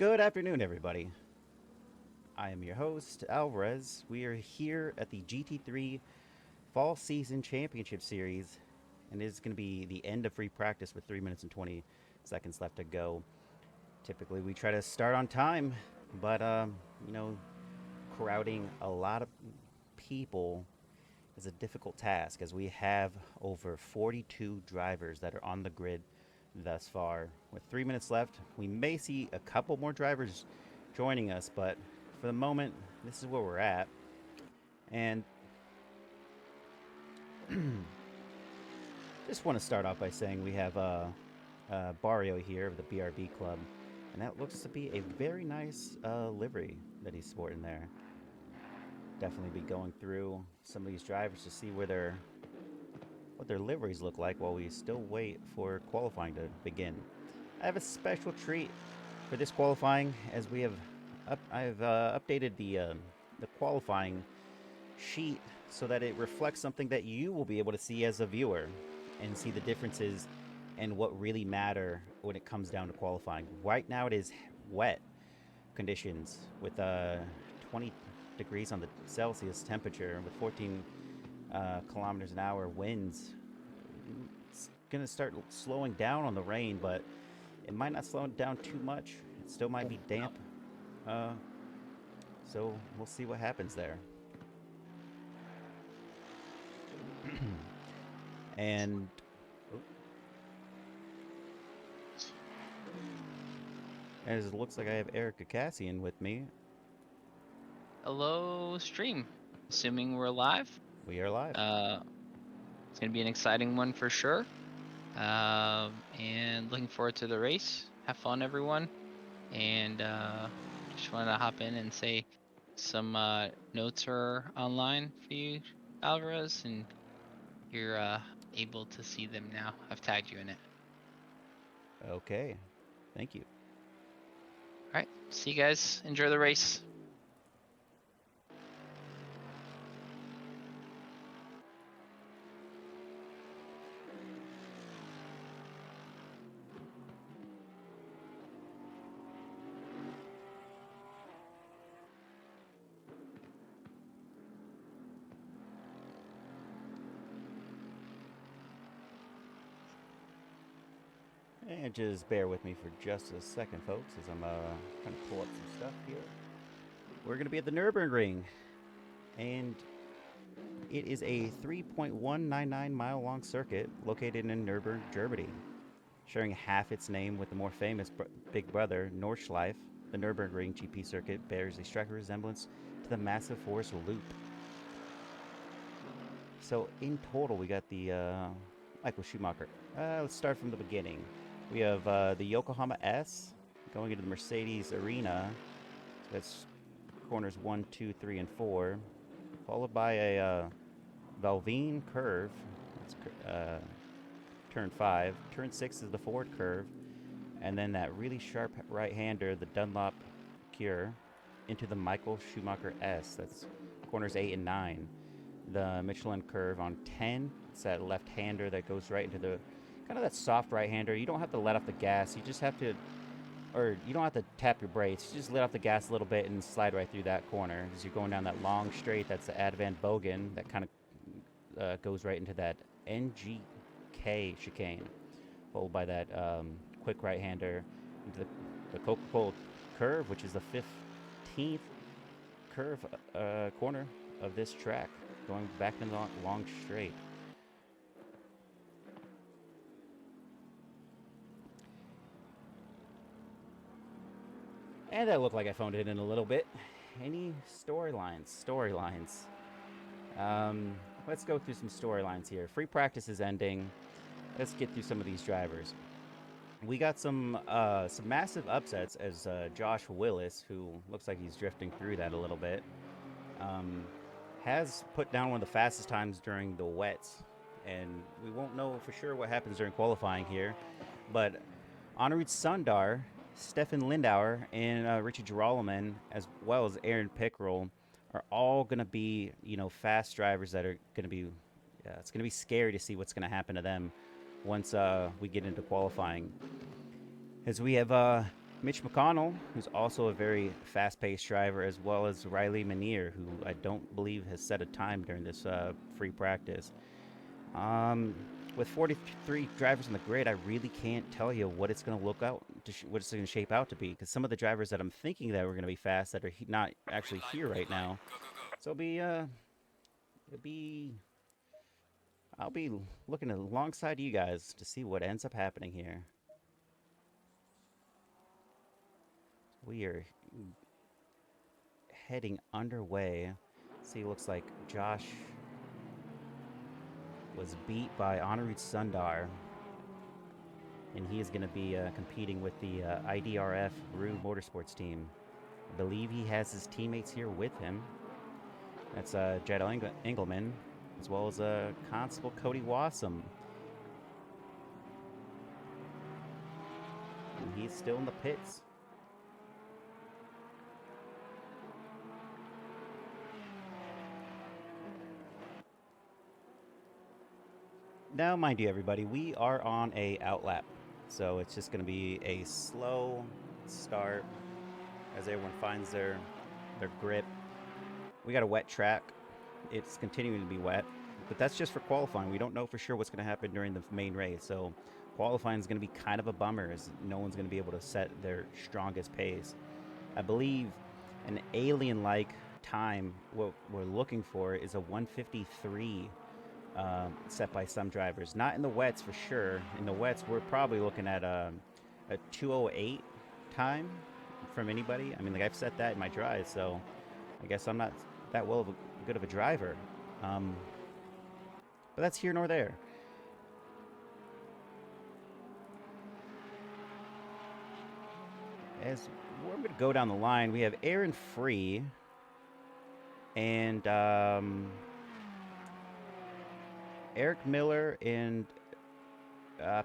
Good afternoon, everybody. I am your host, Alvarez. We are here at the GT3 Fall Season Championship Series, and it is going to be the end of free practice with 3 minutes and 20 seconds left to go. Typically, we try to start on time, but, you know, crowding a lot of people is a difficult task as we have over 42 drivers that are on the grid thus far. With 3 minutes left, we may see a couple more drivers joining us, but for the moment, this is where we're at. And just want to start off by saying we have Barrio here of the BRB Club, and that looks to be a very nice livery that he's sporting there. Definitely be going through some of these drivers to see what their liveries look like while we still wait for qualifying to begin. I have a special treat for this qualifying as I've updated the qualifying sheet so that it reflects something that you will be able to see as a viewer and see the differences and what really matter when it comes down to qualifying. Right now it is wet conditions with 20 degrees on the Celsius temperature with 14 kilometers an hour winds. It's gonna start slowing down on the rain, but it might not slow it down too much. It still might be damp. Uh, so we'll see what happens there. And as it looks like I have Eric Cassian with me. Hello, stream. Assuming we're live, We are live. uh, it's gonna be an exciting one for sure. And looking forward to the race. Have fun, everyone. And just wanted to hop in and say some notes are online for you, Alvarez, and you're able to see them now. I've tagged you in it. Okay. Thank you. All right, see you guys. Enjoy the race. And just bear with me for just a second, folks, as I'm trying to pull up some stuff here. We're going to be at the Nurburgring, and it is a 3.199 mile long circuit located in Nuremberg, Germany. Sharing half its name with the more famous big brother, Nordschleife, the Nurburgring GP circuit bears a striking resemblance to the massive forest loop. So in total, we got the Michael Schumacher. Let's start from the beginning. We have the Yokohama S going into the Mercedes Arena. So that's corners 1, 2, 3, and 4, followed by a Valvine curve. That's turn 5. Turn 6 is the Ford curve. And then that really sharp right-hander, the Dunlop Cure, into the Michael Schumacher S. That's corners 8 and 9. The Michelin curve on 10. It's that left-hander that goes right into the kind of that soft right-hander. You don't have to let off the gas. You just have to, or you don't have to tap your brakes. You just let off the gas a little bit and slide right through that corner as you're going down that long straight. That's the Advan Bogan that kind of goes right into that NGK chicane, followed by that quick right-hander into the Coca-Cola curve, which is the 15th curve corner of this track, going back in the long straight. And that looked like I phoned it in a little bit. Any storylines? Storylines. Um, let's go through some storylines here. Free practice is ending. Let's get through some of these drivers. We got some massive upsets as Josh Willis, who looks like he's drifting through that a little bit, um, has put down one of the fastest times during the wets, and we won't know for sure what happens during qualifying here. But Honored Sundar, Stefan Lindauer, and Richie Girolman, as well as Aaron Pickrell, are all going to be fast drivers that are going to be. It's going to be scary to see what's going to happen to them once we get into qualifying. As we have Mitch McConnell, who's also a very fast-paced driver, as well as Riley Manier, who I don't believe has set a time during this free practice. Um, with 43 drivers on the grid, I really can't tell you what it's going to look out, what it's going to shape out to be, because some of the drivers that I'm thinking that were going to be fast that are not actually here right now. So it'll be, I'll be looking alongside you guys to see what ends up happening here. We are heading underway. See, it looks like Josh was beat by Honorud Sundar, and he is going to be competing with the IDRF Rue Motorsports team. I believe he has his teammates here with him. That's Jed Engelman, as well as Constable Cody Wassam. And he's still in the pits. Now, mind you, everybody, we are on a outlap, so it's just going to be a slow start as everyone finds their grip. We got a wet track. It's continuing to be wet, but that's just for qualifying. We don't know for sure what's going to happen during the main race, so qualifying is going to be kind of a bummer, as no one's going to be able to set their strongest pace. I believe an alien-like time, what we're looking for is a 153 set by some drivers. Not in the wets for sure. In the wets, we're probably looking at a 208 time from anybody. I mean, like, I've set that in my drive, so I guess I'm not that good of a driver. But that's here nor there. As we're going to go down the line, we have Aaron Free and Eric Miller and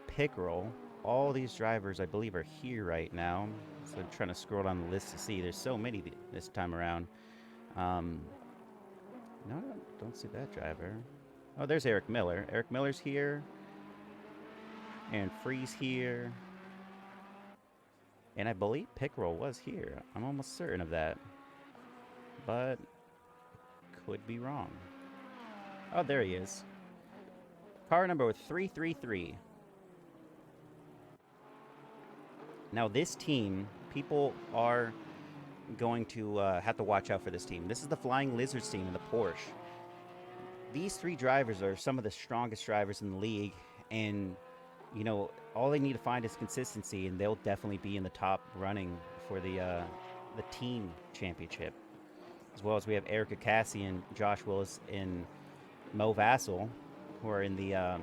Pickerel. All these drivers, I believe, are here right now. So I'm trying to scroll down the list to see. There's so many this time around. No, don't see that driver. Oh, there's Eric Miller. Eric Miller's here. And Free's here. And I believe Pickerel was here. I'm almost certain of that. But could be wrong. Oh, there he is. Car number 333. Now, this team, people are going to have to watch out for this team. This is the Flying Lizards team in the Porsche. These three drivers are some of the strongest drivers in the league, and you know, all they need to find is consistency, and they'll definitely be in the top running for the team championship. As well as we have Erica Cassie and Josh Willis and Mo Vassell, who are in the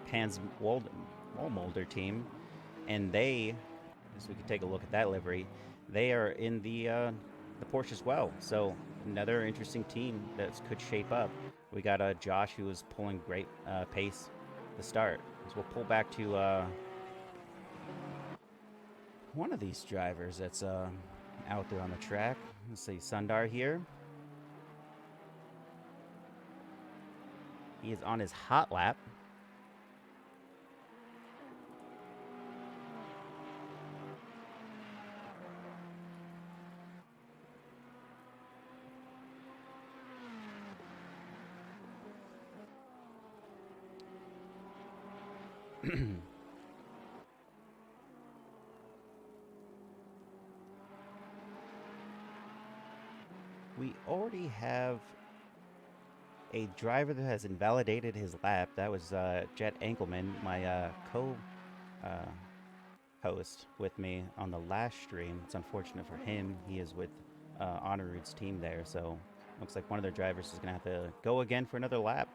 Pans Wollmolder team, and they, as we can take a look at that livery, they are in the Porsche as well. So another interesting team that could shape up. We got Josh, who is pulling great pace to start. So we'll pull back to one of these drivers that's out there on the track. Let's see, Sundar here. He is on his hot lap. We already have a driver that has invalidated his lap. That was Jet Enkelman, my co-host with me on the last stream. It's unfortunate for him. He is with Honorud's team there, so looks like one of their drivers is going to have to go again for another lap.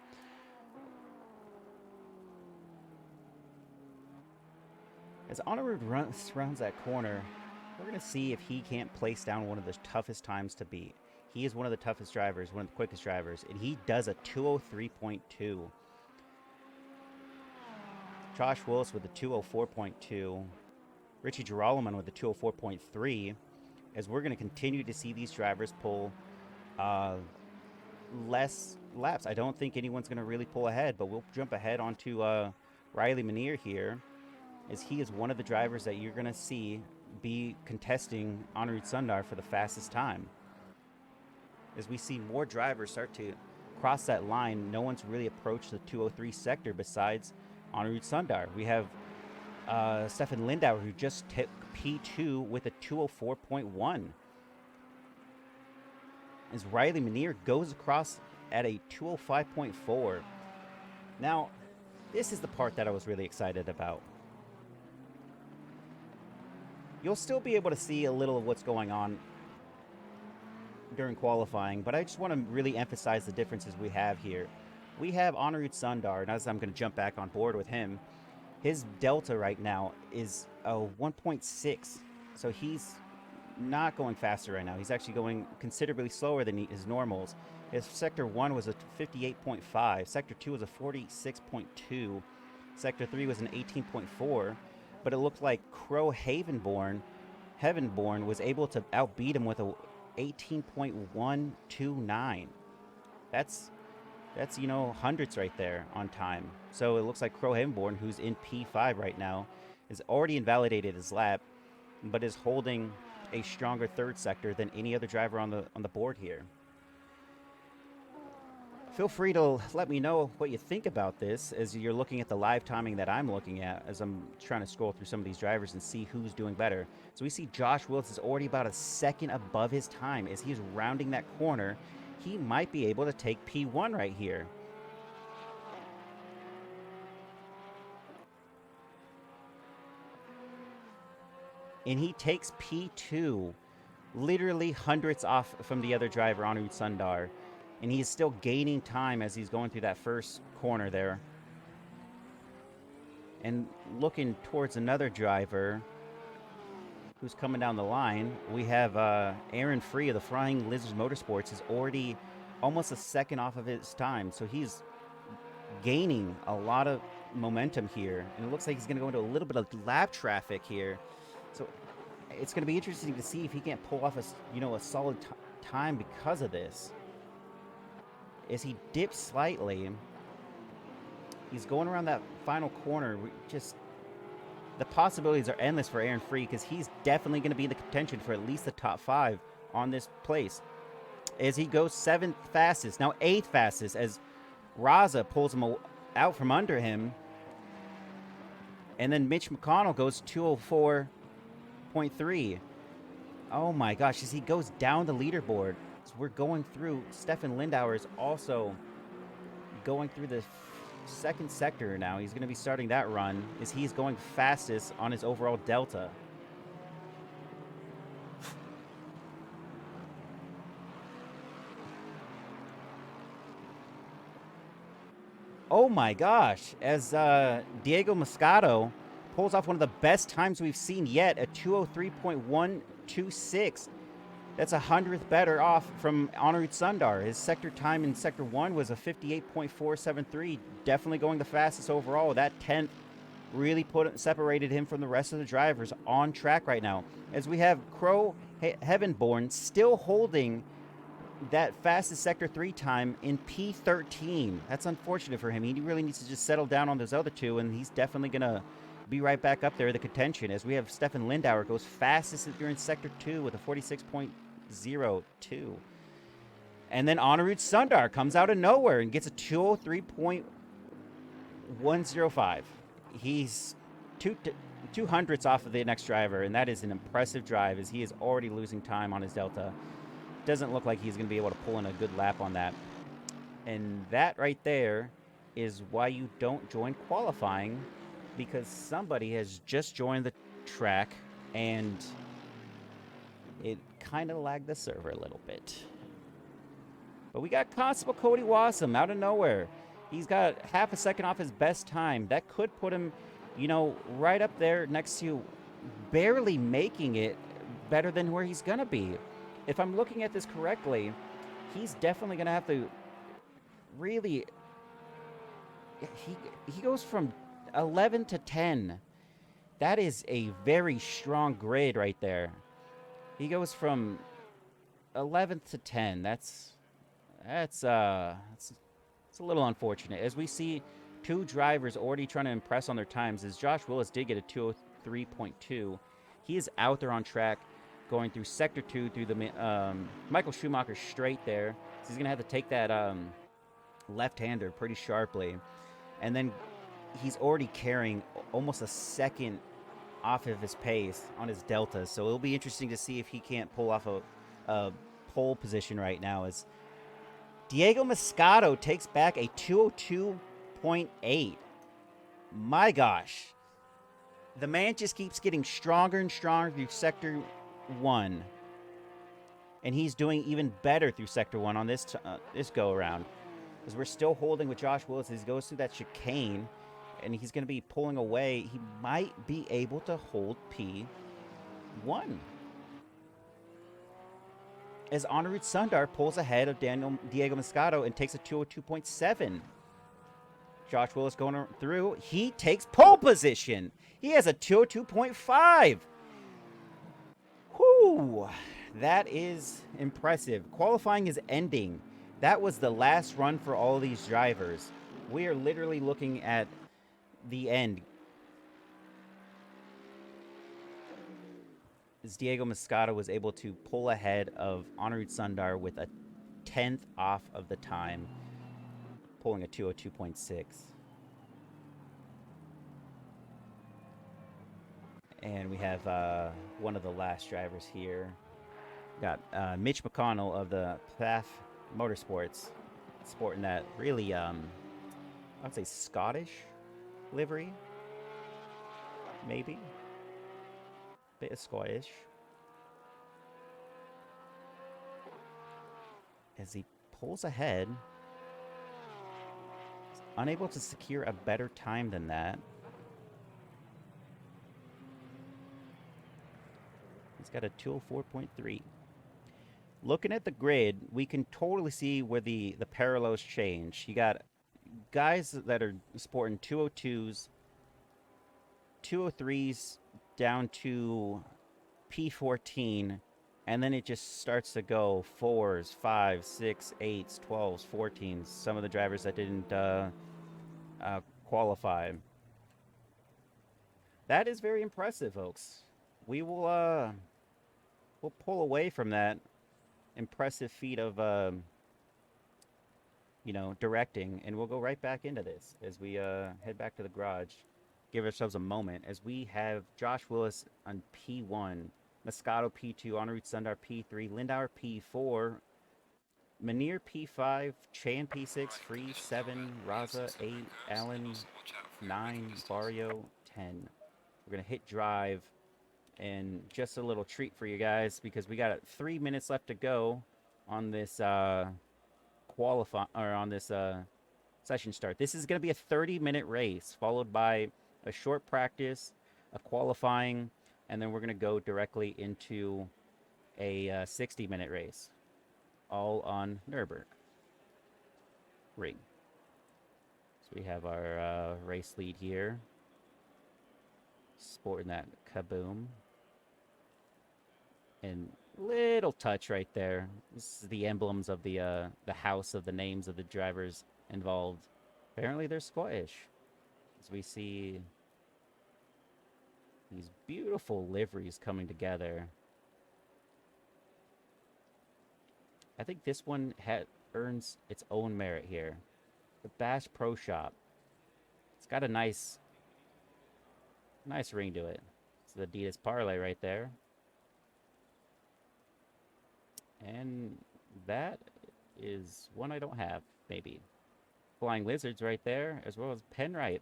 As Honorud rounds that corner, we're going to see if he can't place down one of the toughest times to beat. He is one of the toughest drivers, one of the quickest drivers, and he does a 203.2. Josh Willis with a 204.2. Richie Girolamo with a 204.3. As we're going to continue to see these drivers pull less laps. I don't think anyone's going to really pull ahead, but we'll jump ahead onto Riley Manier here, as he is one of the drivers that you're going to see be contesting Anirudh Sundar for the fastest time. As we see more drivers start to cross that line, no one's really approached the 203 sector besides Anirudh Sundar. We have Stefan Lindauer, who just took P2 with a 204.1. As Riley Manier goes across at a 205.4. Now, this is the part that I was really excited about. You'll still be able to see a little of what's going on during qualifying, but I just want to really emphasize the differences we have here. We have Anirudh Sundar, and as I'm going to jump back on board with him, his delta right now is a 1.6, so he's not going faster right now. He's actually going considerably slower than his normals. His Sector 1 was a 58.5, Sector 2 was a 46.2, Sector 3 was an 18.4, but it looked like Crow Heavenborn was able to outbeat him with a 18.129. That's you know, hundreds right there on time. So it looks like Crow Heavenborn, who's in P5 right now, has already invalidated his lap, but is holding a stronger third sector than any other driver on the board here. Feel free to let me know what you think about this as you're looking at the live timing that I'm looking at as I'm trying to scroll through some of these drivers and see who's doing better. So we see Josh Willis is already about a second above his time. As he's rounding that corner, he might be able to take P1 right here. And he takes P2, literally hundredths off from the other driver, Anirudh Sundar. And he's still gaining time as he's going through that first corner there. And looking towards another driver who's coming down the line, we have Aaron Free of the Flying Lizards Motorsports is already almost a second off of his time. So he's gaining a lot of momentum here. And it looks like he's going to go into a little bit of lap traffic here. So it's going to be interesting to see if he can't pull off a solid time because of this. As he dips slightly, he's going around that final corner. The possibilities are endless for Aaron Free because he's definitely going to be in the contention for at least the top 5 on this place. As he goes 7th fastest, now 8th fastest, as Raza pulls him out from under him. And then Mitch McConnell goes 204.3. Oh my gosh, as he goes down the leaderboard. So we're going through, Stefan Lindauer is also going through the second sector now. He's going to be starting that run as he's going fastest on his overall delta. Oh my gosh, as Diego Moscato pulls off one of the best times we've seen yet, a 203.126. That's 100th better off from Anirudh Sundar. His sector time in Sector 1 was a 58.473, definitely going the fastest overall. That 10th really separated him from the rest of the drivers on track right now. As we have Crow Heavenborn still holding that fastest Sector 3 time in P13. That's unfortunate for him. He really needs to just settle down on those other two, and he's definitely going to be right back up there in the contention. As we have Stefan Lindauer goes fastest during Sector 2 with a 46.02. And then Anirudh Sundar comes out of nowhere and gets a 203.105. He's 200ths off of the next driver, and that is an impressive drive as he is already losing time on his delta. Doesn't look like he's going to be able to pull in a good lap on that. And that right there is why you don't join qualifying, because somebody has just joined the track and it kind of lagged the server a little bit. But we got Constable Cody Wassam out of nowhere. He's got half a second off his best time. That could put him, right up there next to barely making it better than where he's going to be. If I'm looking at this correctly, he's definitely going to have to really... He goes from 11 to 10. That is a very strong grade right there. He goes from 11th to 10. That's a little unfortunate. As we see two drivers already trying to impress on their times, as Josh Willis did get a 203.2, He is out there on track, going through Sector 2 through the Michael Schumacher straight there. So he's going to have to take that left-hander pretty sharply. And then he's already carrying almost a second off of his pace on his delta. So it'll be interesting to see if he can't pull off a pole position right now as Diego Moscato takes back a 202.8. My gosh. The man just keeps getting stronger and stronger through Sector 1. And he's doing even better through Sector 1 on this go-around. Because we're still holding with Josh Willis as he goes through that chicane. And he's going to be pulling away. He might be able to hold P1. As Anirudh Sundar pulls ahead of Diego Moscato and takes a 202.7. Josh Willis going through. He takes pole position. He has a 202.5. Whew. That is impressive. Qualifying is ending. That was the last run for all these drivers. We are literally looking at the end. As Diego Moscato was able to pull ahead of Anirudh Sundar with a 10th off of the time, pulling a 202.6. And we have one of the last drivers here. Got Mitch McConnell of the Pfaff Motorsports, sporting that really, I would say Scottish livery, maybe. Bit of Scottish. As he pulls ahead, he's unable to secure a better time than that. He's got a 204.3. Looking at the grid, we can totally see where the parallels change. You got guys that are sporting 202s, 203s down to P14, and then it just starts to go 4s, 5s, 6s, 8s, 12s, 14s. Some of the drivers that didn't qualify. That is very impressive, folks. We will we'll pull away from that impressive feat of directing, and we'll go right back into this as we head back to the garage. Give ourselves a moment as we have Josh Willis on P1, Moscato P2, Anirudh Sundar P3, Lindauer P4, Manir P5, Chan P6, Free 7, Raza 8, Allen 9, Barrio 10. We're going to hit drive, and just a little treat for you guys because we got 3 minutes left to go on this session start. This is going to be a 30-minute race followed by a short practice, a qualifying, and then we're going to go directly into a 60-minute race, all on Nurburgring. So we have our race lead here, sporting that kaboom. And little touch right there. This is the emblems of the house of the names of the drivers involved. Apparently they're Scottish. As we see these beautiful liveries coming together. I think this one earns its own merit here. The Bash Pro Shop. It's got a nice ring to it. It's the Adidas Parlay right there. And that is one I don't have, maybe. Flying Lizards right there, as well as Penrite.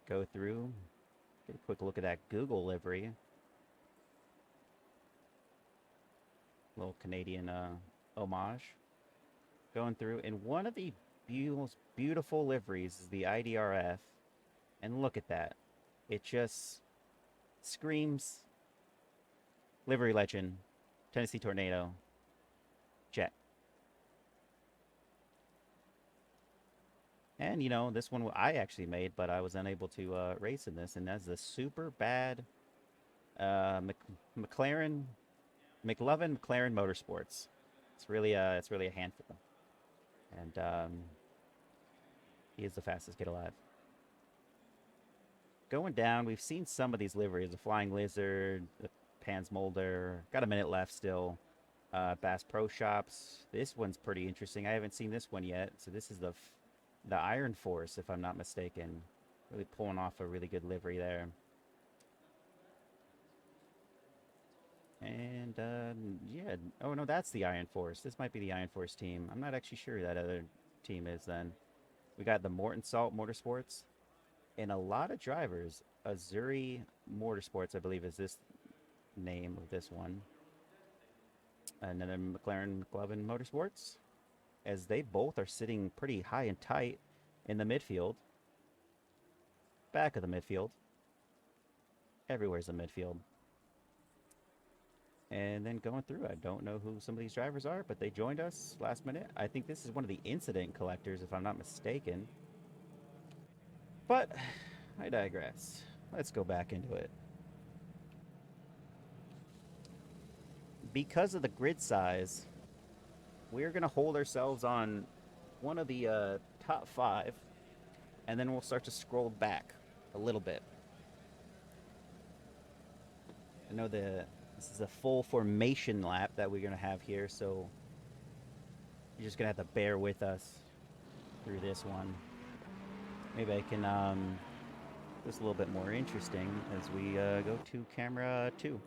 Go through, get a quick look at that Google livery. Little Canadian homage. Going through, and one of the most beautiful liveries is the IDRF. And look at that. It just screams livery legend, Tennessee Tornado, Jet. And, this one I actually made, but I was unable to race in this, and that's the super bad McLaren Motorsports. It's really a handful. And he is the fastest kid alive. going down, we've seen some of these liveries: the Flying Lizard, the Pans Molder. Got a minute left still. Bass Pro Shops. This one's pretty interesting. I haven't seen this one yet. So this is the Iron Force, if I'm not mistaken. Really pulling off a really good livery there. And yeah, oh no, that's the Iron Force. This might be the Iron Force team. I'm not actually sure who that other team is. Then we got the Morton Salt Motorsports, and a lot of drivers. Azuri Motorsports, I believe, is this name of this one. Another McLaren McLovin Motorsports, as they both are sitting pretty high and tight in the midfield, back of the midfield. Everywhere's the midfield. And then going through, I don't know who some of these drivers are, but they joined us last minute. I think this is one of the incident collectors, if I'm not mistaken. But I digress. Let's go back into it. Because of the grid size, we're going to hold ourselves on one of the top 5, and then we'll start to scroll back a little bit. I know this is a full formation lap that we're going to have here, so you're just going to have to bear with us through this one. Maybe I can this a little bit more interesting as we go to camera 2.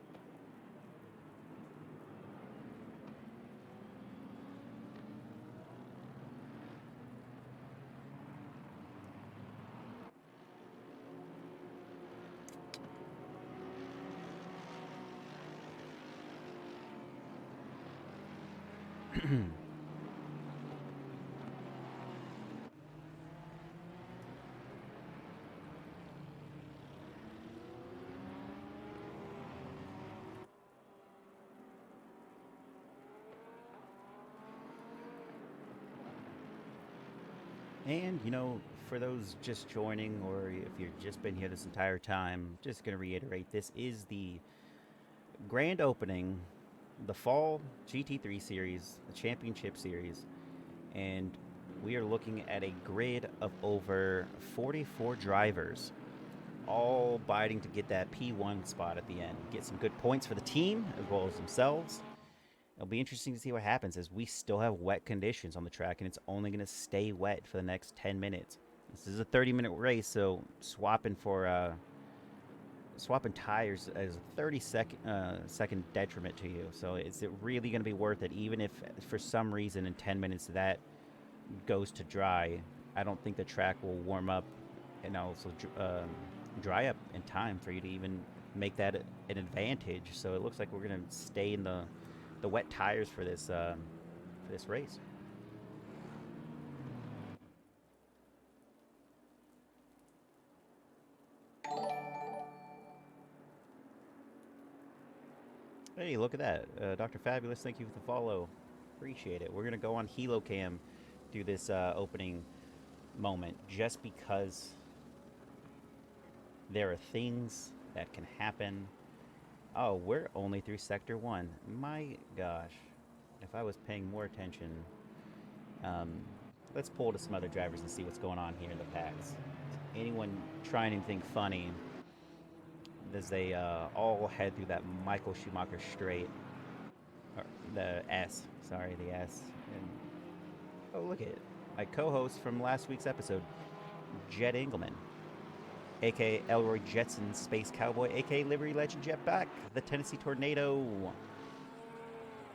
And, you know, for those just joining, or if you've just been here this entire time, just going to reiterate, this is the grand opening, the fall GT3 series, the championship series, and we are looking at a grid of over 44 drivers, all biting to get that P1 spot at the end, get some good points for the team as well as themselves. It'll be interesting to see what happens, as we still have wet conditions on the track, and it's only going to stay wet for the next 10 minutes. This is a 30-minute race, so swapping tires is a 30-second detriment to you. So is it really going to be worth it? Even if for some reason in 10 minutes that goes to dry, I don't think the track will warm up and also dry up in time for you to even make that an advantage. So it looks like we're going to stay in the wet tires for this race. Hey, look at that. Dr. Fabulous, thank you for the follow. Appreciate it. We're going to go on HeloCam through this opening moment, just because there are things that can happen. Oh, we're only through Sector 1. My gosh. If I was paying more attention. Let's pull to some other drivers and see what's going on here in the packs. Anyone trying anything funny as they all head through that Michael Schumacher straight. Or the S. Sorry, the S. And, oh, look at it. My co-host from last week's episode, Jet Engelman, a.k.a. Elroy Jetson Space Cowboy, a.k.a. Liberty Legend Jetback, the Tennessee Tornado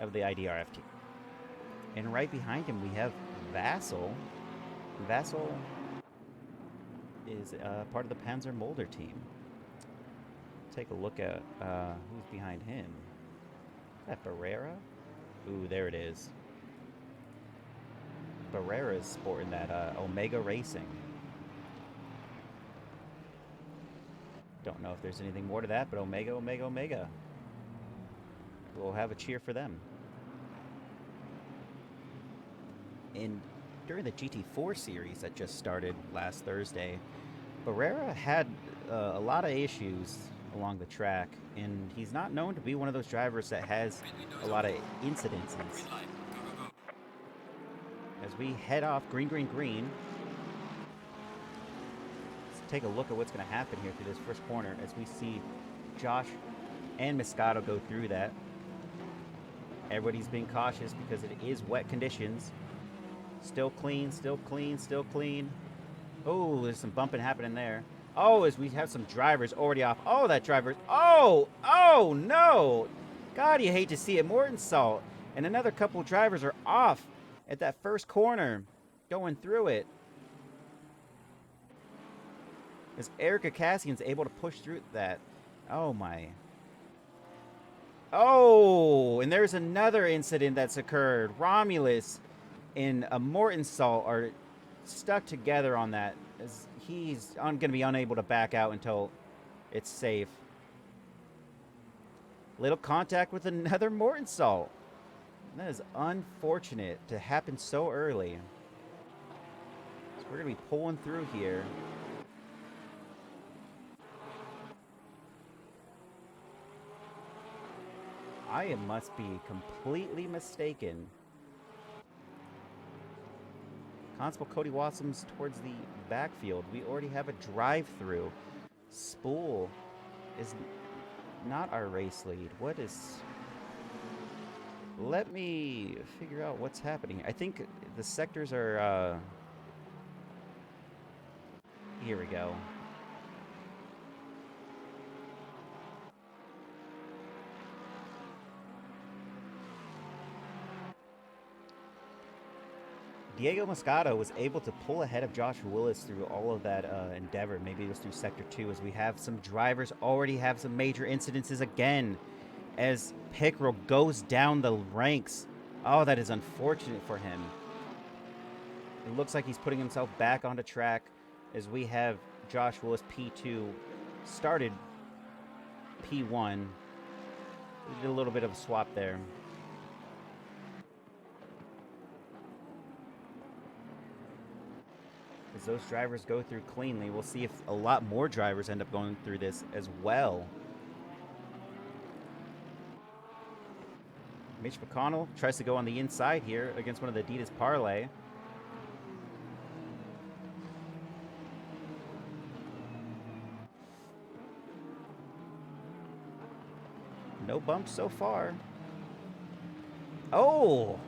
of the IDRF team. And right behind him, we have Vassal. Vassal is part of the Panzer Molder team. Take a look at who's behind him. Is that Barrera? Ooh, there it is. Barrera's sporting that Omega Racing. Don't know if there's anything more to that, but Omega, Omega, Omega. We'll have a cheer for them. And during the GT4 series that just started last Thursday, Barrera had a lot of issues along the track, and he's not known to be one of those drivers that has a lot of incidences. As we head off green, green, green, take a look at what's going to happen here through this first corner as we see Josh and Moscato go through that. Everybody's being cautious because it is wet conditions. Still clean, still clean, still clean. Oh, there's some bumping happening there. Oh, as we have some drivers already off. Oh, that driver. Oh, no. God, you hate to see it. Morton Salt and another couple drivers are off at that first corner going through it. As Erica Cassian's able to push through that. Oh, my. Oh, and there's another incident that's occurred. Romulus and Morton Salt are stuck together on that, as he's going to be unable to back out until it's safe. Little contact with another Morton Salt. That is unfortunate to happen so early. So we're going to be pulling through here. I must be completely mistaken. Constable Cody Watson's towards the backfield. We already have a drive-through. Spool is not our race lead. What is... Let me figure out what's happening. I think the sectors are... Here we go. Diego Moscato was able to pull ahead of Josh Willis through all of that endeavor. Maybe it was through Sector 2, as we have some drivers already have some major incidences again as Pickrell goes down the ranks. Oh, that is unfortunate for him. It looks like he's putting himself back onto track as we have Josh Willis P2 started P1. We did a little bit of a swap there. As those drivers go through cleanly, we'll see if a lot more drivers end up going through this as well. Mitch McConnell tries to go on the inside here against one of the Adidas Parlay. No bumps so far. Oh!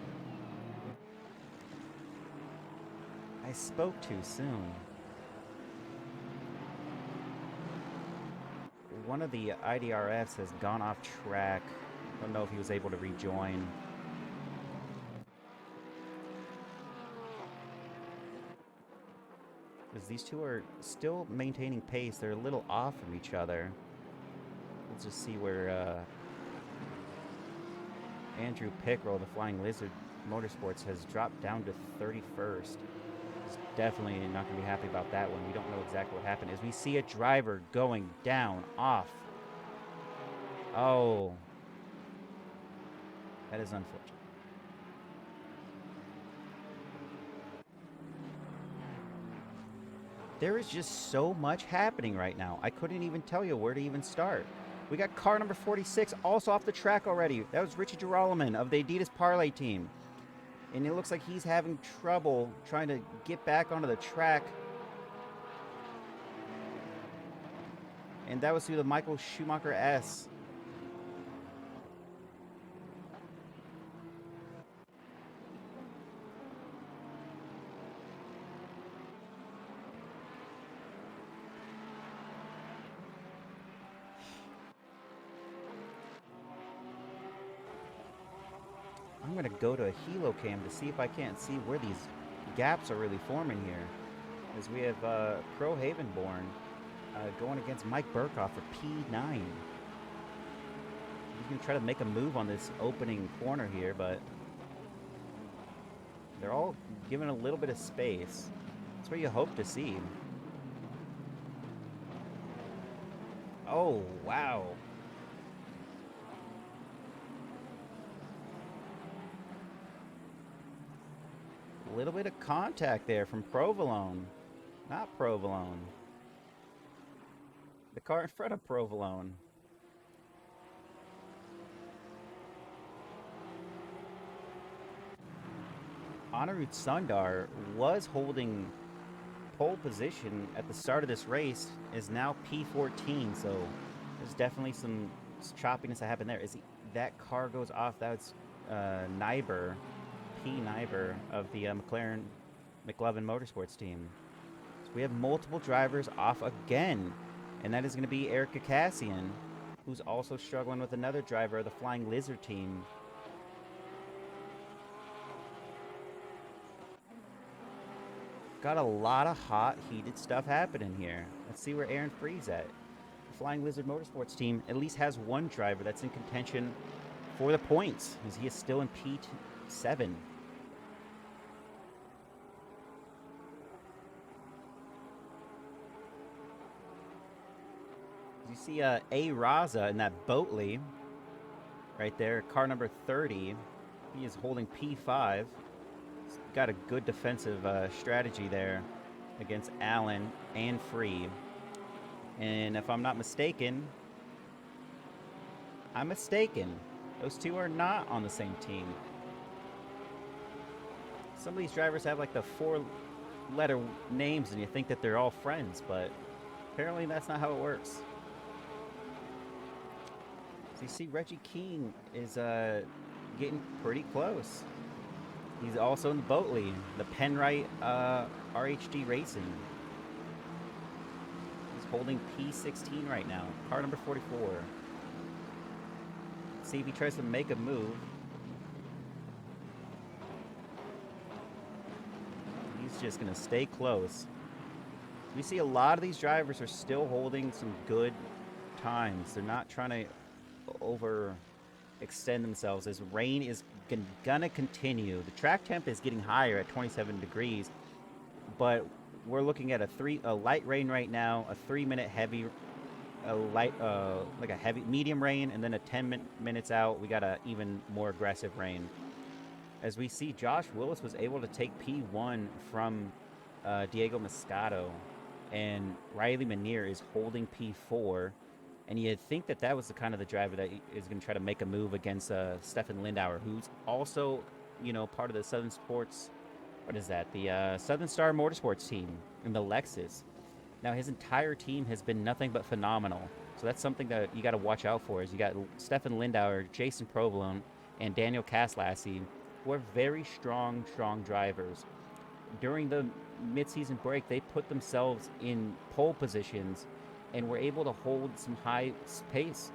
I spoke too soon. One of the IDRFs has gone off track. I don't know if he was able to rejoin. Because these two are still maintaining pace. They're a little off from each other. Let's just see where Andrew Pickrell, the Flying Lizard Motorsports, has dropped down to 31st. He's definitely not going to be happy about that one. We don't know exactly what happened. As we see a driver going down, off. Oh. That is unfortunate. There is just so much happening right now. I couldn't even tell you where to even start. We got car number 46 also off the track already. That was Richie Geralaman of the Adidas Parlay team. And it looks like he's having trouble trying to get back onto the track. And that was through the Michael Schumacher S. I'm going to go to a helo cam to see if I can't see where these gaps are really forming here. As we have Crow Havenborn going against Mike Burkhoff for P9. He's going to try to make a move on this opening corner here, but they're all given a little bit of space. That's what you hope to see. Oh, wow. A little bit of contact there from Provolone. Not Provolone. The car in front of Provolone. Anirudh Sundar was holding pole position at the start of this race is now P14, so there's definitely some choppiness that happened there. That car goes off? That's Nyber, P. Nyber of the McLaren McLovin Motorsports team. So we have multiple drivers off again, and that is going to be Erica Cassian, who's also struggling with another driver of the Flying Lizard team. Got a lot of hot, heated stuff happening here. Let's see where Aaron Free's at. The Flying Lizard Motorsports team at least has one driver that's in contention for the points, as he is still in P7. You see A. Raza in that Boatley right there, car number 30. He is holding P5. He's got a good defensive strategy there against Allen and Free. And if I'm not mistaken, those two are not on the same team. Some of these drivers have like the 4-letter names and you think that they're all friends, but apparently that's not how it works. So you see Reggie King is getting pretty close. He's also in the Boatley, the Penrite RHD Racing. He's holding P16 right now, car number 44. See if he tries to make a move. He's just going to stay close. We see a lot of these drivers are still holding some good times. They're not trying to overextend themselves as rain is gonna continue. The track temp is getting higher at 27 degrees, but we're looking at a light rain right now, a 3-minute heavy, like a heavy medium rain, and then a 10 minutes out we got a even more aggressive rain. As we see, Josh Willis was able to take P1 from Diego Moscato, and Riley Manier is holding P4. And you'd think that that was the kind of the driver that is going to try to make a move against Stefan Lindauer, who's also, part of the Southern Sports. What is that? The Southern Star Motorsports team in the Lexus. Now his entire team has been nothing but phenomenal. So that's something that you got to watch out for. Is you got Stefan Lindauer, Jason Provolone, and Daniel Kaslassi, who are very strong drivers. During the mid-season break, they put themselves in pole positions and were able to hold some high pace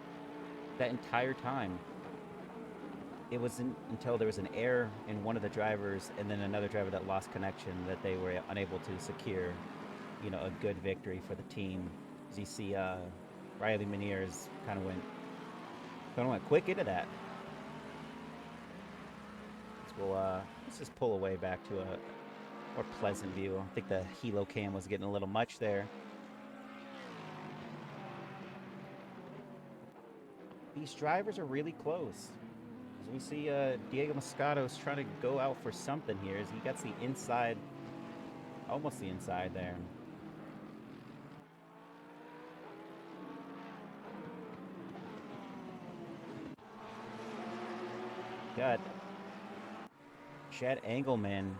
that entire time. It wasn't until there was an error in one of the drivers and then another driver that lost connection that they were unable to secure, a good victory for the team. As you see, Riley Maniers kind of went quick into that. Let's just pull away back to a more pleasant view. I think the helo cam was getting a little much there. These drivers are really close. As we see, Diego Moscato's trying to go out for something here. As he gets the inside, almost the inside there. Got Chad Engelman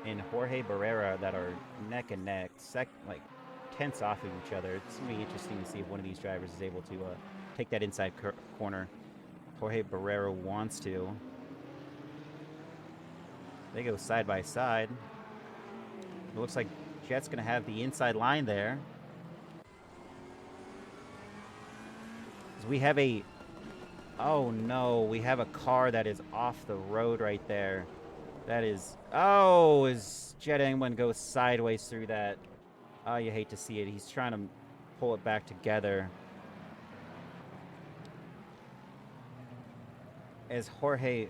and Jorge Barrera that are neck and neck, tense off of each other. It's going to be interesting to see if one of these drivers is able to take that inside corner. Jorge Barrera wants to. They go side by side. It looks like Jet's going to have the inside line there. We have oh no, we have a car that is off the road right there. That is, as Jet Engelman goes sideways through that. Oh, you hate to see it. He's trying to pull it back together. As Jose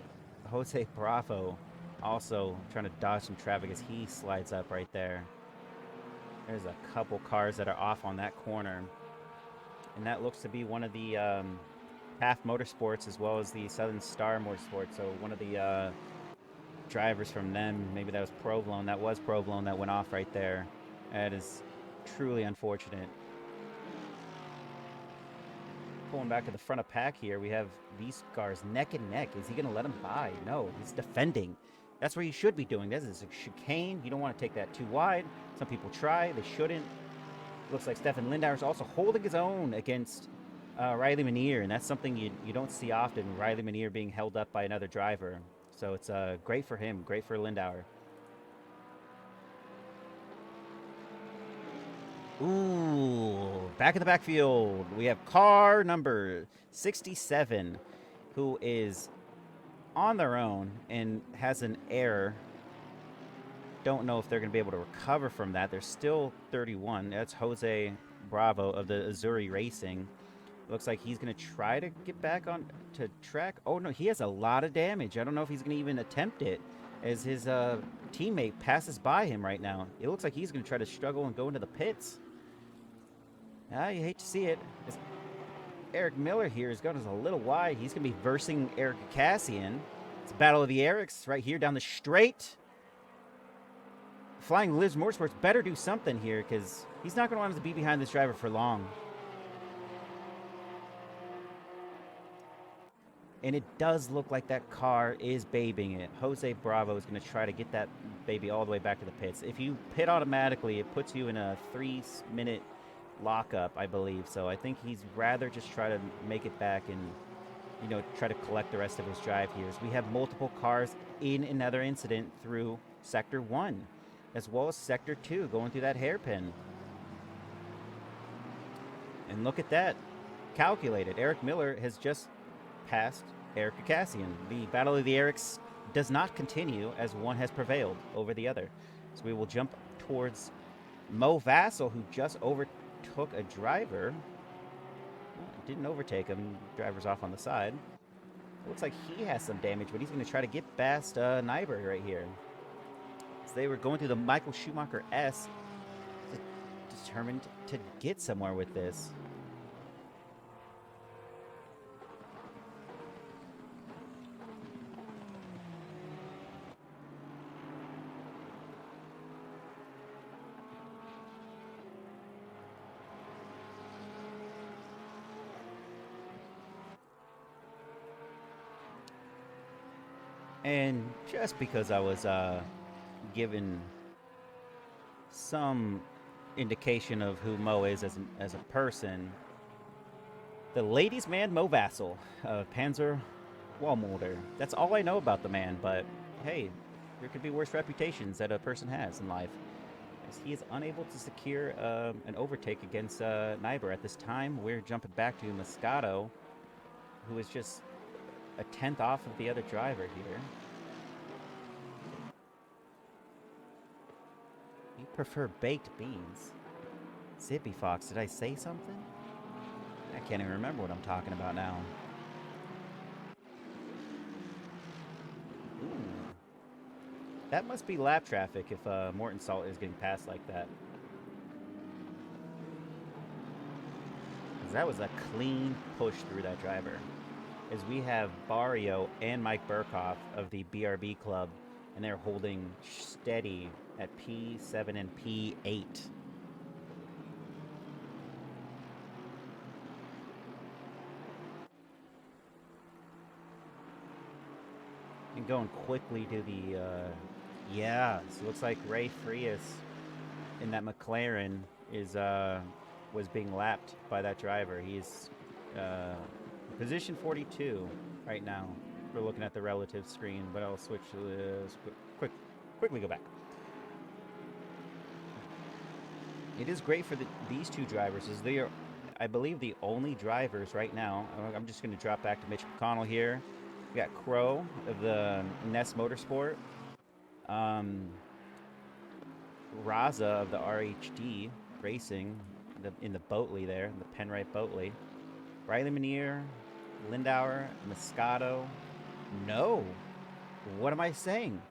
Bravo also trying to dodge some traffic as he slides up right there. There's a couple cars that are off on that corner. And that looks to be one of the PAF Motorsports as well as the Southern Star Motorsports. So one of the drivers from them, maybe that was Provolone. That was Provolone that went off right there. That is truly unfortunate. Pulling back to the front of pack here, we have these cars neck and neck. Is he going to let him by? No, he's defending. That's where you should be doing. This is a chicane. You don't want to take that too wide. Some people try. They shouldn't. Looks like Stefan Lindauer is also holding his own against Riley Manier, and that's something you don't see often, Riley Manier being held up by another driver. So it's great for him, great for Lindauer. Ooh, back in the backfield, we have car number 67, who is on their own and has an error. Don't know if they're going to be able to recover from that. They're still 31. That's Jose Bravo of the Azuri Racing. Looks like he's going to try to get back on to track. Oh, no, he has a lot of damage. I don't know if he's going to even attempt it as his teammate passes by him right now. It looks like he's going to try to struggle and go into the pits. You hate to see it. As Eric Miller here is going a little wide. He's going to be versing Eric Cassian. It's a battle of the Erics right here down the straight. Flying Lives Motorsports better do something here because he's not going to want to be behind this driver for long. And it does look like that car is babying it. Jose Bravo is going to try to get that baby all the way back to the pits. If you pit automatically, it puts you in a 3-minute lockup, I believe. So I think he's rather just try to make it back and, you know, try to collect the rest of his drive here. So we have multiple cars in another incident through Sector 1, as well as Sector 2, going through that hairpin. And look at that. Calculated. Eric Miller has just passed Eric Cassian. The Battle of the Erics does not continue as one has prevailed over the other. So we will jump towards Mo Vassell, who just overtook a driver. Didn't overtake him. Driver's off on the side. Looks like he has some damage, but he's going to try to get past Nyberg right here. So they were going through the Michael Schumacher S, determined to get somewhere with this. And just because I was given some indication of who Mo is as a person, the ladies' man Mo Vassell, Panzer Wallmolder. That's all I know about the man, but hey, there could be worse reputations that a person has in life. As he is unable to secure an overtake against Nyber. At this time, we're jumping back to Moscato, who is just a 10th off of the other driver here. You prefer baked beans. Zippy Fox, did I say something? I can't even remember what I'm talking about now. Ooh. That must be lap traffic if Morton Salt is getting passed like that. Because that was a clean push through that driver. As we have Barrio and Mike Burkhoff of the BRB Club, and they're holding steady at P7 and P8. And going quickly to the, so it looks like Ray Frias in that McLaren is was being lapped by that driver. He's position 42 right now. We're looking at the relative screen, but I'll switch to this. Quickly go back. It is great for these two drivers, as they are, I believe, the only drivers right now. I'm just going to drop back to Mitch McConnell here. We got Crow of the Ness Motorsport, Raza of the RHD Racing, in the Boatley there, the Penrite Boatley, Riley Manier, Lindauer, Moscato. No. What am I saying?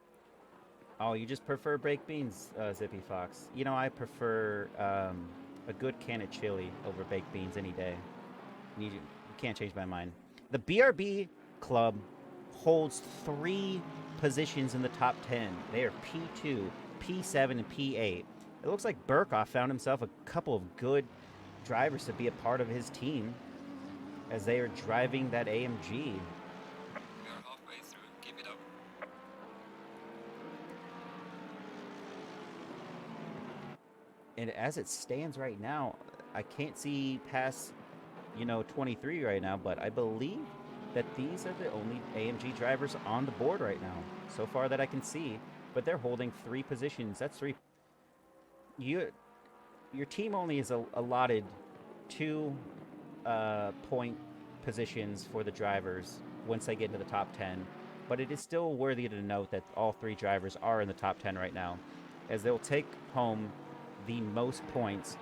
Oh, you just prefer baked beans, Zippy Fox. You know, I prefer a good can of chili over baked beans any day. You can't change my mind. The BRB Club holds 3 positions in the top 10. They are P2, P7, and P8. It looks like Burkhoff found himself a couple of good drivers to be a part of his team as they are driving that AMG. We are halfway through. Keep it up. And as it stands right now, I can't see past, 23 right now, but I believe that these are the only AMG drivers on the board right now, so far that I can see. But they're holding 3 positions. That's 3. Your team only is allotted 2 point positions for the drivers once they get into the top 10. But it is still worthy to note that all 3 drivers are in the top 10 right now, as they'll take home the most points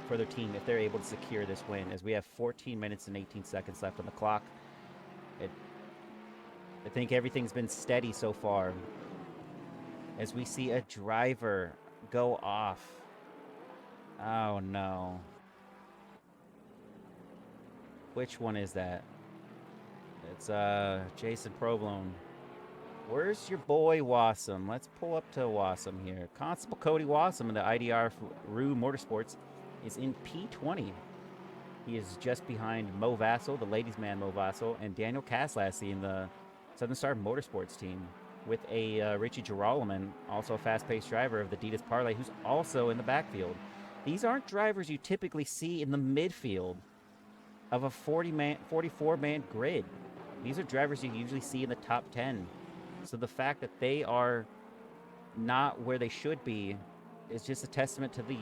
for their team if they're able to secure this win, as we have 14 minutes and 18 seconds left on the clock. I think everything's been steady so far, as we see a driver go off. Oh no. Which one is that? It's Jason Provolone. Where's your boy Wassam? Let's pull up to Wassam here. Constable Cody Wassam in the IDR Rue Motorsports is in P20. He is just behind Mo Vassell, the ladies' man Mo Vassell, and Daniel Caslassie in the Southern Star Motorsports team, with a Richie Girolamo, also a fast-paced driver of the Adidas Parlay, who's also in the backfield. These aren't drivers you typically see in the midfield of a 44-man grid. These are drivers you usually see in the top 10. So the fact that they are not where they should be is just a testament to the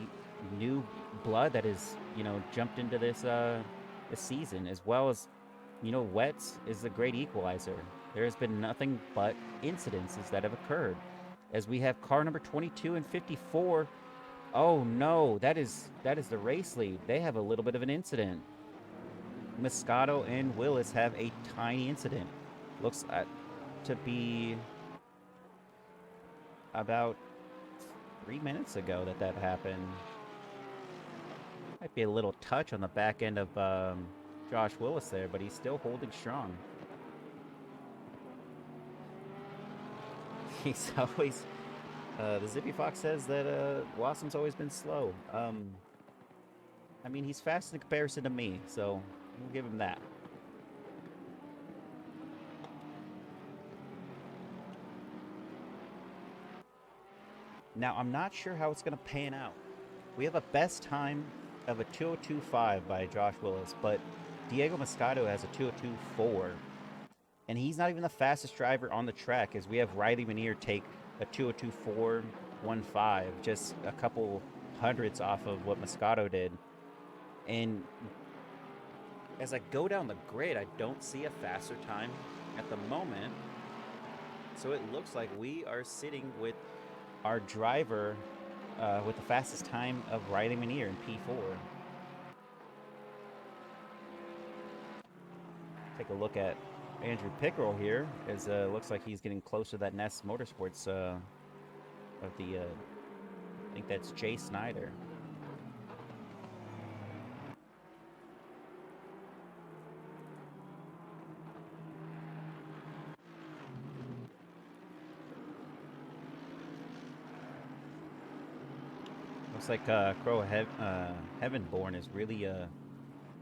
new blood that is, jumped into this season, as well as, Wets is a great equalizer. There has been nothing but incidences that have occurred, as we have car number 22 and 54. Oh no, that is the race lead. They have a little bit of an incident. Moscato and Willis have a tiny incident. Looks to be about 3 minutes ago that happened. Might be a little touch on the back end of Josh Willis there, but he's still holding strong. He's always... the Zippy Fox says that Wassam's always been slow. I mean, he's fast in comparison to me, so we'll give him that. Now, I'm not sure how it's going to pan out. We have a best time of a 2:02.5 by Josh Willis, but Diego Moscato has a 2:02.4. And he's not even the fastest driver on the track, as we have Riley Minier take a 2:02.415, just a couple hundredths off of what Moscato did. And as I go down the grid, I don't see a faster time at the moment. So it looks like we are sitting with our driver with the fastest time of Riley Minier in P4. Take a look at Andrew Pickerel here, as looks like he's getting close to that Ness Motorsports of the, I think that's Jay Snyder. Looks like Crow Heavenborn is really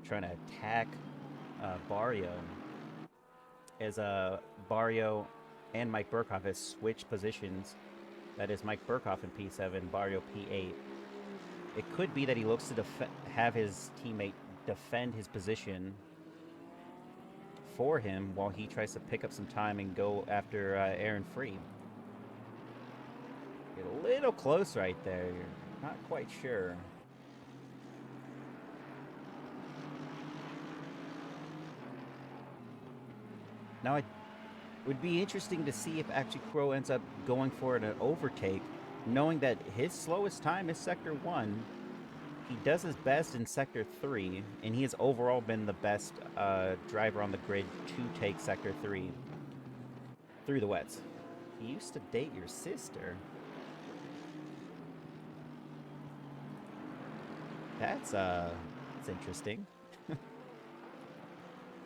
trying to attack Barrio, as Barrio and Mike Burkhoff has switched positions. That is Mike Burkhoff in P7, Barrio P8. It could be that he looks to have his teammate defend his position for him while he tries to pick up some time and go after Aaron Free. Get a little close right there. Not quite sure. Now, it would be interesting to see if actually Crow ends up going for an overtake, knowing that his slowest time is Sector 1. He does his best in Sector 3, and he has overall been the best driver on the grid to take Sector 3 through the wets. He used to date your sister. That's interesting.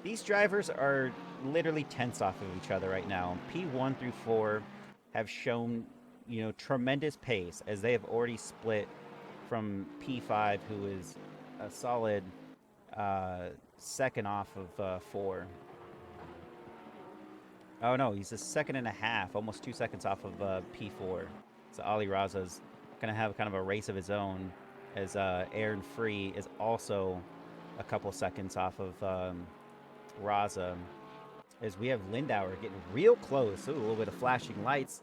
These drivers are literally tenths off of each other right now. P1 through 4 have shown, tremendous pace, as they have already split from P5, who is a solid second off of 4. Oh no, he's a second and a half, almost 2 seconds off of P4. So Ali Raza's going to have kind of a race of his own as Aaron Free is also a couple seconds off of Raza. As we have Lindauer getting real close. Ooh, a little bit of flashing lights.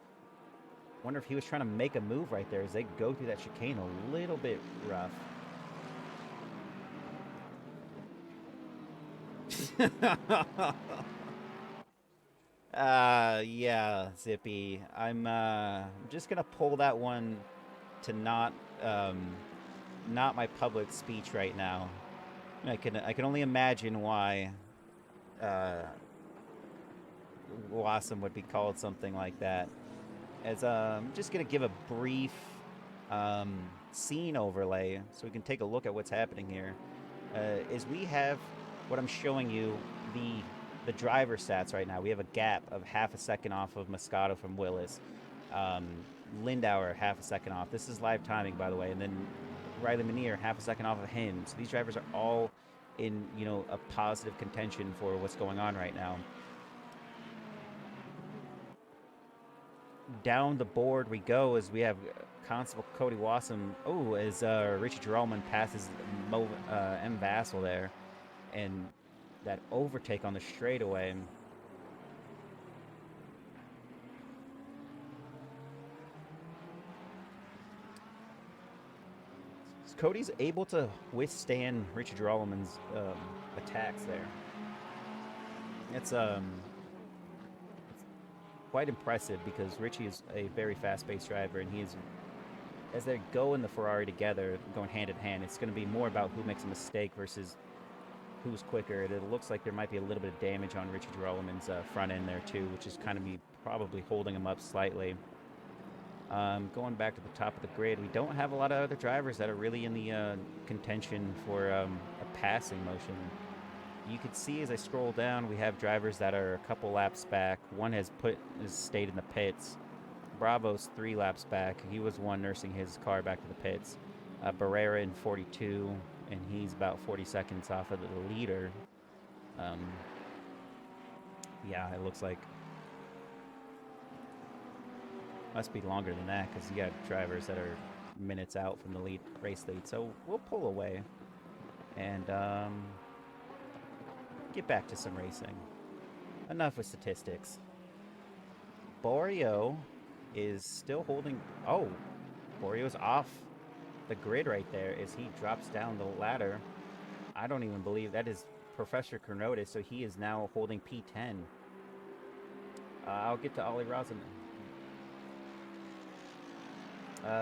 Wonder if he was trying to make a move right there as they go through that chicane a little bit rough. Yeah, Zippy. I'm just gonna pull that one to not my public speech right now. I can only imagine why Wassam would be called something like that. As I'm just gonna give a brief scene overlay so we can take a look at what's happening here. Is we have what I'm showing you, the driver stats right now. We have a gap of half a second off of Moscato from Willis. Lindauer half a second off. This is live timing, by the way, and then Riley Manier half a second off of him. So these drivers are all in a positive contention for what's going on right now. Down the board we go as we have Constable Cody Wassam. Oh, as Richie Geralman passes M. Vassell there, and that overtake on the straightaway. Cody's able to withstand Richie Geralman's attacks there. It's quite impressive because Richie is a very fast-paced driver, and he is, as they go in the Ferrari together, going hand in hand, it's going to be more about who makes a mistake versus who's quicker. It looks like there might be a little bit of damage on Richie Geralman's front end there too, which is kind of probably holding him up slightly. Going back to the top of the grid, we don't have a lot of other drivers that are really in the contention for a passing motion. You can see as I scroll down, we have drivers that are a couple laps back. One has stayed in the pits. Bravo's 3 laps back. He was one nursing his car back to the pits. Barrera in 42, and he's about 40 seconds off of the leader. Yeah, it looks like must be longer than that because you got drivers that are minutes out from the race lead. So we'll pull away and get back to some racing. Enough with statistics. Borio is still holding. Oh, Borio's off the grid right there as he drops down the ladder. I don't even believe that is Professor Carnotis, so he is now holding P10. I'll get to Ollie Rosen.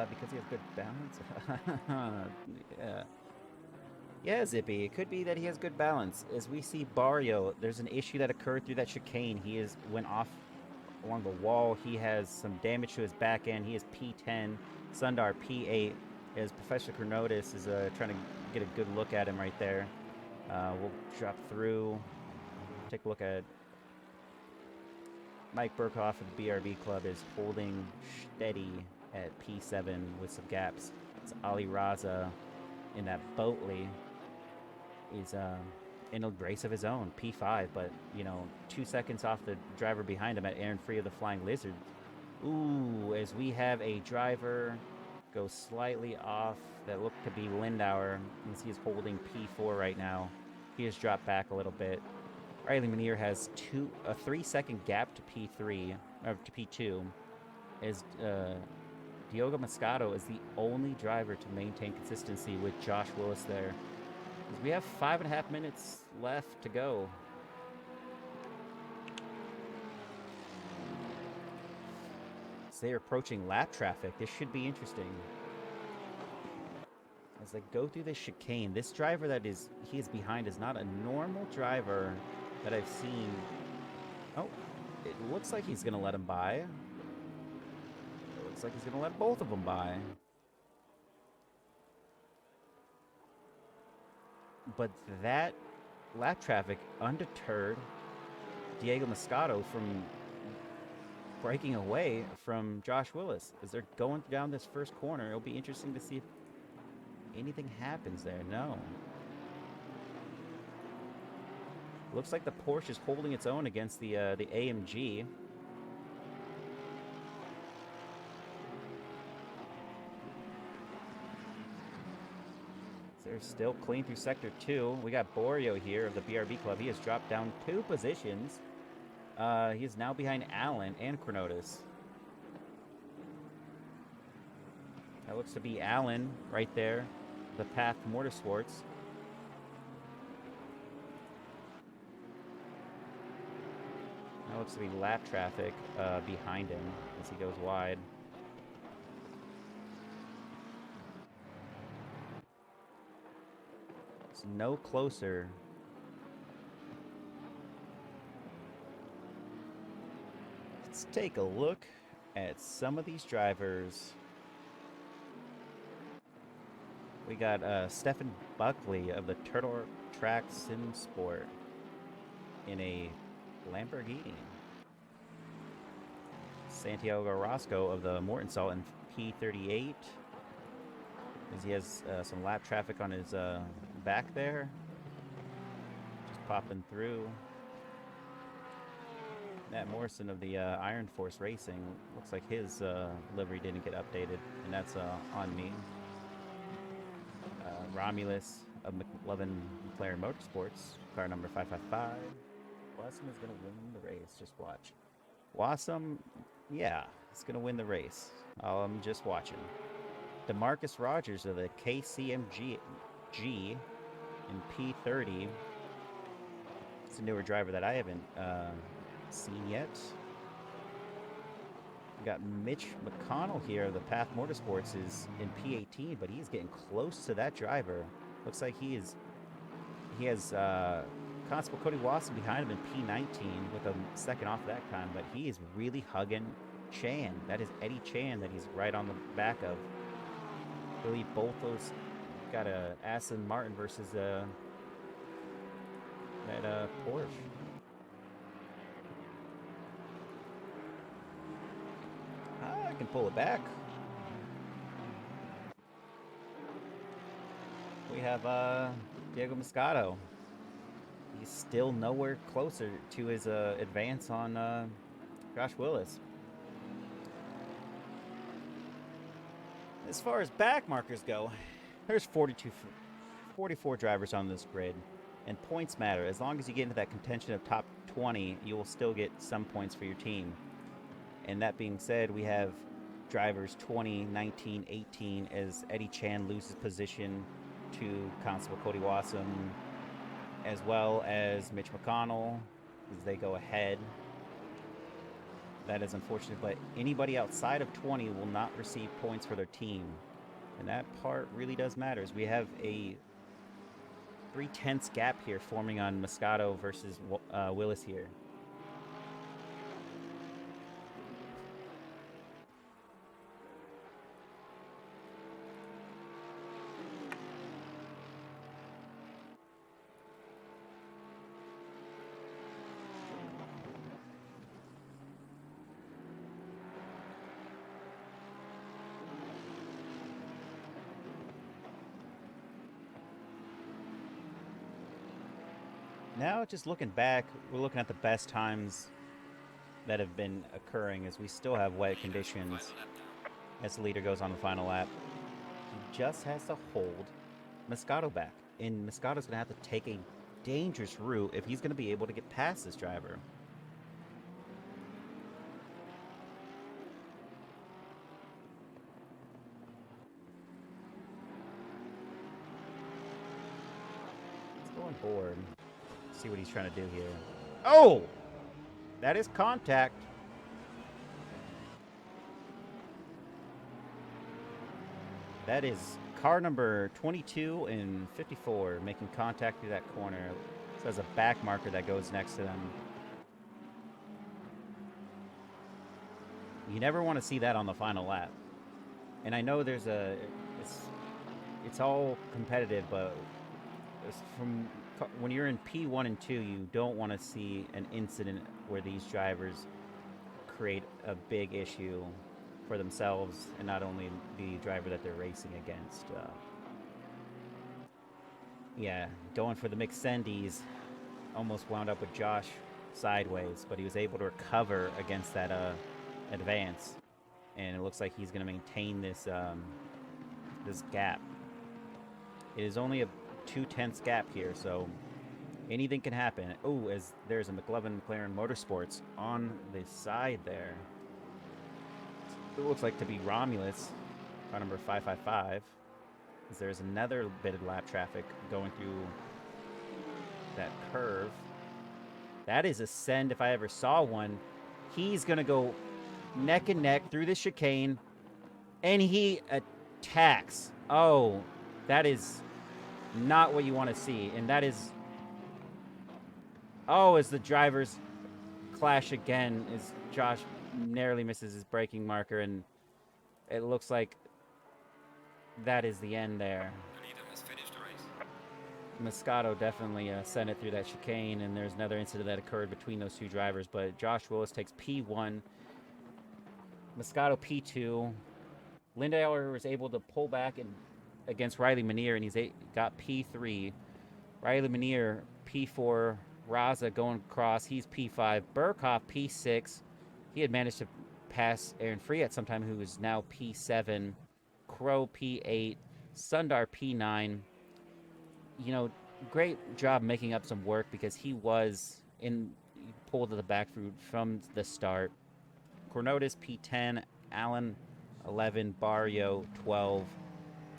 Because he has good balance. Yeah, Zippy. It could be that he has good balance. As we see Barrio, there's an issue that occurred through that chicane. He went off along the wall. He has some damage to his back end. He is P10. Sundar P8. As Professor Carnotis is trying to get a good look at him right there. We'll drop through. Take a look at Mike Burkhoff of the BRB Club is holding steady at P7 with some gaps. It's Ali Raza in that Boatley is in a race of his own, P5, but 2 seconds off the driver behind him at Aaron Free of the Flying Lizard. Ooh, as we have a driver go slightly off that looked to be Lindauer, as he is holding P4 right now. He has dropped back a little bit. Riley Manier has a 3-second gap to P3 or to P2. As Diogo Moscato is the only driver to maintain consistency with Josh Willis there. As we have 5.5 minutes left to go. As they're approaching lap traffic, this should be interesting. As they go through this chicane, this driver he is behind is not a normal driver that I've seen. Oh, it looks like he's going to let him by. Looks like he's going to let both of them by. But that lap traffic undeterred Diego Moscato from breaking away from Josh Willis. As they're going down this first corner, it'll be interesting to see if anything happens there. No. Looks like the Porsche is holding its own against the AMG. They're still clean through Sector 2. We got Borio here of the BRB Club. He has dropped down 2 positions. He is now behind Allen and Chronotis. That looks to be Allen right there. The Path Motorsports. That looks to be lap traffic behind him as he goes wide. It's no closer. Let's take a look at some of these drivers. We got Stefan Buckley of the Turtle Track Sim Sport in a Lamborghini. Santiago Roscoe of the Mortensalt in P38. As he has some lap traffic on his back there. Just popping through. Matt Morrison of the Iron Force Racing. Looks like his livery didn't get updated, and that's on me. Romulus of McLovin McLaren Motorsports, car number 555. Wassam is going to win the race. Just watch. Wassam, yeah, it's going to win the race. I'm just watching. DeMarcus Rogers of the KCMG in P30. It's a newer driver that I haven't seen yet. We got Mitch McConnell here of the Path Motorsports is in P18, but he's getting close to that driver. Looks like he has Constable Cody Wasson behind him in P19 with a second off that time, but he is really hugging Chan. That is Eddie Chan that he's right on the back of. I believe both those got a Aston Martin versus that Porsche. I can pull it back. We have Diego Moscato. He's still nowhere closer to his advance on Josh Willis. As far as back markers go, there's 44 drivers on this grid, and points matter. As long as you get into that contention of top 20, you will still get some points for your team. And that being said, we have drivers 20, 19, 18 as Eddie Chan loses position to Constable Cody Wassam, as well as Mitch McConnell as they go ahead. That is unfortunate, but anybody outside of 20 will not receive points for their team. And that part really does matter, as we have a 3/10 gap here forming on Moscato versus Willis here. Now, just looking back, we're looking at the best times that have been occurring as we still have wet conditions as the leader goes on the final lap. He just has to hold Moscato back, and Moscato's going to have to take a dangerous route if he's going to be able to get past this driver. Let's go on board. See what he's trying to do here. Oh! That is contact. That is car number 22 and 54 making contact through that corner. So there's a back marker that goes next to them. You never want to see that on the final lap. And I know there's it's all competitive, but from when you're in P1 and 2, you don't want to see an incident where these drivers create a big issue for themselves and not only the driver that they're racing against. Yeah, going for the McSendies, almost wound up with Josh sideways, but he was able to recover against that advance, and it looks like he's going to maintain this this gap. It is only a 2/10 gap here, so anything can happen. Oh, as there's a McLaren Motorsports on the side there. It looks like to be Romulus, car number 555. As there's another bit of lap traffic going through that curve. That is a send if I ever saw one. He's going to go neck and neck through the chicane, and he attacks. Oh, that is not what you want to see. And that is... Oh, as the drivers clash again, as Josh narrowly misses his braking marker, and it looks like that is the end there. The leader has finished the race. Moscato definitely sent it through that chicane, and there's another incident that occurred between those two drivers, but Josh Willis takes P1, Moscato P2. Lindauer was able to pull back against Riley Manier, and he's got P3. Riley Manier P4. Raza going across, he's P5. Burkhoff P6. He had managed to pass Aaron Freet sometime, who is now P7. Crow P8. Sundar P9. You know, great job making up some work because he was pulled to the back from the start. Cornotis P10. Allen 11. Barrio 12.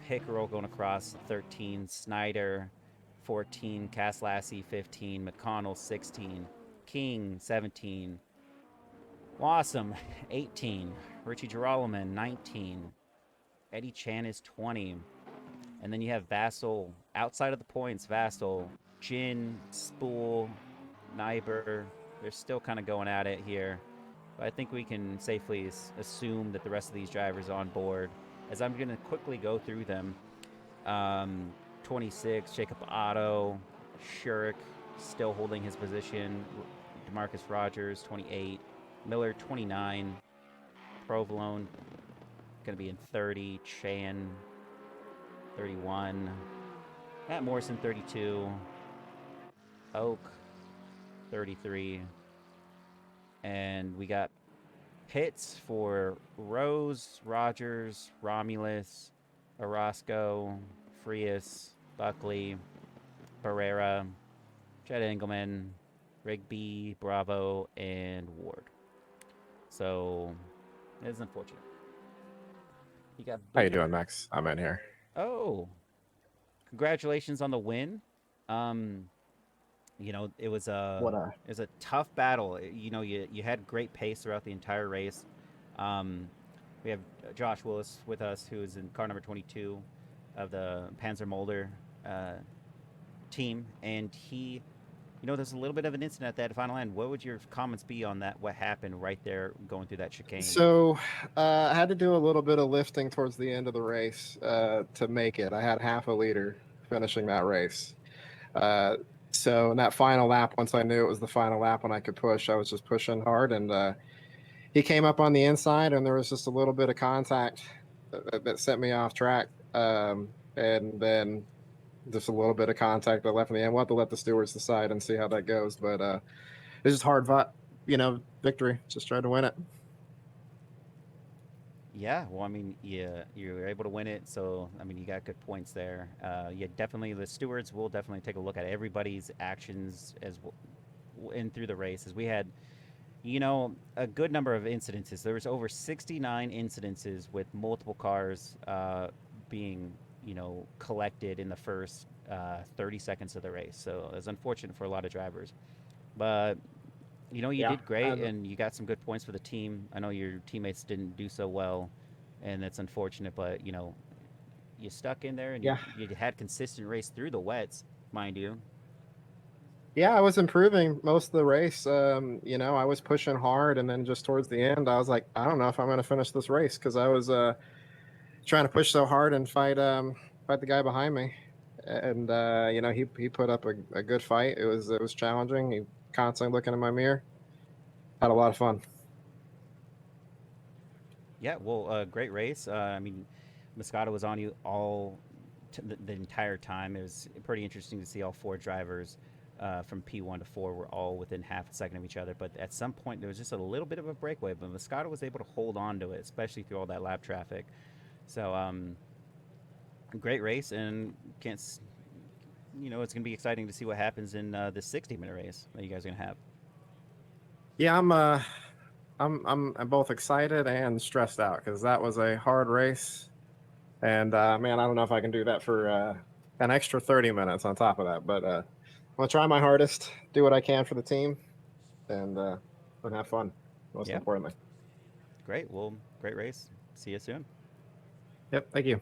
Pickerel going across 13. Snyder 14, Cass-Lassie 15, McConnell 16, King 17, Wassam 18, Richie Girolamo 19, Eddie Chan is 20, and then you have Vassal outside of the points. Vassal, Jin, Spool, Nyber, they're still kind of going at it here, but I think we can safely assume that the rest of these drivers are on board. As I'm going to quickly go through them. 26, Jacob Otto, Shurik still holding his position, DeMarcus Rogers, 28, Miller, 29, Provolone going to be in 30, Chan, 31, Matt Morrison, 32, Oak, 33, and we got pits for Rose, Rogers, Romulus, Orozco, Frias, Buckley, Barrera, Chad Engelman, Rigby, Bravo, and Ward. So, it is unfortunate. You got How you doing, Max? I'm in here. Oh, congratulations on the win. You know, it was a tough battle. You know, you had great pace throughout the entire race. We have Josh Willis with us, who is in car number 22 of the Panzer Molder team, and he, you know, there's a little bit of an incident at that final end. What would your comments be on that? What happened right there going through that chicane? So I had to do a little bit of lifting towards the end of the race to make it. I had half a liter finishing that race. So in that final lap, once I knew it was the final lap when I could push, I was just pushing hard, and he came up on the inside, and there was just a little bit of contact that sent me off track. And then just a little bit of contact that left in the end. We'll have to let the stewards decide and see how that goes. But it's just hard, victory. Just try to win it. Yeah, well, I mean, you were able to win it, so I mean, you got good points there. Yeah, definitely, the stewards will definitely take a look at everybody's actions in through the race, as we had, you know, a good number of incidences. There was over 69 incidences with multiple cars being, you know, collected in the first 30 seconds of the race. So it's unfortunate for a lot of drivers, but you know, you did great, and you got some good points for the team. I know your teammates didn't do so well, and that's unfortunate, but, you know, you stuck in there, and you had consistent race through the wets, mind you. Yeah, I was improving most of the race. You know, I was pushing hard, and then just towards the end, I was like, I don't know if I'm going to finish this race, because I was trying to push so hard and fight the guy behind me. And you know, he put up a good fight. It was challenging. He constantly looking in my mirror. Had a lot of fun. Yeah, well, great race. I mean, Moscato was on you all the entire time. It was pretty interesting to see all four drivers from P1 to 4 were all within half a second of each other. But at some point, there was just a little bit of a breakaway, but Moscato was able to hold on to it, especially through all that lap traffic. So, great race, and can't you know, it's gonna be exciting to see what happens in this 60-minute race that you guys are gonna have. Yeah, I'm both excited and stressed out because that was a hard race, and man, I don't know if I can do that for an extra 30 minutes on top of that. But I'm gonna try my hardest, do what I can for the team, and have fun. Most Yeah, importantly. great. Well, great race. See you soon. Yep. Thank you.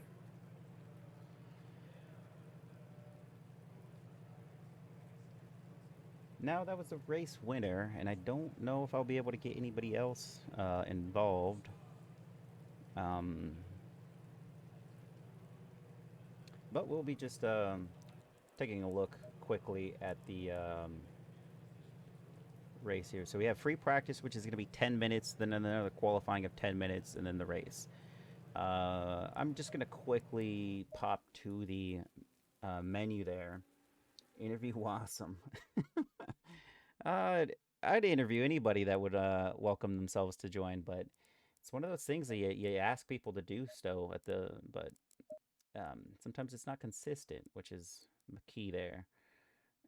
Now that was a race winner, and I don't know if I'll be able to get anybody else involved. Um, but we'll be just taking a look quickly at the race here. So we have free practice, which is going to be 10 minutes, then another qualifying of 10 minutes, and then the race. I'm just going to quickly pop to the menu there. Interview awesome. I'd interview anybody that would welcome themselves to join, but it's one of those things that you ask people to do so at the, but sometimes it's not consistent, which is the key there.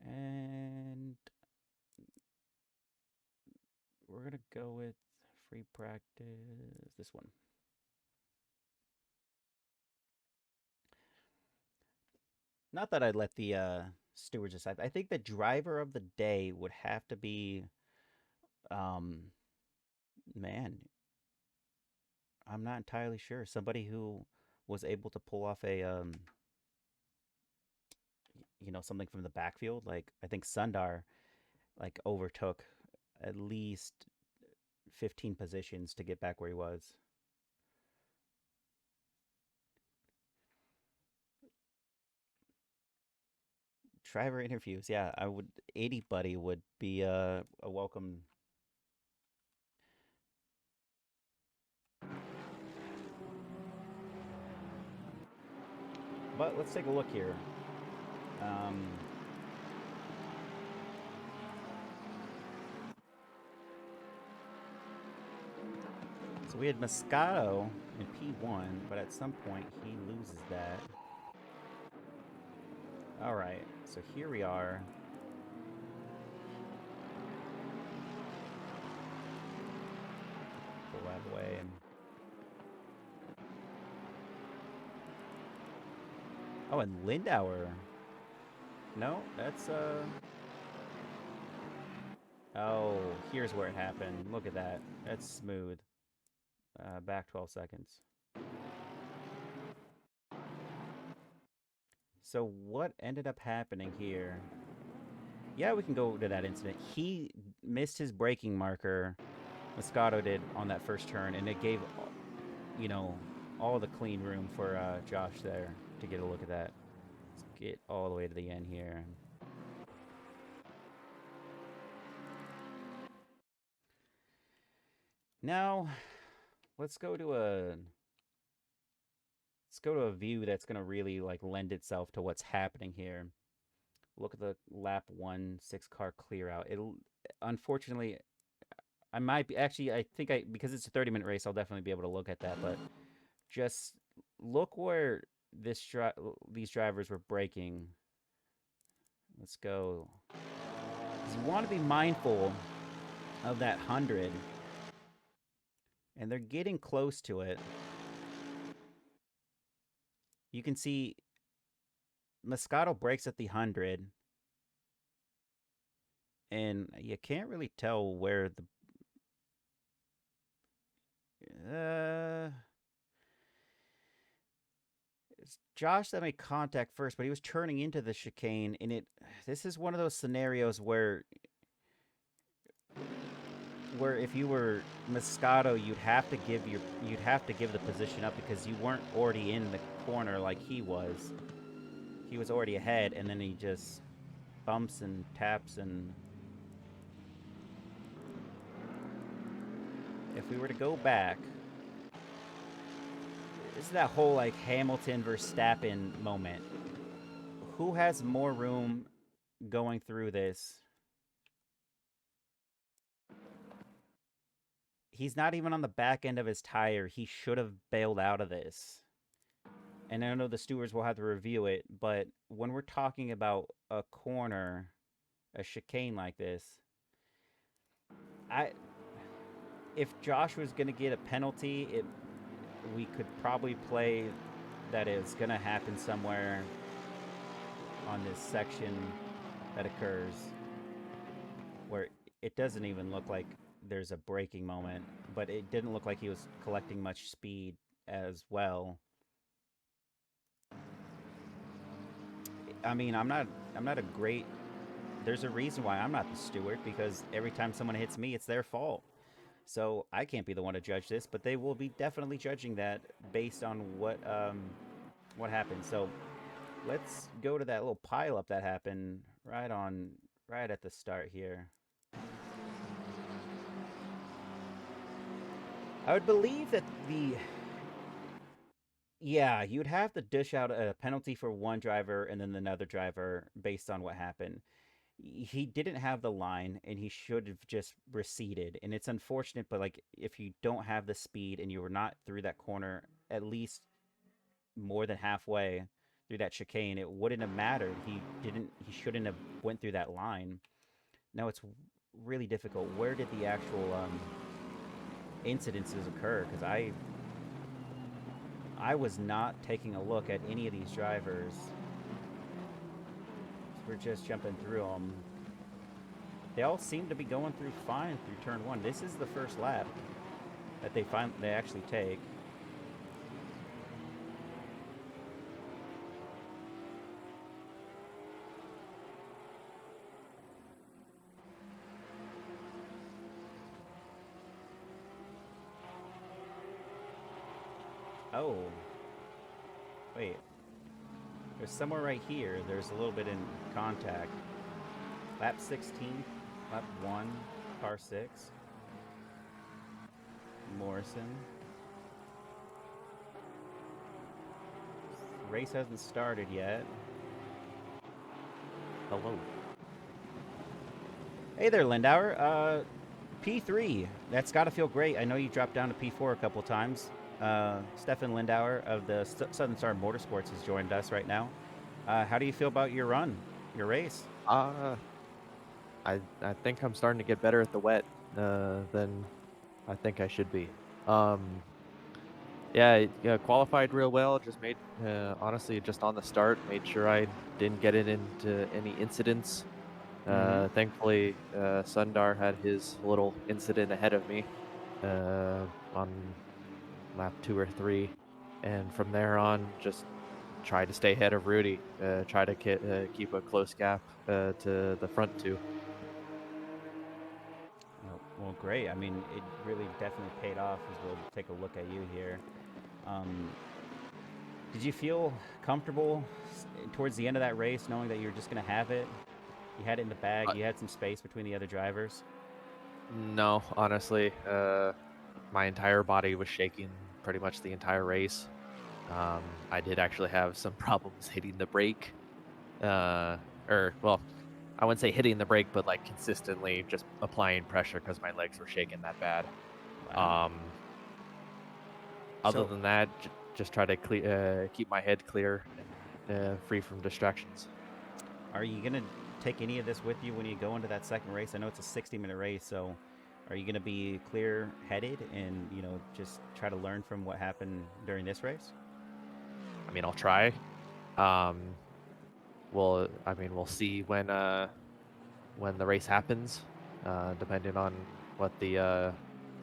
And we're gonna go with free practice. This one. Not that I'd let the stewards decide. I think the driver of the day would have to be, um, man, I'm not entirely sure. Somebody who was able to pull off a, you know, something from the backfield. Like I think Sundar, like overtook at least 15 positions to get back where he was. Driver interviews, yeah, I would. Anybody would be a welcome. But let's take a look here. Um, so we had Moscato in P1, but at some point he loses that. All right, so here we are. Pull that away and. Oh, and Lindauer. No, that's Oh, here's where it happened. Look at that. That's smooth. Back 12 seconds. So what ended up happening here? Yeah, we can go to that incident. He missed his braking marker. Moscato did on that first turn, and it gave, you know, all the clean room for Josh there to get a look at that. Let's get all the way to the end here. Now, let's go to a view that's gonna really like lend itself to what's happening here. Look at the lap 1 6-car clear out. It'll unfortunately I might be actually I think I because it's a 30-minute race I'll definitely be able to look at that, but just look where these drivers were braking. Let's go. 'Cause you want to be mindful of that 100, and they're getting close to it. You can see Moscato brakes at the 100, and you can't really tell where the it's Josh that made contact first, but he was turning into the chicane, and this is one of those scenarios where if you were Moscato, you'd have to give the position up because you weren't already in the corner like he was. He was already ahead, and then he just bumps and taps. And if we were to go back, this is that whole like Hamilton versus Verstappen moment. Who has more room going through this? He's not even on the back end of his tire. He should have bailed out of this. and I know the stewards will have to review it, but when we're talking about a corner, a chicane like this, I if Josh was going to get a penalty, we could probably play that it's going to happen somewhere on this section that occurs where it doesn't even look like there's a braking moment, but it didn't look like he was collecting much speed as well. I mean, I'm not a great. There's a reason why I'm not the steward, because every time someone hits me, it's their fault. So I can't be the one to judge this, but they will be definitely judging that based on what happened. So let's go to that little pileup that happened right at the start here. I would believe that you'd have to dish out a penalty for one driver and then another driver based on what happened. He didn't have the line, and he should have just receded. And it's unfortunate, but like if you don't have the speed and you were not through that corner at least more than halfway through that chicane, it wouldn't have mattered. He shouldn't have went through that line. Now it's really difficult. Where did the actual incidences occur? Because I was not taking a look at any of these drivers. We're just jumping through them. They all seem to be going through fine through turn one. This is the first lap that they actually take. Oh. Wait. There's somewhere right here. There's a little bit in contact. Lap 16, lap 1, car 6. Morrison. The race hasn't started yet. Hello. Hey there, Lindauer. P3. That's got to feel great. I know you dropped down to P4 a couple times. Stefan Lindauer of the Southern Star Motorsports has joined us right now. How do you feel about your run, your race? I think I'm starting to get better at the wet than I think I should be. Yeah, qualified real well. Just made, honestly, just on the start, made sure I didn't get it into any incidents. Thankfully, Sundar had his little incident ahead of me on lap 2 or 3, and from there on, just try to stay ahead of Rudy. Try to keep a close gap to the front two. Well, great. I mean, it really definitely paid off as we'll take a look at you here. Did you feel comfortable towards the end of that race knowing that you were just going to have it? You had it in the bag. You had some space between the other drivers? No, honestly. My entire body was shaking pretty much the entire race. I did actually have some problems hitting the brake. Well, I wouldn't say hitting the brake, but like consistently just applying pressure because my legs were shaking that bad. Wow. Other than that, just try to keep my head clear and free from distractions. Are you going to take any of this with you when you go into that second race? I know it's a 60-minute race, so are you going to be clear-headed and, just try to learn from what happened during this race? I mean, I'll try. We'll see when the race happens, depending on what the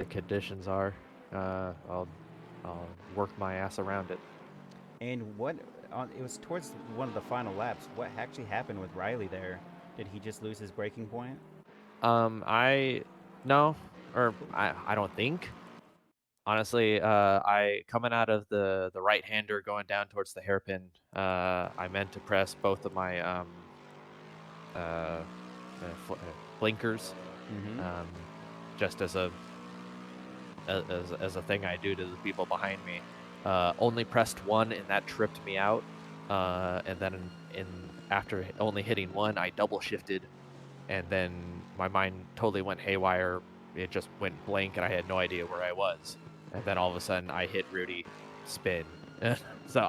conditions are. I'll work my ass around it. And it was towards one of the final laps. What actually happened with Riley there? Did he just lose his braking point? I don't think. Honestly, I coming out of the right-hander going down towards the hairpin, I meant to press both of my blinkers, just as a thing I do to the people behind me. Only pressed one, and that tripped me out. And then after only hitting one, I double shifted, and then my mind totally went haywire. It just went blank, and I had no idea where I was. And then all of a sudden, I hit Rudy, spin. So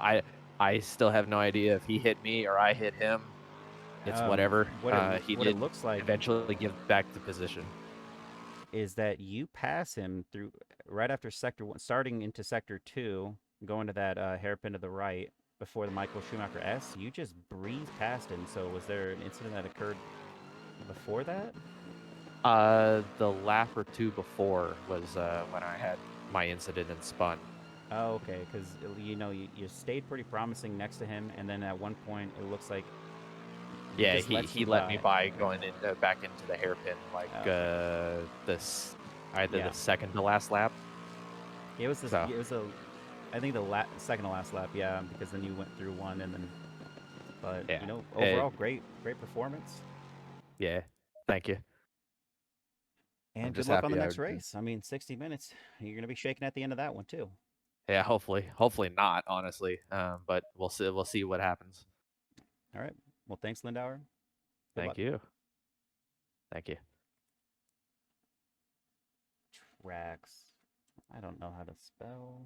I still have no idea if he hit me or I hit him. It's whatever. He What it did looks like eventually give back the position. is that you pass him through right after sector 1, starting into sector 2, going to that hairpin to the right before the Michael Schumacher S. You just breeze past him. So was there an incident that occurred before that? The lap or two before was when I had my incident and spun. Oh, okay, because you stayed pretty promising next to him, and then at one point it looks like Yeah, just lets he you let me by Yeah. going in back into the hairpin like Okay. this either Yeah. the second to last lap. It was this. So It was I think the second to last lap. Yeah, because then you went through one, and then. But yeah, overall, great performance, yeah. Thank you. I'm and good just luck on the happy next race. I mean, 60 minutes. You're gonna be shaking at the end of that one too. yeah. Hopefully not. Honestly, but we'll see. We'll see what happens. All right. Well, thanks, Lindauer. Good luck. Thank you. Thank you. Tracks. I don't know how to spell.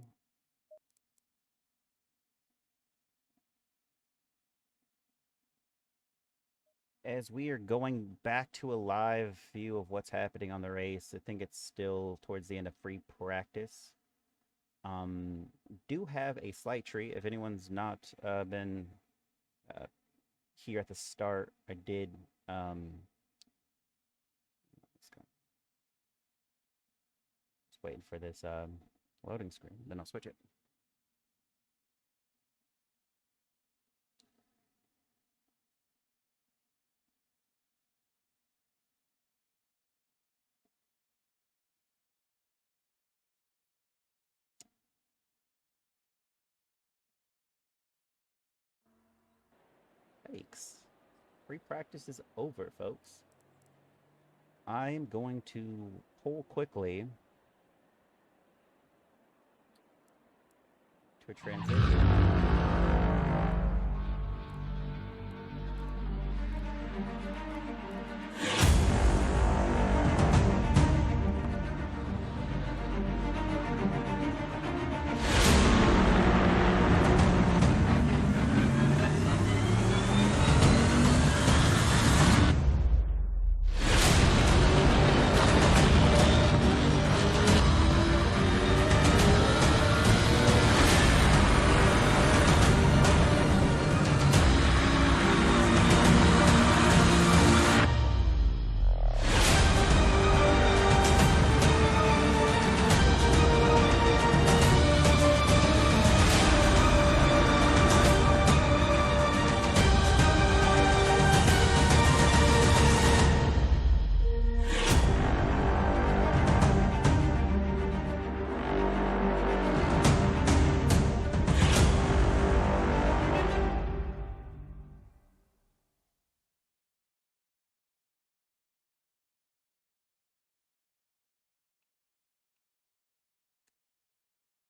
As we are going back to a live view of what's happening on the race, I think it's still towards the end of free practice. Do have a slight treat. If anyone's not been uh, here at the start, I did. Let's go. Just waiting for this loading screen. Then I'll switch it. Thanks. Free practice is over, folks. I'm going to pull quickly to a transition.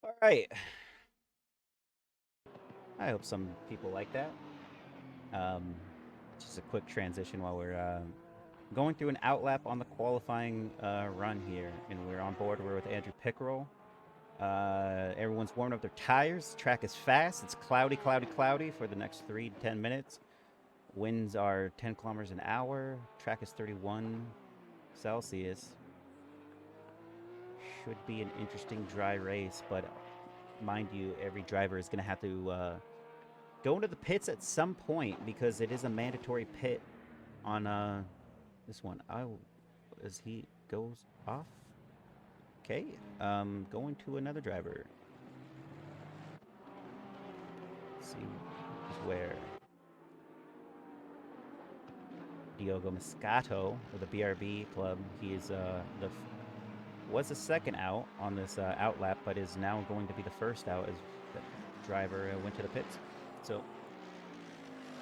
All right. I hope some people like that. Just a quick transition while we're going through an outlap on the qualifying run here, and we're on board. We're with Andrew Pickerel. Everyone's warming up their tires. Track is fast. It's cloudy, cloudy, cloudy for the next 3 to 10 minutes. Winds are 10 kilometers an hour. Track is 31 Celsius. Should be an interesting dry race, but mind you, every driver is going to have to go into the pits at some point because it is a mandatory pit on this one. As he goes off. Okay, going to another driver. Let's see where. Diogo Moscato of the BRB club. He is was the second out on this outlap, but is now going to be the first out as the driver went to the pits. So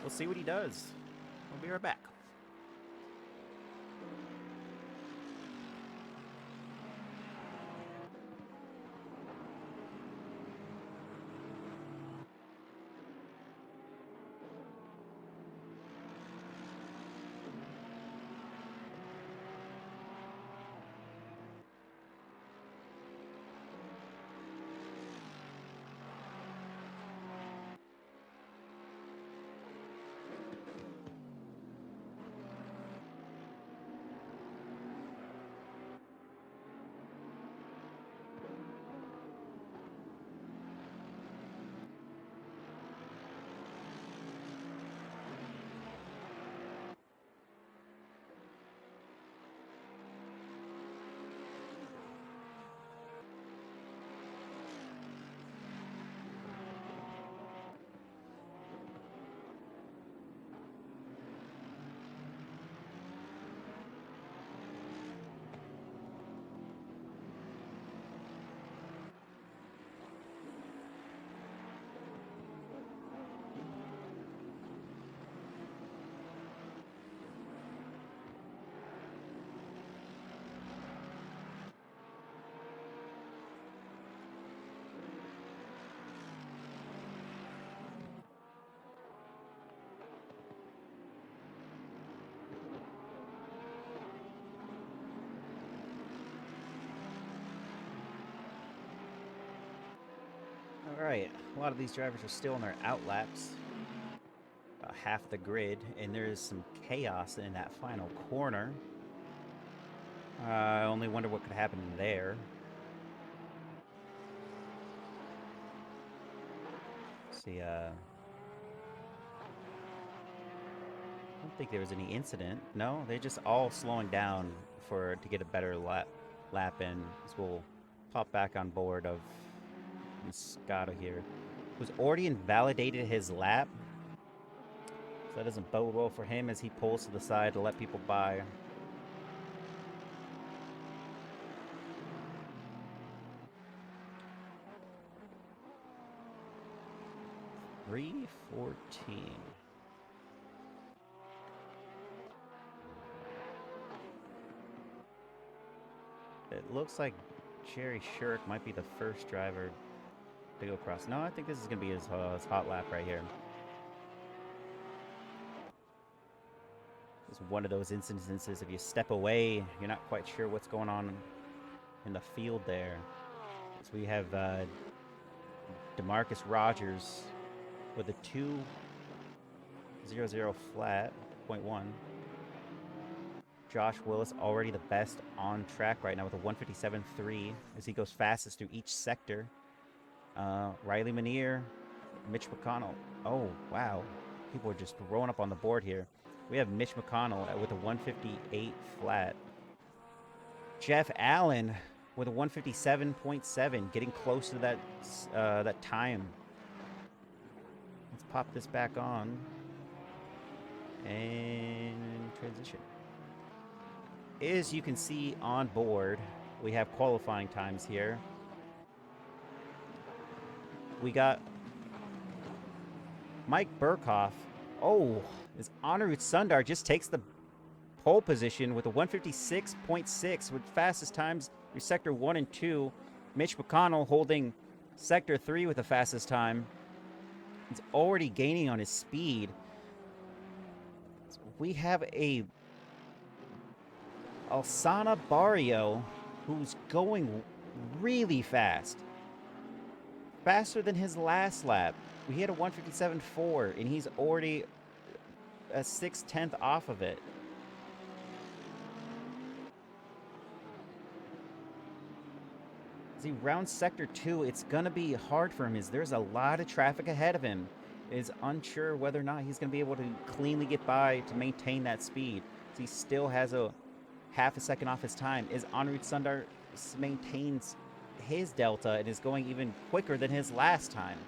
we'll see what he does. We'll be right back. Alright, a lot of these drivers are still in their outlaps. About half the grid, and there is some chaos in that final corner. I only wonder what could happen there. See, I don't think there was any incident. No, they're just all slowing down to get a better lap in. So we'll pop back on board of Moscato here, who's already invalidated his lap. So that doesn't bode well for him as he pulls to the side to let people by. .314. It looks like Jerry Shirk might be the first driver to go across. No, I think this is going to be his hot lap right here. It's one of those instances, if you step away, you're not quite sure what's going on in the field there. So we have DeMarcus Rogers with a 2.00 flat, 0.1. Josh Willis already the best on track right now with a 157.3 as he goes fastest through each sector. Riley Manier, Mitch McConnell. Oh, wow. People are just throwing up on the board here. We have Mitch McConnell with a 158 flat. Jeff Allen with a 157.7, getting close to that time. Let's pop this back on and transition. As you can see on board, we have qualifying times here. We got Mike Burkhoff. Oh, as Anirudh Sundar just takes the pole position with a 156.6 with fastest times through Sector 1 and 2. Mitch McConnell holding Sector 3 with the fastest time. He's already gaining on his speed. So we have a Alsana Barrio who's going really fast. Faster than his last lap. We hit a 157.4 and he's already a 6/10 off of it. As he rounds Sector 2, it's going to be hard for him as there's a lot of traffic ahead of him. Is unsure whether or not he's going to be able to cleanly get by to maintain that speed. So he still has a half a second off his time. As Anirudh Sundar maintains his delta and is going even quicker than his last time.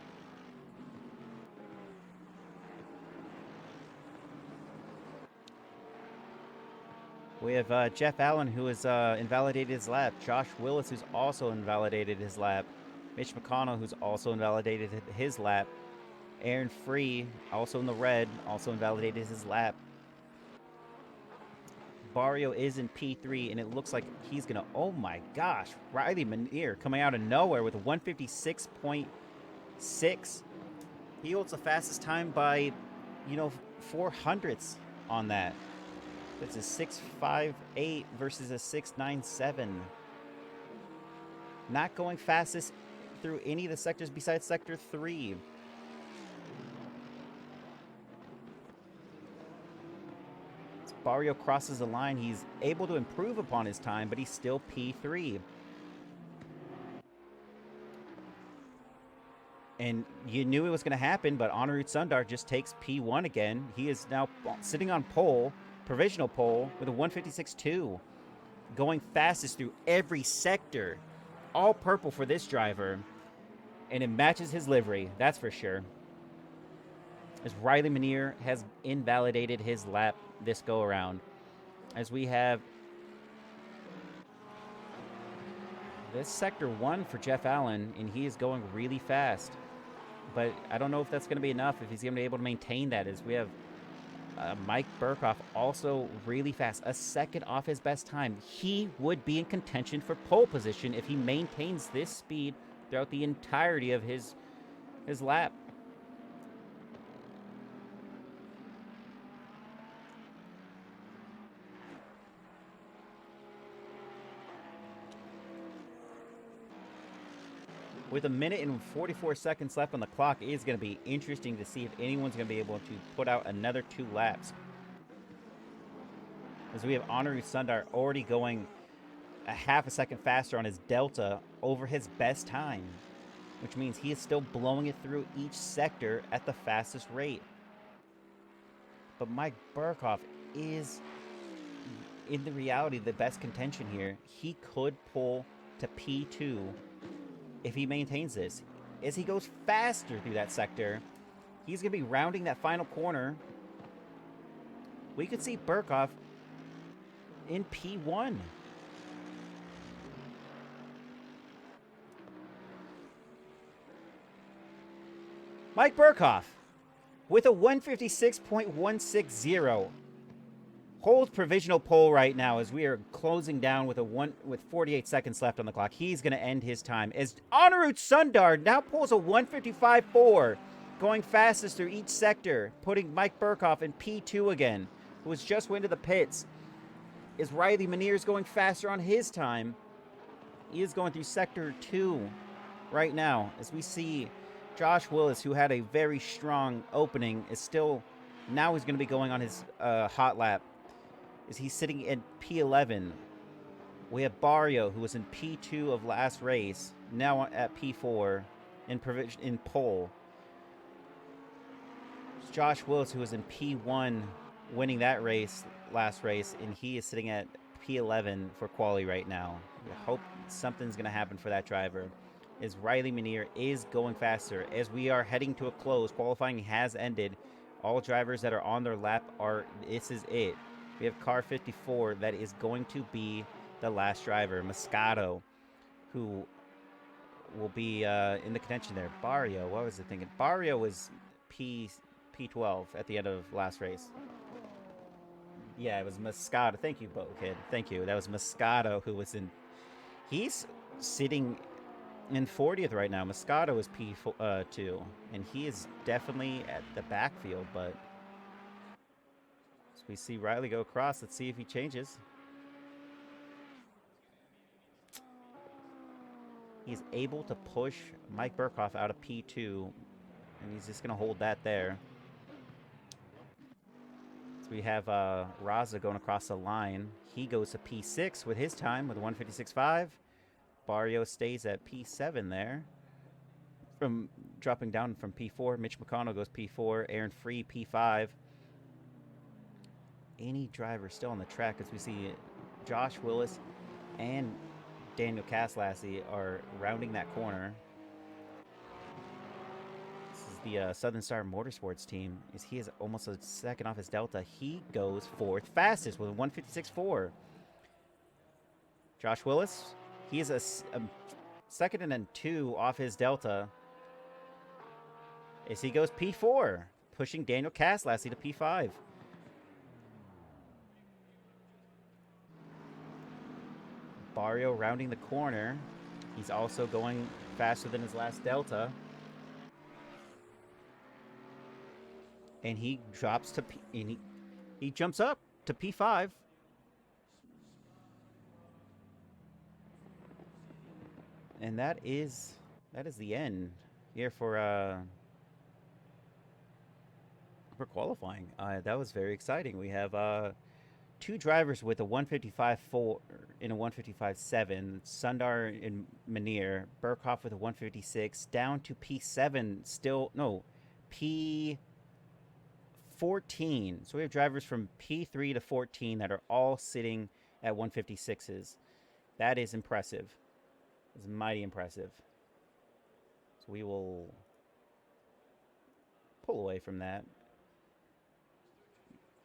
We have Jeff Allen, who has invalidated his lap. Josh Willis, who's also invalidated his lap. Mitch McConnell, who's also invalidated his lap. Aaron Free, also in the red, also invalidated his lap. Barrio is in P3, and it looks like he's going to... Oh, my gosh. Riley Manier coming out of nowhere with a 156.6. He holds the fastest time by, 400ths on that. That's a 6.58 versus a 6.97. Not going fastest through any of the sectors besides Sector 3. As Barrio crosses the line, he's able to improve upon his time, but he's still P3. And you knew it was going to happen, but Anirudh Sundar just takes P1 again. He is now sitting on pole. Provisional pole with a 156.2, going fastest through every sector. All purple for this driver, and it matches his livery, that's for sure. As Riley Manier has invalidated his lap this go around. As we have this Sector 1 for Jeff Allen, and he is going really fast. But I don't know if that's going to be enough, if he's going to be able to maintain that, as we have Mike Burkhoff also really fast, a second off his best time. He would be in contention for pole position if he maintains this speed throughout the entirety of his lap. With a minute and 44 seconds left on the clock, it is going to be interesting to see if anyone's going to be able to put out another 2 laps. As we have Honoru Sundar already going a half a second faster on his Delta over his best time, which means he is still blowing it through each sector at the fastest rate. But Mike Burkhoff is, in the reality, the best contention here. He could pull to P2 if he maintains this. As he goes faster through that sector, he's going to be rounding that final corner. We could see Burkhoff in P1. Mike Burkhoff with a 156.160 holds provisional pole right now as we are closing down with 48 seconds left on the clock. He's going to end his time as Honoru Sundar now pulls a 155.4, going fastest through each sector, putting Mike Burkhoff in P2 again, who was just went to the pits. As Riley Manier is going faster on his time. He is going through sector 2 right now as we see Josh Willis, who had a very strong opening, is still, now he's going to be going on his hot lap. Is he's sitting in P11. We have Barrio, who was in P2 of last race, now at P4 in pole. Josh Willis, who was in P1, winning that race, last race, and he is sitting at P11 for quali right now. We hope something's going to happen for that driver. As Riley Manier is going faster. As we are heading to a close, qualifying has ended. All drivers that are on their lap this is it. We have car 54 that is going to be the last driver, Moscato, who will be in the contention there. Barrio, what was I thinking? Barrio was P12 at the end of last race. Yeah, it was Moscato. Thank you, Bo Kid. Thank you. That was Moscato who was in. He's sitting in 40th right now. Moscato is P2, and he is definitely at the backfield, but as we see Riley go across, let's see if he changes. He's able to push Mike Burkhoff out of P2, and he's just going to hold that there. So we have Raza going across the line. He goes to P6 with his time with a 156.5. Barrio stays at P7 there. From dropping down from P4, Mitch McConnell goes P4. Aaron Free P5. Any driver still on the track as we see Josh Willis and Daniel Caslassie are rounding that corner. This is the Southern Star Motorsports team. He is almost a second off his Delta. He goes fourth fastest with a 156.4. Josh Willis, he is a second and then 2 off his Delta. As he goes P4, pushing Daniel Caslassie to P5. Barrio rounding the corner. He's also going faster than his last Delta. And he drops to he jumps up to P5. And that is the end here for qualifying. That was very exciting. We have 2 drivers with a 155.4 and a 155.7. Sundar and Manier. Burkhoff with a 156 down to P7. P14. So we have drivers from P3 to 14 that are all sitting at 156s. That is impressive. It's mighty impressive. So we will pull away from that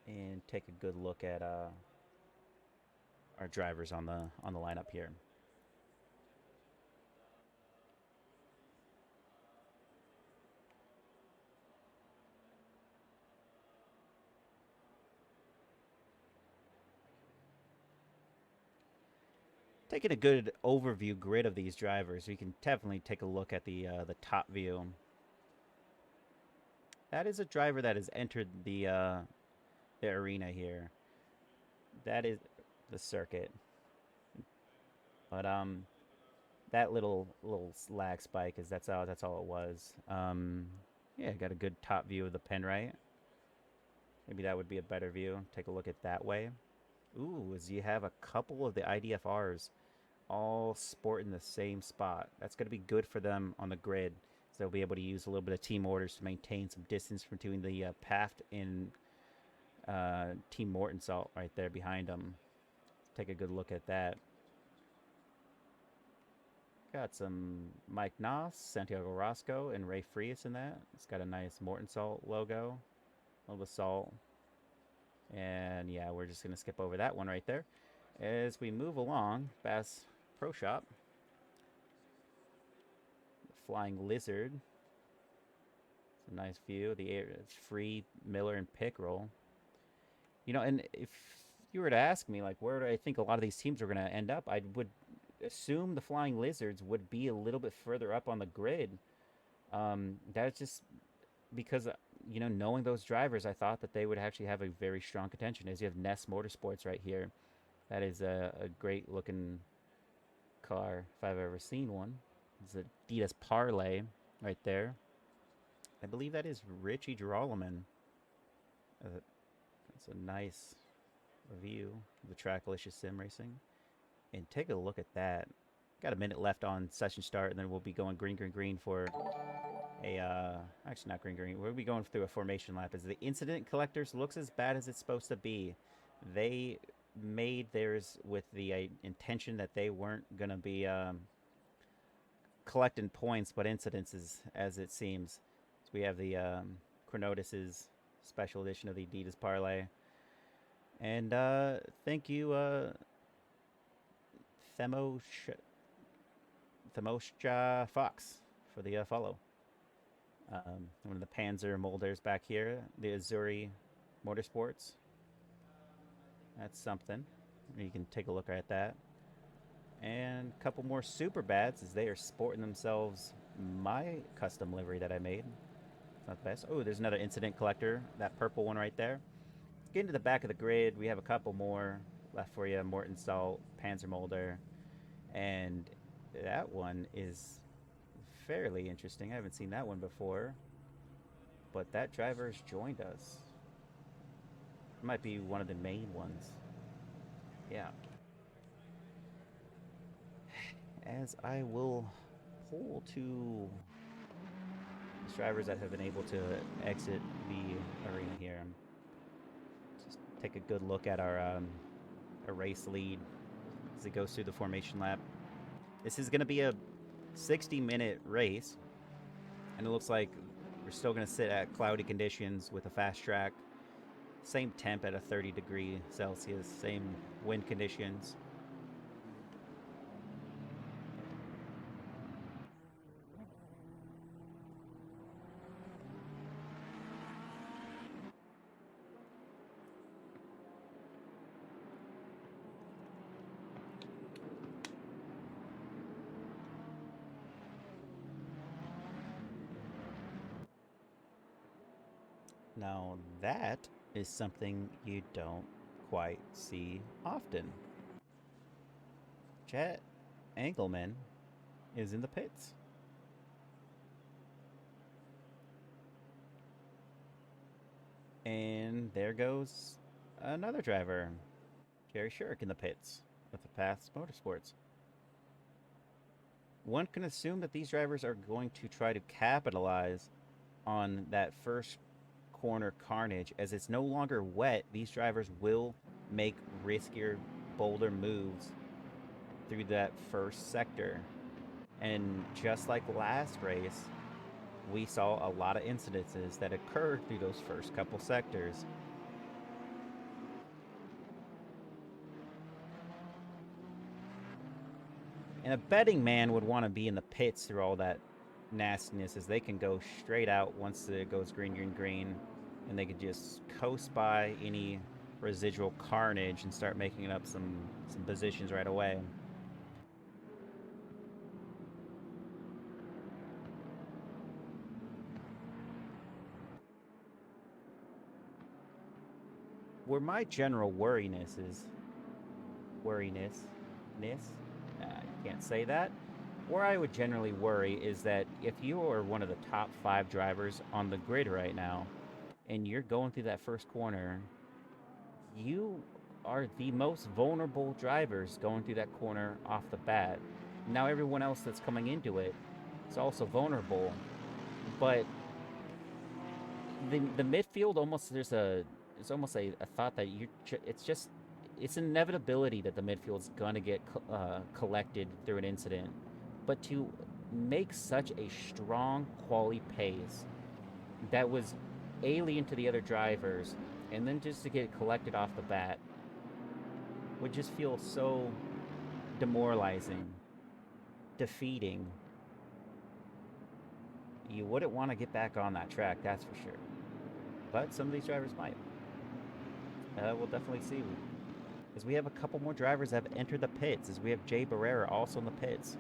and take a good look at our drivers on the lineup here. Taking a good overview grid of these drivers, you can definitely take a look at the top view. That is a driver that has entered the arena here. That is the circuit. But that little lag spike is that's all it was. Yeah, got a good top view of the pen right. Maybe that would be a better view. Take a look at that way. Ooh, as you have a couple of the IDFRs all sporting the same spot. That's going to be good for them on the grid. So they'll be able to use a little bit of team orders to maintain some distance between the Paft and Team Morton Salt right there behind them. Take a good look at that. Got some Mike Noss, Santiago Roscoe, and Ray Frias in that. It's got a nice Morton Salt logo. A little salt. And yeah, we're just going to skip over that one right there. As we move along, Bass Pro Shop. Flying Lizard. It's a nice view. The air, it's free Miller and Pickerel. You know, and if you were to ask me, like, where do I think a lot of these teams are going to end up, I would assume the Flying Lizards would be a little bit further up on the grid. That's just because, you know, knowing those drivers, I thought that they would actually have a very strong contention. As you have Ness Motorsports right here. That is a great looking car, if I've ever seen one. It's a Adidas Parlay right there. I believe that is Richie Drolleman. That's a nice view of the Tracklicious Sim Racing. And take a look at that. Got a minute left on session start, and then we'll be going green for a, actually not green. We'll be going through a formation lap. As the incident collectors looks as bad as it's supposed to be. They made theirs with the intention that they weren't going to be collecting points, but incidences, as it seems. So we have the Chronotis's special edition of the Adidas Parlay. And thank you, Themosha Fox, for the follow. One of the Panzer Molders back here, the Azuri Motorsports. That's something. You can take a look at that. And a couple more Super Bads as they are sporting themselves my custom livery that I made. It's not the best. Oh, there's another incident collector. That purple one right there. Getting to the back of the grid, we have a couple more left for you. Morton Salt, Panzer Molder. And that one is fairly interesting. I haven't seen that one before. But that driver has joined us. It might be one of the main ones. Yeah. As I will pull to these drivers that have been able to exit the arena here. Just take a good look at our race lead as it goes through the formation lap. This is going to be a 60-minute race, and it looks like we're still going to sit at cloudy conditions with a fast track. Same temp at a 30-degree Celsius, same wind conditions. Now that is something you don't quite see often. Chet Engelman is in the pits. And there goes another driver, Jerry Shirk, in the pits with the Paths Motorsports. One can assume that these drivers are going to try to capitalize on that first corner carnage. As it's no longer wet, these drivers will make riskier, bolder moves through that first sector. And just like last race, we saw a lot of incidences that occurred through those first couple sectors. And a betting man would want to be in the pits through all that nastiness, as they can go straight out once it goes green, and they could just coast by any residual carnage and start making up some positions right away. Where my general worriness, I can't say that, where I would generally worry is that if you are one of the top 5 drivers on the grid right now, and you're going through that first corner, you are the most vulnerable drivers going through that corner off the bat. Now everyone else that's coming into it is also vulnerable, but the midfield almost there's almost a thought that it's an inevitability that the midfield's gonna get collected through an incident, but to make such a strong quality pace that was alien to the other drivers, and then just to get collected off the bat would just feel so demoralizing, defeating. You wouldn't want to get back on that track, that's for sure. But some of these drivers might. We'll definitely see. As we have a couple more drivers that have entered the pits, as we have Jay Barrera also in the pits.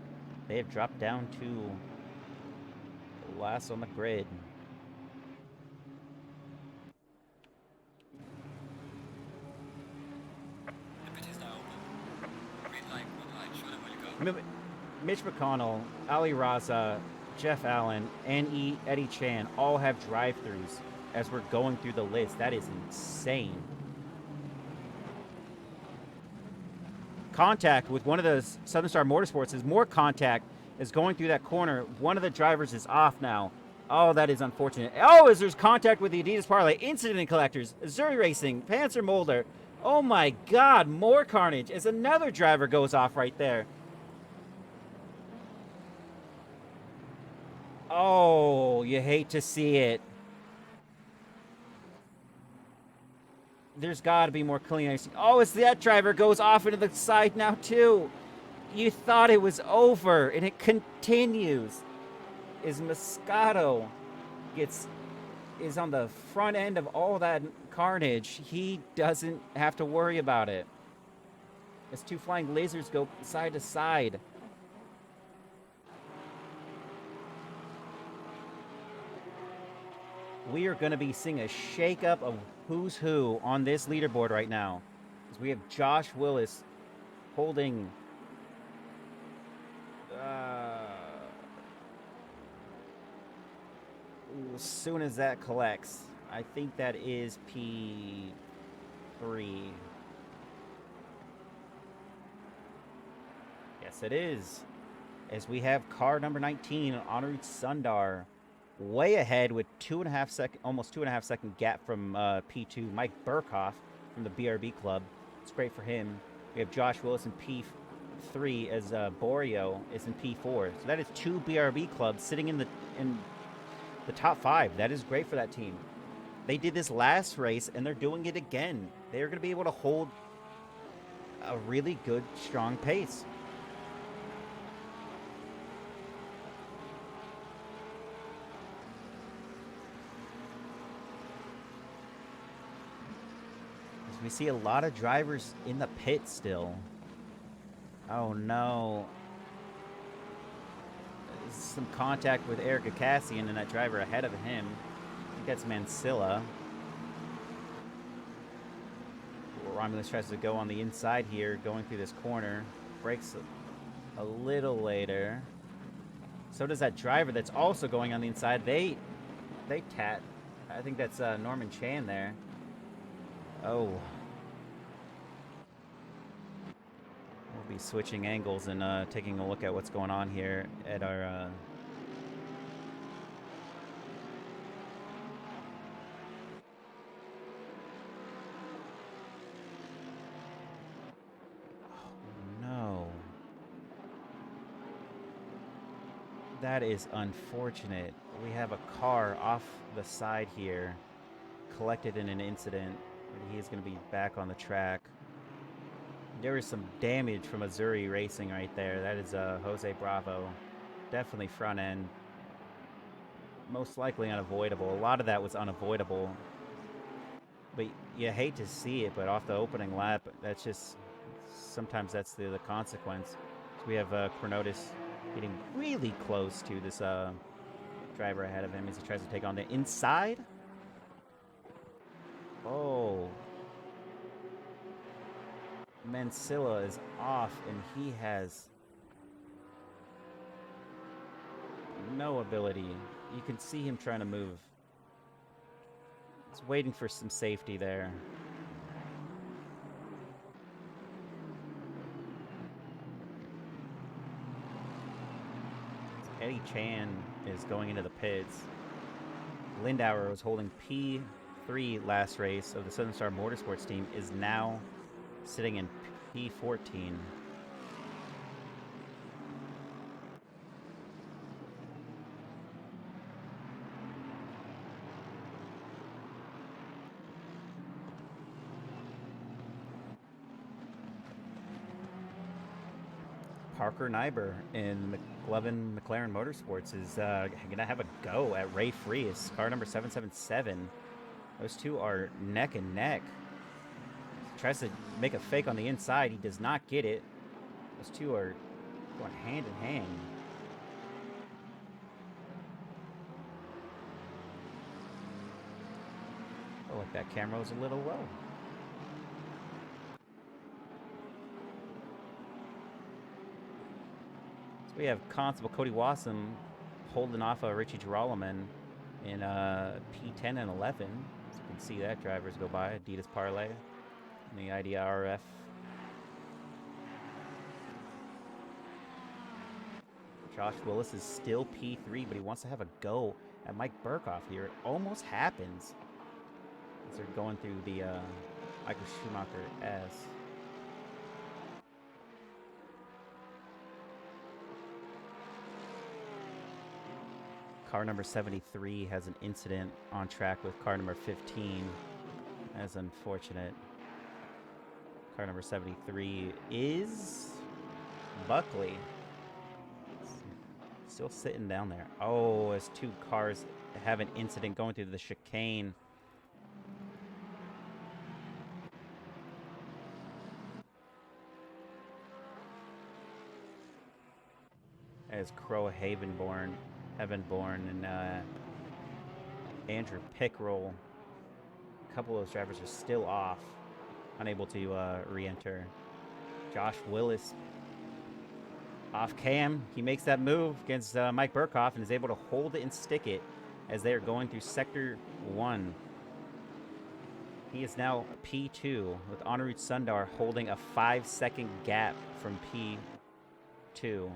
They have dropped down to last on the grid. Mitch McConnell, Ali Raza, Jeff Allen, and Eddie Chan all have drive-thrus as we're going through the list. That is insane. Contact with one of the Southern Star Motorsports is more contact is going through that corner. One of the drivers is off now. Oh, that is unfortunate. Oh, as there's contact with the Adidas Parlay, Incident Collectors, Missouri Racing, Panzer Molder. Oh my God, more carnage as another driver goes off right there. Oh, you hate to see it. There's got to be more clean. Oh, it's that driver goes off into the side now too. You thought it was over, and it continues. As Moscato is on the front end of all that carnage, he doesn't have to worry about it. As two flying lasers go side to side. We are going to be seeing a shakeup of who's who on this leaderboard right now. As we have Josh Willis holding as soon as that collects, I think that is P3. Yes, it is. As we have car number 19, Anirudh Sundar, way ahead with almost 2.5 second gap from P2. Mike Burkhoff from the BRB club. It's great for him. We have Josh Willis in P3 as Borio is in P4. So that is 2 BRB clubs sitting in the top 5. That is great for that team. They did this last race, and they're doing it again. They're going to be able to hold a really good, strong pace. We see a lot of drivers in the pit still. Oh no. There's some contact with Eric Acassian and that driver ahead of him. I think that's Mansilla. Romulus tries to go on the inside here, going through this corner. Brakes a little later. So does that driver that's also going on the inside. They tat. I think that's Norman Chan there. Oh. We'll be switching angles and taking a look at what's going on here at our... Oh, no. That is unfortunate. We have a car off the side here, collected in an incident. He's going to be back on the track. There was some damage from Missouri Racing right there. That is Jose Bravo. Definitely front end. Most likely unavoidable. A lot of that was unavoidable. But you hate to see it, but off the opening lap, that's just... Sometimes that's the consequence. So we have Chronotis getting really close to this driver ahead of him as he tries to take on the inside. Oh. Mansilla is off, and he has no ability. You can see him trying to move. He's waiting for some safety there. Eddie Chan is going into the pits. Lindauer was holding P3 last race of the Southern Star Motorsports team, is now sitting in P14. Parker Nyber in McLevin McLaren Motorsports is going to have a go at Ray Freas, car number 777. Those two are neck and neck. Tries to make a fake on the inside. He does not get it. Those two are going hand in hand. Oh, like that camera was a little low. We have Constable Cody Wassam holding off Richie Girolman in P10 and 11. So you can see that drivers go by. Adidas Parlay and the IDRF. Josh Willis is still P3, but he wants to have a go at Mike Burkhoff here. It almost happens as they're going through the Michael Schumacher S. Car number 73 has an incident on track with car number 15. That's unfortunate. Car number 73 is Buckley. Still sitting down there. Oh, as two cars have an incident going through the chicane. As Crow Heavenborn and Andrew Pickrell. A couple of those drivers are still off, unable to re-enter. Josh Willis off cam. He makes that move against Mike Burkhoff and is able to hold it and stick it as they are going through Sector 1. He is now P2 with Anirudh Sundar holding a 5-second gap from P2.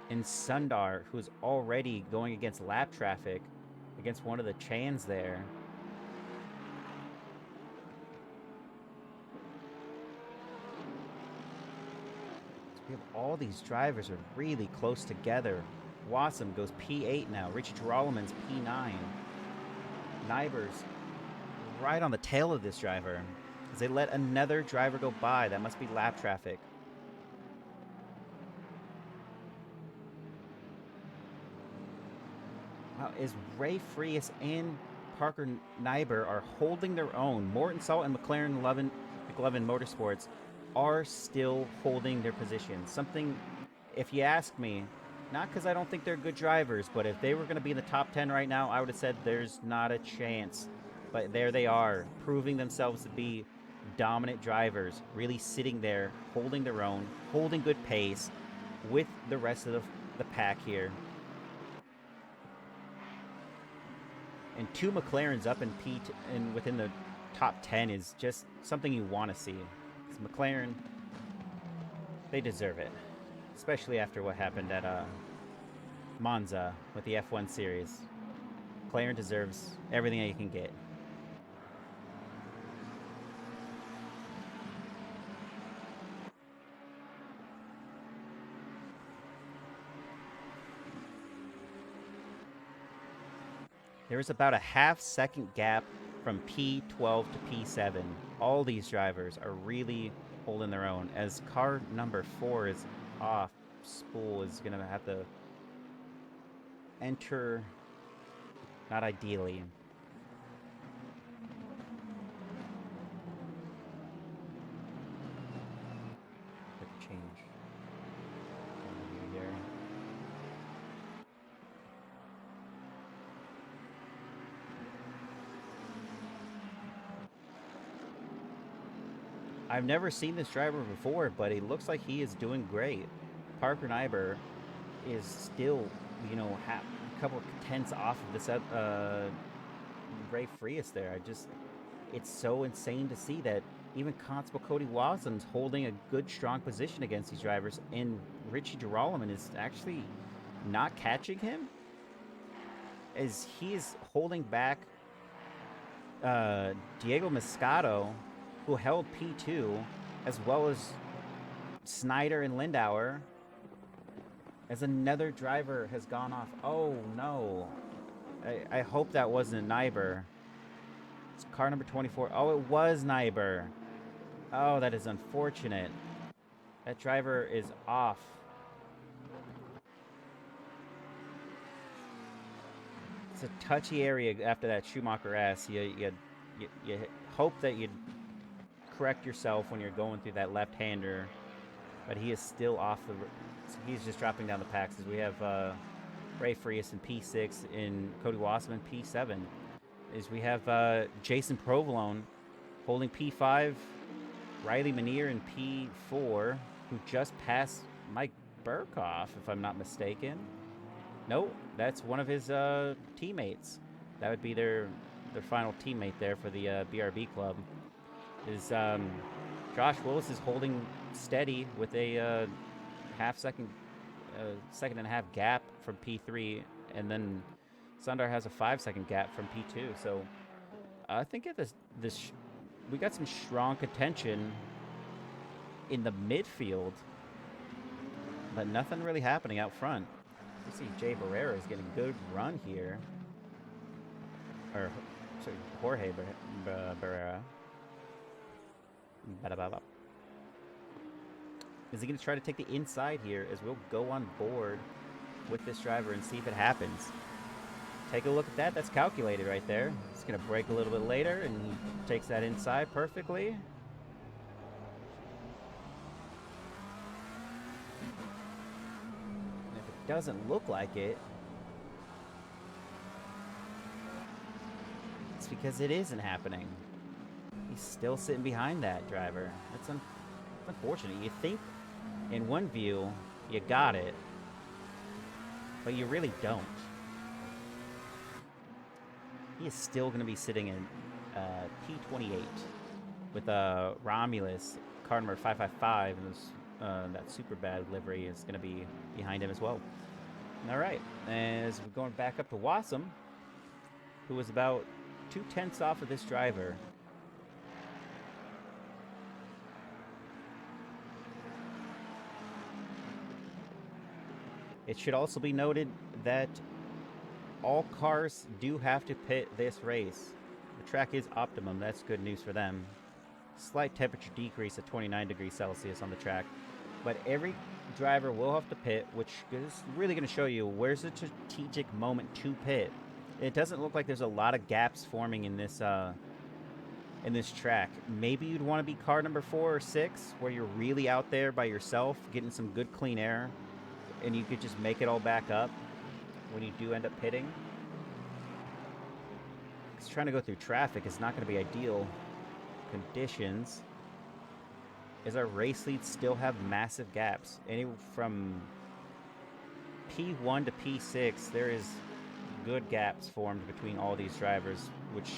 And Sundar, who's already going against lap traffic against one of the Chans there. So we have all these drivers are really close together. Wassam goes P8 now. Richie Girolman's P9. Nyber's right on the tail of this driver as they let another driver go by. That must be lap traffic. Wow, as Ray Freas and Parker Nyber are holding their own. Morton Salt and McLaren McLevin Motorsports are still holding their position. Something, if you ask me, not because I don't think they're good drivers, but if they were going to be in the top 10 right now, I would have said there's not a chance. But there they are, proving themselves to be dominant drivers, really sitting there, holding their own, holding good pace with the rest of the pack here. And two McLarens up in within the top 10 is just something you want to see. Because McLaren, they deserve it. Especially after what happened at Monza with the F1 series. McLaren deserves everything that you can get. There is about a half-second gap from P12 to P7. All these drivers are really holding their own. As car number 4 is off, Spool is going to have to enter, not ideally. Quick change. Here. I've never seen this driver before, but he looks like he is doing great. Parker Nyber is still, you know, a couple of tenths off of this Ray Frias there. It's so insane to see that even Constable Cody Watson's holding a good, strong position against these drivers, and Richie Girolamo is actually not catching him, as he is holding back Diego Moscato, who held P2, as well as Snyder and Lindauer, as another driver has gone off. Oh no. I hope that wasn't Nyber. It's car number 24. Oh, it was Nyber. Oh, that is unfortunate. That driver is off. It's a touchy area after that Schumacher S. You hope that you correct yourself when you're going through that left-hander, but he is still off the. He's just dropping down the packs. As we have Ray Frias in P6 and Cody Wasserman P7. As we have Jason Provolone holding P5, Riley Manier in P4, who just passed Mike Burkhoff, if I'm not mistaken. Nope, that's one of his teammates. That would be their final teammate there for the BRB club. Is Josh Willis is holding steady with a second and a half gap from P3, and then Sundar has a 5-second gap from P2. So I think at this we got some strong contention in the midfield, but nothing really happening out front. You see Jay Barrera is getting a good run here. Or, sorry, Jorge Barrera. Is he going to try to take the inside here, as we'll go on board with this driver and see if it happens? Take a look at that. That's calculated right there. It's going to brake a little bit later, and he takes that inside perfectly. And if it doesn't look like it, it's because it isn't happening. He's still sitting behind that driver. That's unfortunate. You think in one view you got it, but you really don't. He is still going to be sitting in P28 with Romulus, car number 555, and that super bad livery is going to be behind him as well. All right, as we're going back up to Wassam, who was about 2 tenths off of this driver. It should also be noted that all cars do have to pit this race. The track is optimum. That's good news for them. Slight temperature decrease at 29 degrees Celsius on the track. But every driver will have to pit, which is really going to show you where's the strategic moment to pit. It doesn't look like there's a lot of gaps forming in this track. Maybe you'd want to be car number 4 or 6, where you're really out there by yourself, getting some good clean air, and you could just make it all back up when you do end up pitting. Because trying to go through traffic is not going to be ideal conditions, as our race leads still have massive gaps. From P1 to P6, there is good gaps formed between all these drivers, which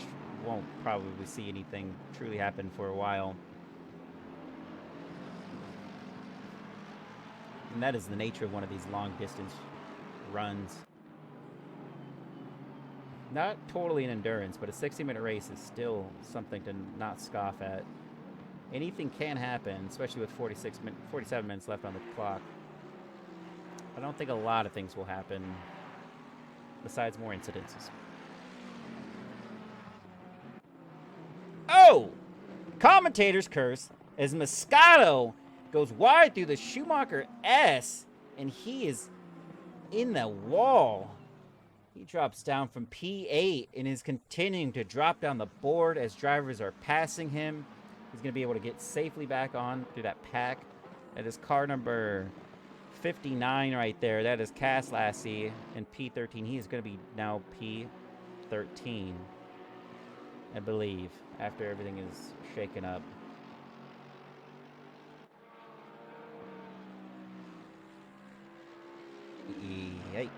won't probably see anything truly happen for a while. And that is the nature of one of these long distance runs. Not totally an endurance, but a 60-minute race is still something to not scoff at. Anything can happen, especially with 47 minutes left on the clock. I don't think a lot of things will happen besides more incidences. Oh! Commentator's curse as Moscato goes wide through the Schumacher S, and he is in the wall. He drops down from P8 and is continuing to drop down the board as drivers are passing him. He's going to be able to get safely back on through that pack. That is car number 59 right there. That is Cass Lassie in P13. He is going to be now P13, I believe, after everything is shaken up. Yikes.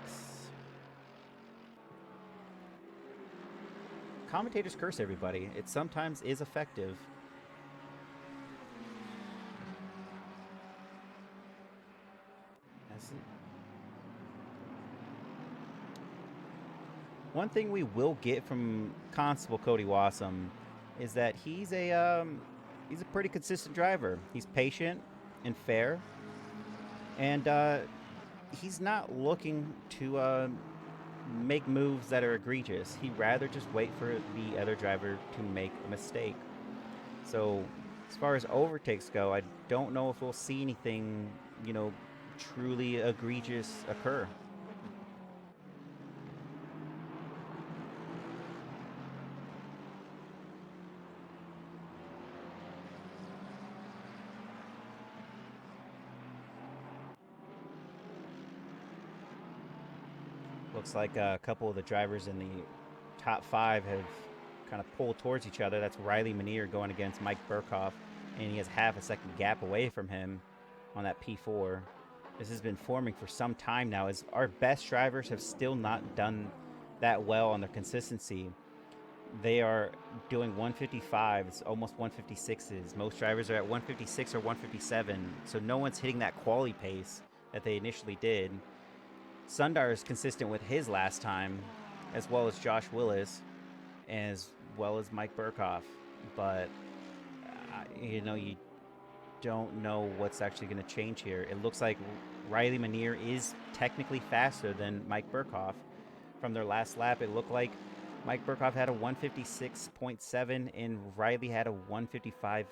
Commentators curse everybody. It sometimes is effective. One thing we will get from Constable Cody Wassam is that he's a pretty consistent driver. He's patient and fair, and he's not looking to make moves that are egregious. He'd rather just wait for the other driver to make a mistake. So as far as overtakes go, I don't know if we'll see anything, you know, truly egregious occur. Looks like a couple of the drivers in the top 5 have kind of pulled towards each other. That's Riley Manier going against Mike Burkhoff, and he has half a second gap away from him on that P4. This has been forming for some time now, as our best drivers have still not done that well on their consistency. They are doing 155s, almost 156s. Most drivers are at 156 or 157, so no one's hitting that quality pace that they initially did. Sundar is consistent with his last time, as well as Josh Willis, as well as Mike Burkhoff. But, you know, you don't know what's actually going to change here. It looks like Riley Manier is technically faster than Mike Burkhoff. From their last lap, it looked like Mike Burkhoff had a 156.7 and Riley had a 155.8.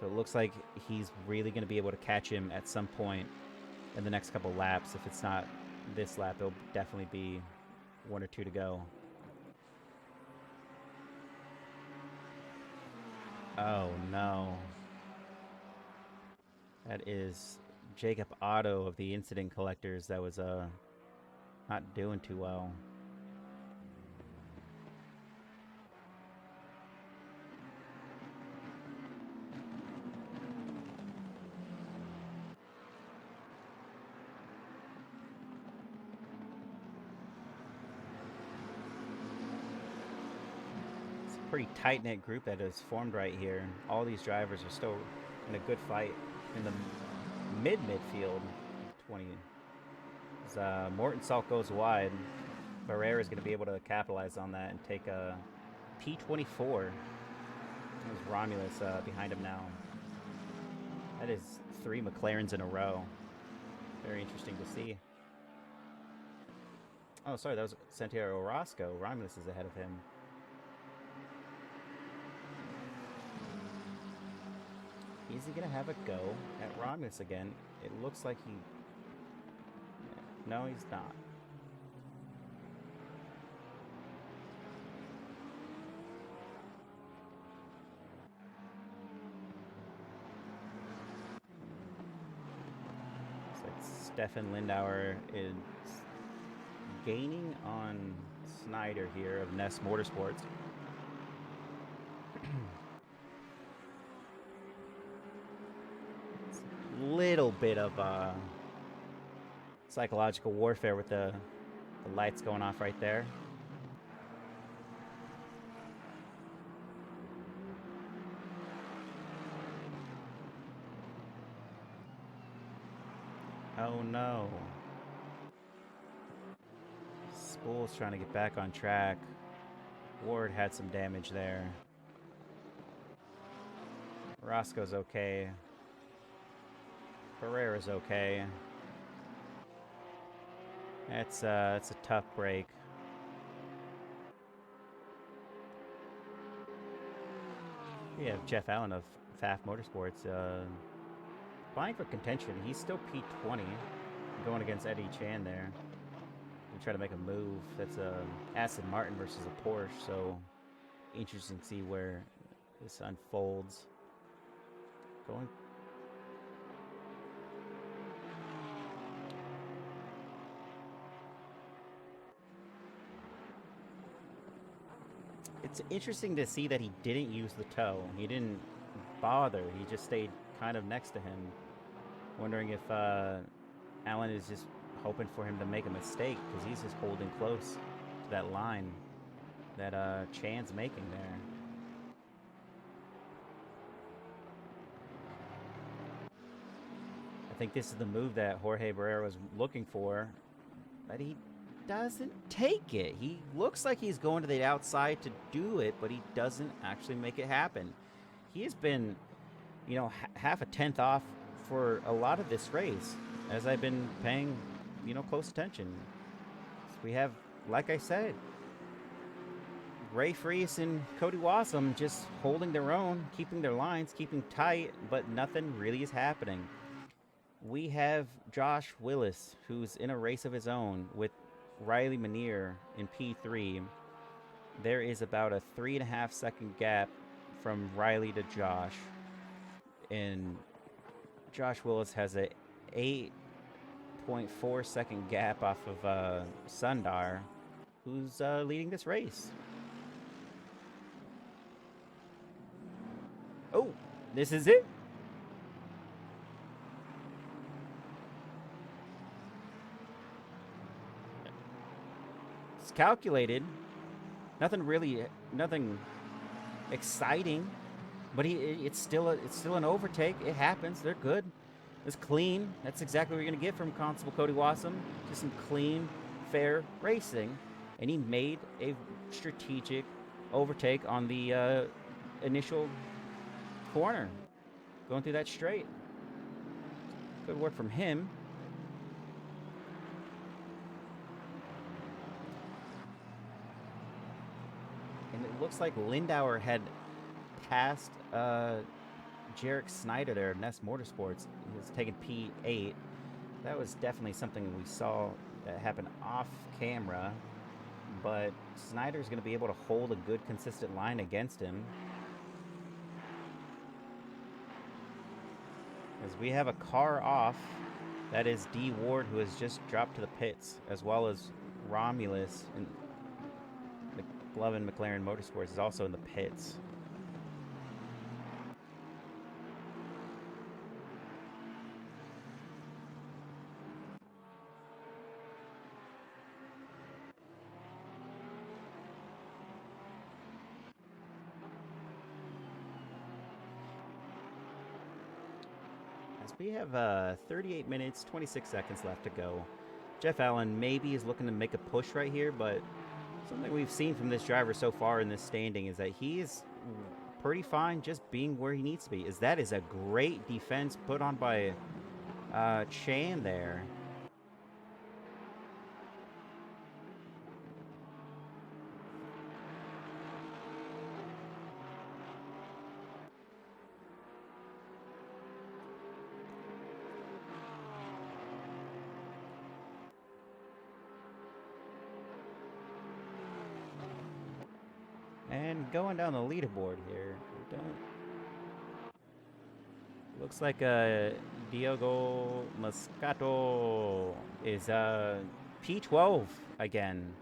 So it looks like he's really going to be able to catch him at some point in the next couple laps. If it's not this lap, it'll definitely be 1 or 2 to go. Oh no. That is Jacob Otto of the Incident Collectors that was not doing too well. Pretty tight-knit group that is formed right here. All these drivers are still in a good fight in the midfield. 20. As Morton Salt goes wide, Barrera is going to be able to capitalize on that and take a P24. There's Romulus behind him now. That is 3 McLarens in a row. Very interesting to see. Oh, sorry, that was Santiago Orozco. Romulus is ahead of him. Is he going to have a go at Romulus again? It looks like he... No, he's not. Looks like Stefan Lindauer is gaining on Snyder here of Ness Motorsports. Little bit of psychological warfare with the lights going off right there. Oh no. Spool's trying to get back on track. Ward had some damage there. Roscoe's okay. Barrera's okay. That's a tough break. We have Jeff Allen of Pfaff Motorsports vying for contention. He's still P20, going against Eddie Chan there. We try to make a move. That's a Aston Martin versus a Porsche, so interesting to see where this unfolds. Going. It's interesting to see that he didn't use the toe. He didn't bother. He just stayed kind of next to him. Wondering if Allen is just hoping for him to make a mistake because he's just holding close to that line that Chan's making there. I think this is the move that Jorge Barrera was looking for, but he doesn't take it. He looks like he's going to the outside to do it, but he doesn't actually make it happen. He has been, you know, half a tenth off for a lot of this race, as I've been paying, you know, close attention. So we have, like I said, Ray Freese and Cody Wassam just holding their own, keeping their lines, keeping tight, but nothing really is happening. We have Josh Willis, who's in a race of his own with Riley Manier in P3. There is about a 3.5 second gap from Riley to Josh, and Josh Willis has a 8.4 second gap off of Sundar, who's leading this race. Oh, this is it. It's calculated. Nothing exciting, but it's still an overtake. It happens. They're good. It's clean. That's exactly what you're gonna get from Constable Cody Wassam. Just some clean, fair racing, and he made a strategic overtake on the initial corner, going through that straight. Good work from him. And it looks like Lindauer had passed Jarek Snyder there at Nest Motorsports. He was taking P8. That was definitely something we saw that happened off camera, but Snyder's going to be able to hold a good, consistent line against him. As we have a car off, that is D. Ward, who has just dropped to the pits, as well as Romulus and McLovin McLaren Motorsports is also in the pits. We have 38 minutes, 26 seconds left to go. Jeff Allen maybe is looking to make a push right here, but something we've seen from this driver so far in this standing is that he is pretty fine just being where he needs to be. That is a great defense put on by Chan there. And going down the leaderboard here, looks like Diogo Moscato is P12 again,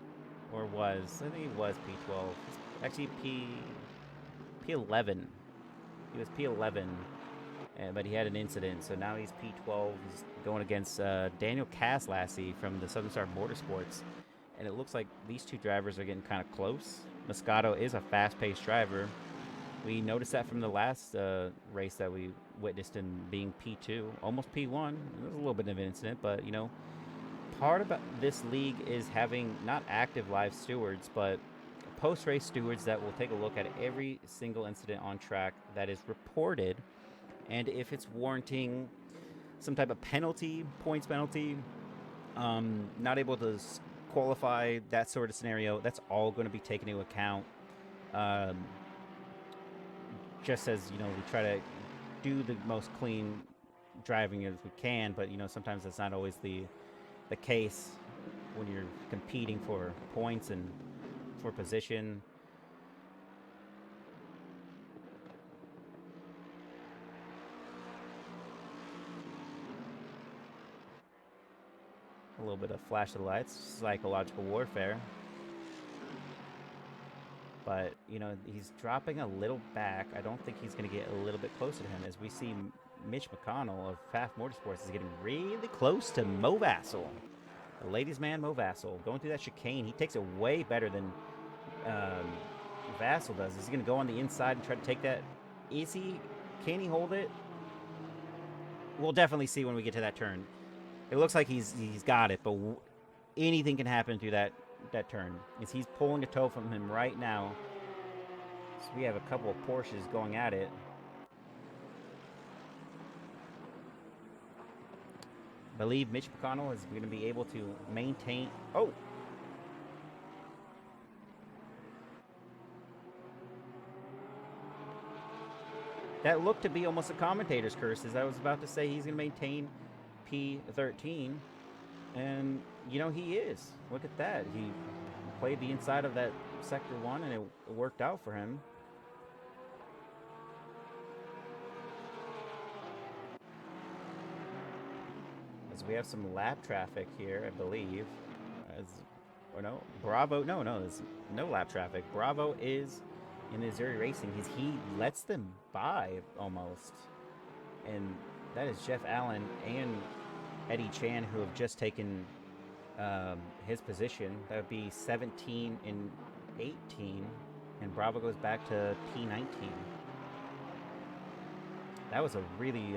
or was. I think he was P12. Actually, P11. He was P11, but he had an incident, so now he's P12. He's going against Daniel Caslassie from the Southern Star Motorsports, and it looks like these two drivers are getting kind of close. Moscato is a fast-paced driver. We noticed that from the last race that we witnessed in being P2, almost P1. It was a little bit of an incident, but, you know, part about this league is having not active live stewards, but post-race stewards that will take a look at every single incident on track that is reported, and if it's warranting some type of penalty, points penalty, not able to qualify, that sort of scenario, that's all going to be taken into account. Just as, you know, we try to do the most clean driving as we can, but, you know, sometimes that's not always the case when you're competing for points and for position. A little bit of flash of the lights, psychological warfare. But, you know, he's dropping a little back. I don't think he's going to get a little bit closer to him, as we see Mitch McConnell of Pfaff Motorsports is getting really close to Mo Vassell. The ladies' man, Mo Vassal, going through that chicane. He takes it way better than Vassal does. Is he going to go on the inside and try to take that? Is he? Can he hold it? We'll definitely see when we get to that turn. It looks like he's got it, but anything can happen through that turn. Is he's pulling a toe from him right now. So we have a couple of Porsches going at it. I believe Mitch McConnell is going to be able to maintain. Oh! That looked to be almost a commentator's curse, as I was about to say he's going to maintain P13. And, you know, he is. Look at that. He played the inside of that Sector 1, and it worked out for him. As we have some lap traffic here, I believe. Or no, Bravo. No, there's no lap traffic. Bravo is in Missouri Racing. He lets them by almost. And that is Jeff Allen and Eddie Chan, who have just taken his position. That would be 17 and 18. And Bravo goes back to P19. That was a really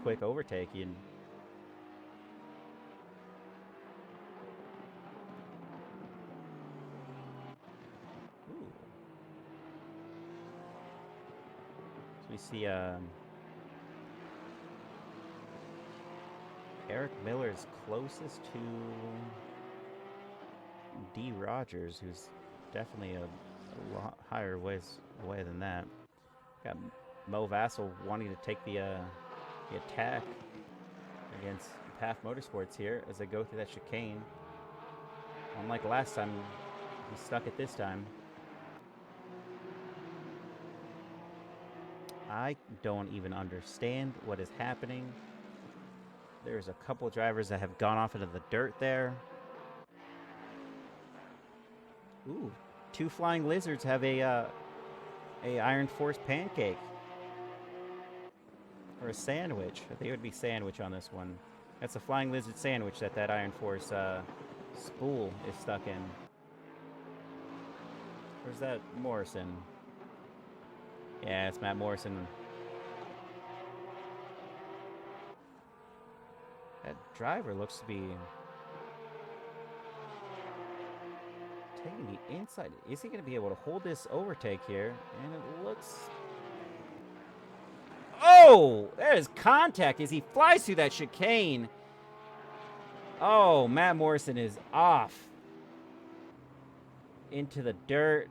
quick overtake. We see Eric Miller's closest to D. Rogers, who's definitely a lot higher ways away than that. Got Mo Vassal wanting to take the attack against PAF Motorsports here as they go through that chicane. Unlike last time, he stuck it this time. I don't even understand what is happening. There's a couple drivers that have gone off into the dirt there. Ooh, 2 flying lizards have a Iron Force pancake. Or a sandwich. I think it would be sandwich on this one. That's a flying lizard sandwich that Iron Force spool is stuck in. Where's that Morrison? Yeah, it's Matt Morrison. That driver looks to be taking the inside. Is he going to be able to hold this overtake here? And it looks... Oh! There's contact as he flies through that chicane. Oh, Matt Morrison is off into the dirt.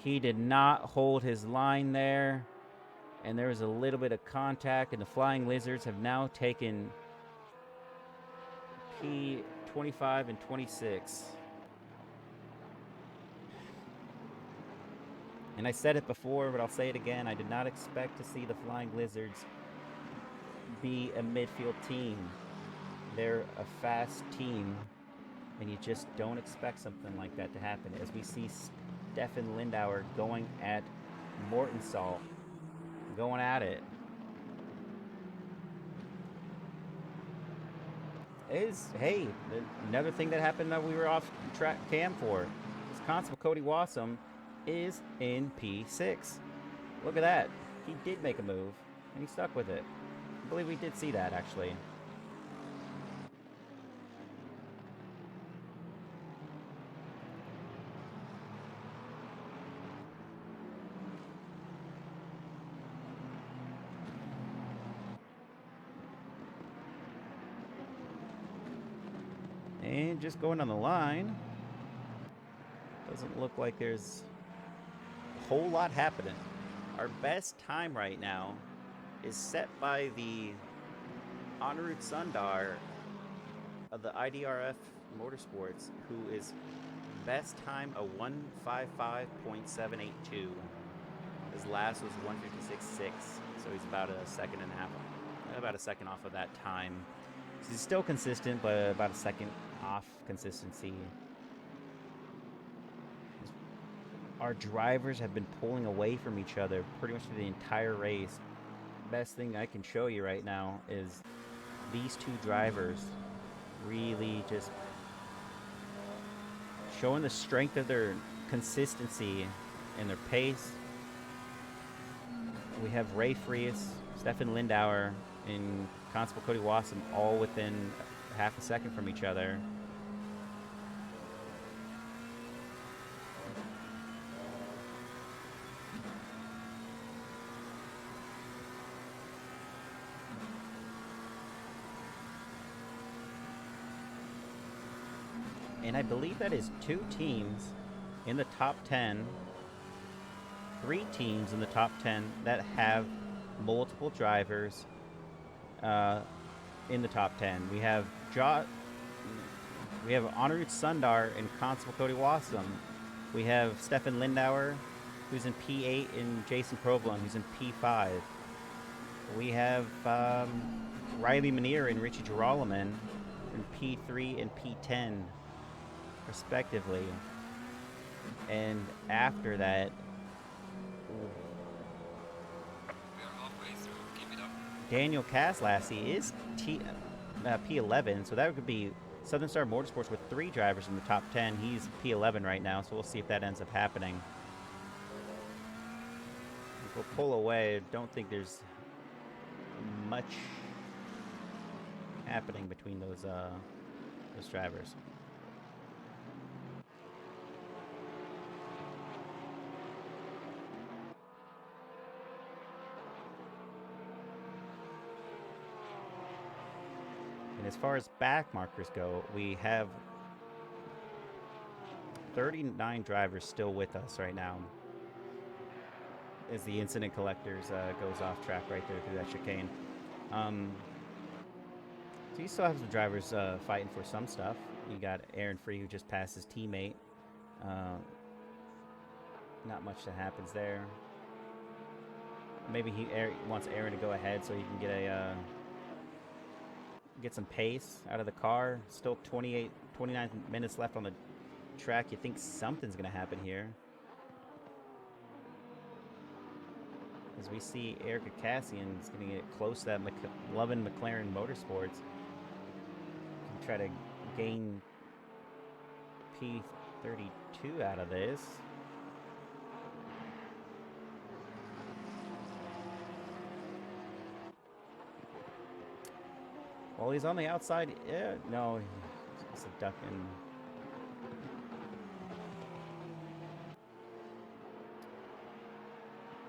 He did not hold his line there, and there was a little bit of contact, and the Flying Lizards have now taken P25 and 26. And I said it before, but I'll say it again. I did not expect to see the Flying Lizards be a midfield team. They're a fast team, and you just don't expect something like that to happen. As we see Stefan Lindauer going at Mortensalt, going at it. Hey, another thing that happened that we were off track cam for. This Constable Cody Wassum is in P6. Look at that. He did make a move, and he stuck with it. I believe we did see that, actually. And just going on the line, doesn't look like there's a whole lot happening. Our best time right now is set by the Anirudh Sundar of the IDRF Motorsports, who is best time a 155.782. His last was 156.6, so he's about a second and a half, about a second off of that time. So he's still consistent, but about a second off consistency. Our drivers have been pulling away from each other pretty much the entire race. Best thing I can show you right now is these two drivers really just showing the strength of their consistency and their pace. We have Ray Frias, Stefan Lindauer, and Constable Cody Wassam all within half a second from each other. And I believe that is 2 teams in the top 10, 3 teams in the top 10 that have multiple drivers in the top 10. We have Honorud Sundar and Constable Cody Wassam. We have Stefan Lindauer, who's in P8, and Jason Provolone, who's in P5. We have Riley Manier and Richie Girolman in P3 and P10, respectively. And after that, Daniel Kaslassi is P11, so that could be Southern Star Motorsports with 3 drivers in the top 10. He's P11 right now, so we'll see if that ends up happening. If we'll pull away, don't think there's much happening between those drivers. And as far as back markers go, we have 39 drivers still with us right now as the incident collectors goes off track right there through that chicane. So you still have some drivers fighting for some stuff. You got Aaron Free, who just passed his teammate. Not much that happens there. Maybe he wants Aaron to go ahead so he can get some pace out of the car. Still 29 minutes left on the track. You think something's going to happen here. As we see Erica Cassian is going to get close to that Lovin McLaren Motorsports. Can try to gain P32 out of this. Well, he's on the outside. Yeah, no, he's a duck in.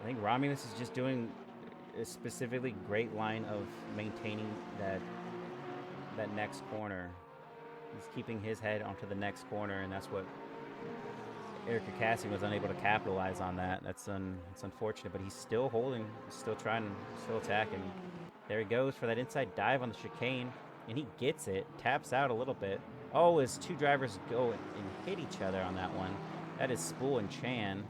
I think Romulus is just doing a specifically great line of maintaining that next corner. He's keeping his head onto the next corner, and that's what Erica Cassian was unable to capitalize on that. It's unfortunate, but he's still holding, still trying, still attacking. There he goes for that inside dive on the chicane, and he gets it, taps out a little bit. Oh, as 2 drivers go and hit each other on that one. That is Spool and Chan.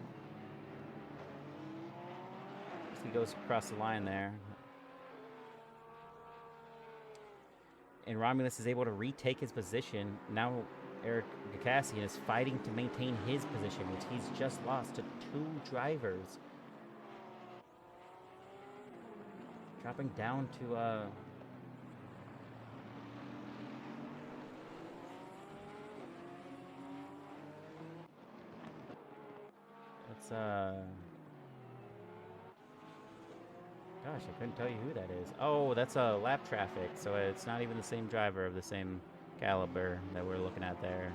He goes across the line there. And Romulus is able to retake his position. Now Eric Cassian is fighting to maintain his position, which he's just lost to 2 drivers. Dropping down to gosh, I couldn't tell you who that is. Oh, that's lap traffic, so it's not even the same driver of the same caliber that we're looking at there.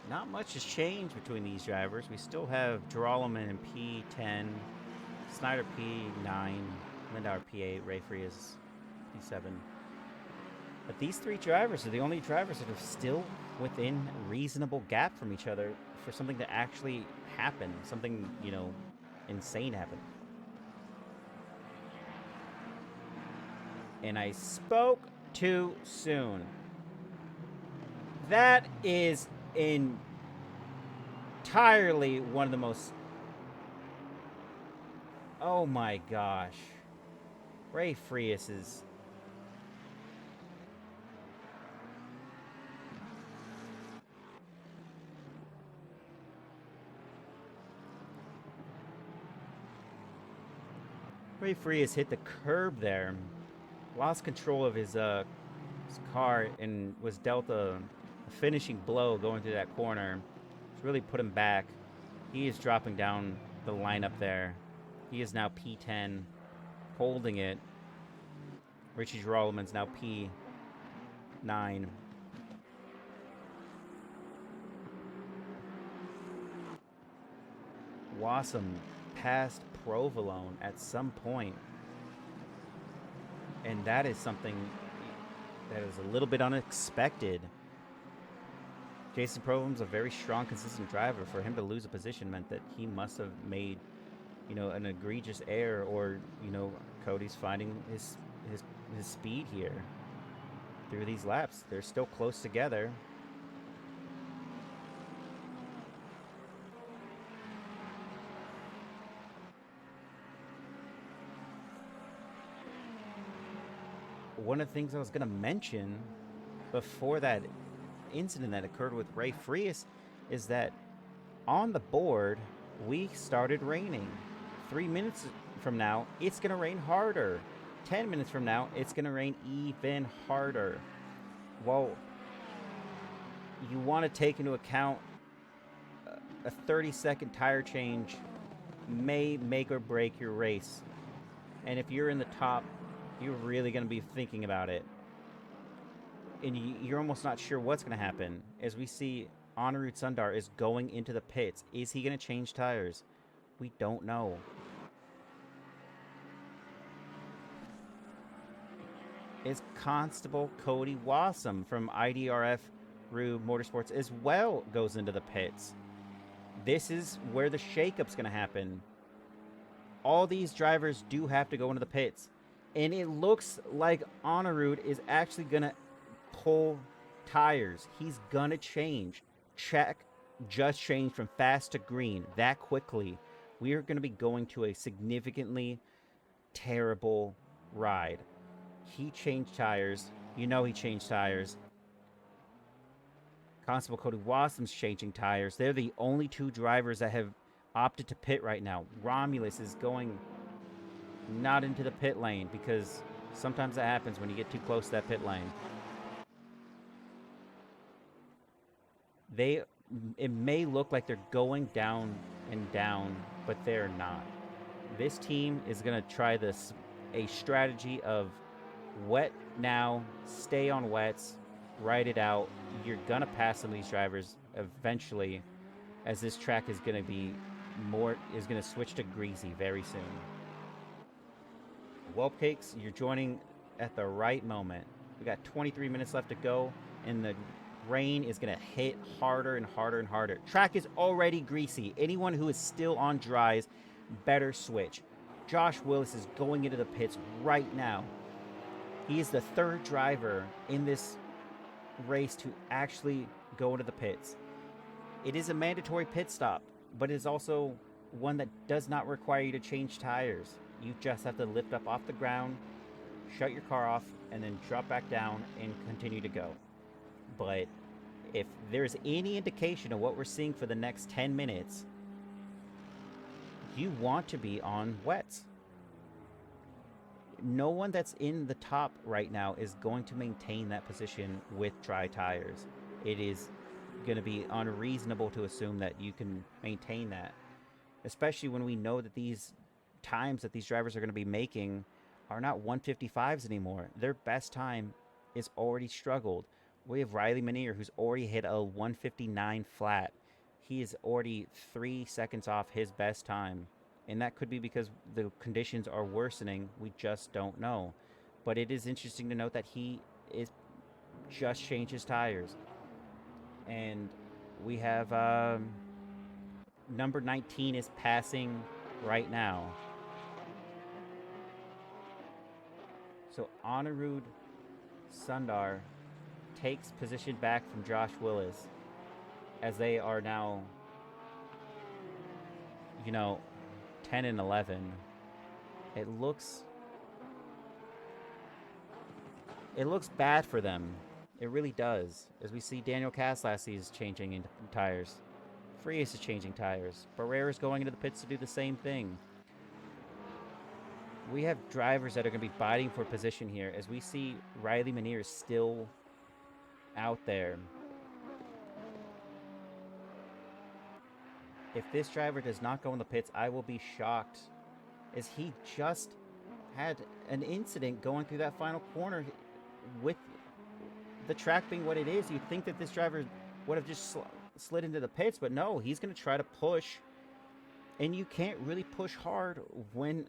Not much has changed between these drivers. We still have Girolman in P10, Snyder P9, Lindauer P8, Ray Frias P7. But these 3 drivers are the only drivers that are still within reasonable gap from each other for something to actually happen. Something, insane happen. And I spoke too soon. That is entirely one of the most... Oh my gosh. Ray Frias is... Ray Frias hit the curb there. Lost control of his car and was dealt a finishing blow going through that corner. It's really put him back. He is dropping down the lineup there. He is now P10, holding it. Richie Geralman's now P9. Wassam passed Provolone at some point. And that is something that is a little bit unexpected. Jason Provolone's a very strong, consistent driver. For him to lose a position meant that he must have made, an egregious error, or, Cody's finding his speed here through these laps. They're still close together. One of the things I was going to mention before that incident that occurred with Ray Frias is that on the board, we started raining. 3 minutes from now, it's going to rain harder. 10 minutes from now, it's going to rain even harder. Well, you want to take into account a 30-second tire change may make or break your race. And if you're in the top, you're really going to be thinking about it. And you're almost not sure what's going to happen. As we see, Anirudh Sundar is going into the pits. Is he going to change tires? We don't know. Is Constable Cody Wassam from IDRF Rue Motorsports as well goes into the pits. This is where the shakeup's going to happen. All these drivers do have to go into the pits. And it looks like Anirudh is actually going to pull tires. He's going to change. Check just changed from fast to green that quickly. We are going to be going to a significantly terrible ride. He changed tires. You know he changed tires. Constable Cody Wassam's changing tires. They're the only two drivers that have opted to pit right now. Romulus is going not into the pit lane because sometimes that happens when you get too close to that pit lane. It may look like they're going down and down, but they're not. This team is going to try a strategy of wet now, stay on wets, ride it out. You're going to pass some of these drivers eventually, as this track is going to switch to greasy very soon. Whelp Cakes, you're joining at the right moment. We got 23 minutes left to go, and the rain is going to hit harder and harder and harder. Track is already greasy. Anyone who is still on dries better switch. Josh Willis is going into the pits right now. He is the third driver in this race to actually go into the pits. It is a mandatory pit stop, but it is also one that does not require you to change tires. You just have to lift up off the ground, shut your car off, and then drop back down and continue to go. But if there's any indication of what we're seeing for the next 10 minutes, you want to be on wets. No one that's in the top right now is going to maintain that position with dry tires. It is going to be unreasonable to assume that you can maintain that, especially when we know that these times that these drivers are going to be making are not 155s anymore. Their best time is already struggled. We have Riley Manier, who's already hit a 159 flat. He is already 3 seconds off his best time. And that could be because the conditions are worsening. We just don't know. But it is interesting to note that he is just changed his tires. And we have number 19 is passing right now. So Anirudh Sundar takes position back from Josh Willis as they are now, 10 and 11. It looks bad for them. It really does. As we see Daniel Kaslassi is changing into tires. Frias is changing tires. Barrera's going into the pits to do the same thing. We have drivers that are going to be fighting for position here, as we see Riley Manier is still out there. If this driver does not go in the pits, I will be shocked, as he just had an incident going through that final corner with the track being what it is. You'd think that this driver would have just slid into the pits, but no, he's going to try to push. And you can't really push hard when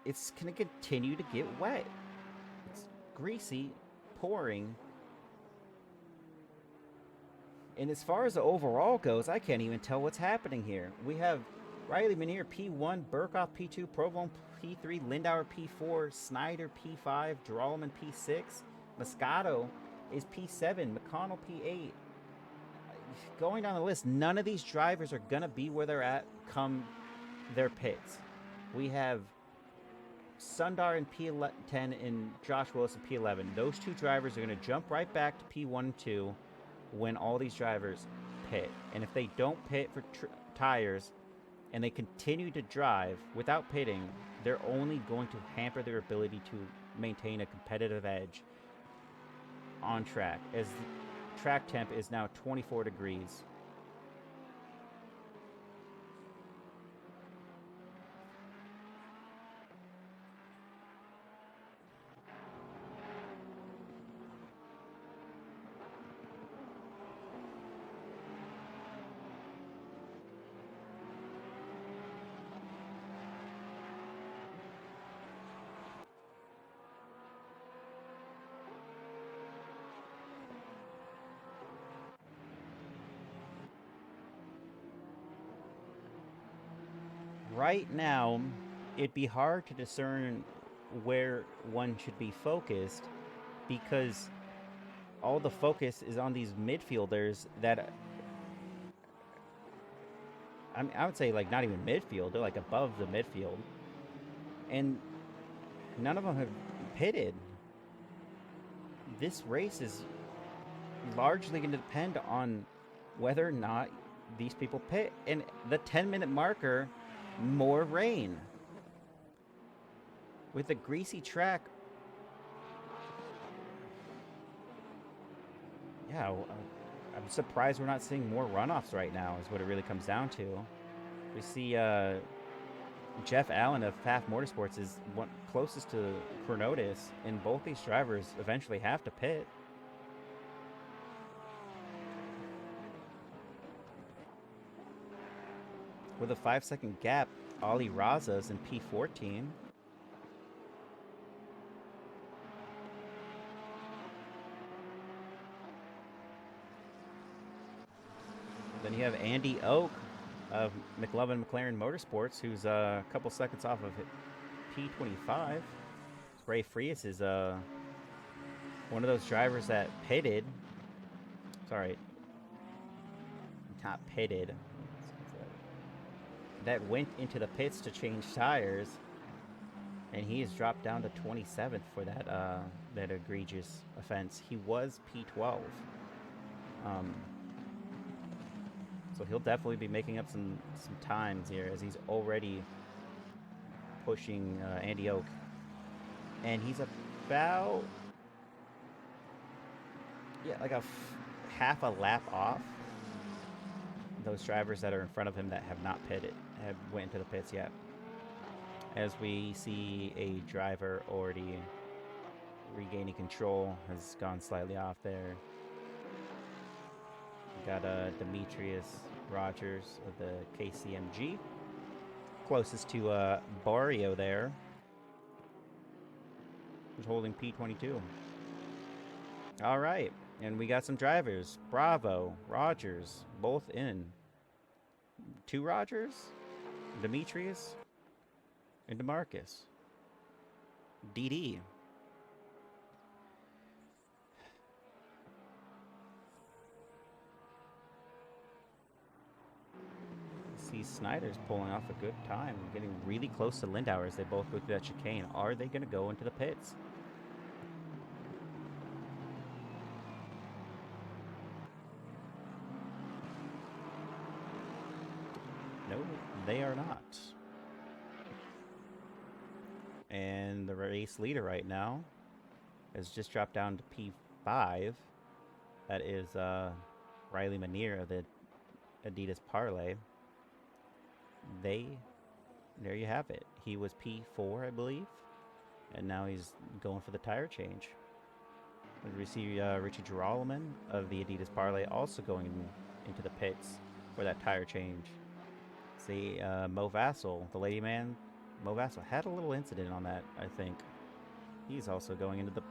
it's going to continue to get wet. It's greasy, pouring. And as far as the overall goes, I can't even tell what's happening here. We have Riley Manier P1, Burkhoff P2, Provone P3, Lindauer P4, Snyder P5, Drolman P6, Moscato is P7, McConnell P8. Going down the list, none of these drivers are going to be where they're at come their pits. We have Sundar in P10 and Josh Willis in P11. Those two drivers are going to jump right back to P1 and 2 when all these drivers pit. And if they don't pit for tires and they continue to drive without pitting, they're only going to hamper their ability to maintain a competitive edge on track, as track temp is now 24 degrees. Right now, it'd be hard to discern where one should be focused, because all the focus is on these midfielders that, I would say, like, not even midfield, they're like above the midfield, and none of them have pitted. This race is largely going to depend on whether or not these people pit, and the 10-minute marker, more rain. With a greasy track, yeah, I'm surprised we're not seeing more runoffs right now, is what it really comes down to. We see Jeff Allen of Pfaff Motorsports is one closest to Chronotis, and both these drivers eventually have to pit. With a 5-second gap, Ali Raza's in P14. Then you have Andy Oak of McLovin McLaren Motorsports, who's a couple seconds off of P25. Ray Frias is one of those drivers that pitted. Sorry, not pitted. That went into the pits to change tires, and he has dropped down to 27th for that egregious offense. He was P12, so he'll definitely be making up some times here, as he's already pushing Andy Oak, and he's about like half a lap off those drivers that are in front of him that have not pitted, went into the pits yet. As we see a driver already regaining control, has gone slightly off there. We got Demetrius Rogers of the KCMG, closest to Barrio there, who's holding P22. All right, and we got some drivers. Bravo, Rogers, both in. 2 Rogers, Demetrius, and DeMarcus. DD. See Snyder's pulling off a good time, getting really close to Lindauer as they both go through that chicane. Are they going to go into the pits? No, they are not. And the race leader right now has just dropped down to P5. That is Riley Manier of the Adidas Parlay. There you have it. He was P4, I believe, and now he's going for the tire change. We see Richie Geralman of the Adidas Parlay also going into the pits for that tire change. See, Mo Vassell, the lady man, Mo Vassell had a little incident on that, I think. He's also going into the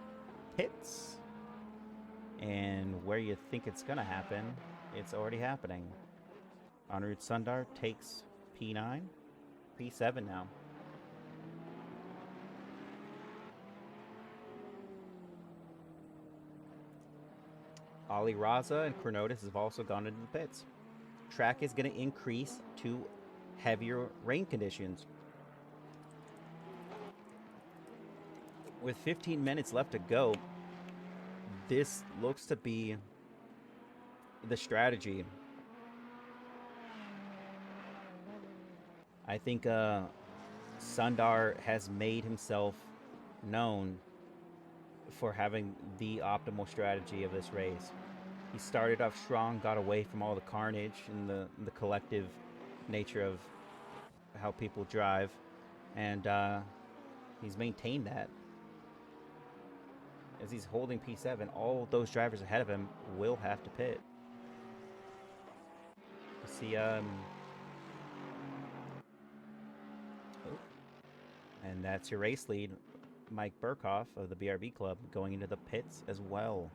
pits. And where you think it's going to happen, it's already happening. Anirudh Sundar takes P9, P7 now. Ali Raza and Chronotis have also gone into the pits. Track is going to increase to heavier rain conditions. With 15 minutes left to go, this looks to be the strategy. I think Sundar has made himself known for having the optimal strategy of this race. He started off strong, got away from all the carnage and the collective nature of how people drive, and he's maintained that. As he's holding P7, all those drivers ahead of him will have to pit. You see, and that's your race lead, Mike Burkhoff of the BRB Club, going into the pits as well.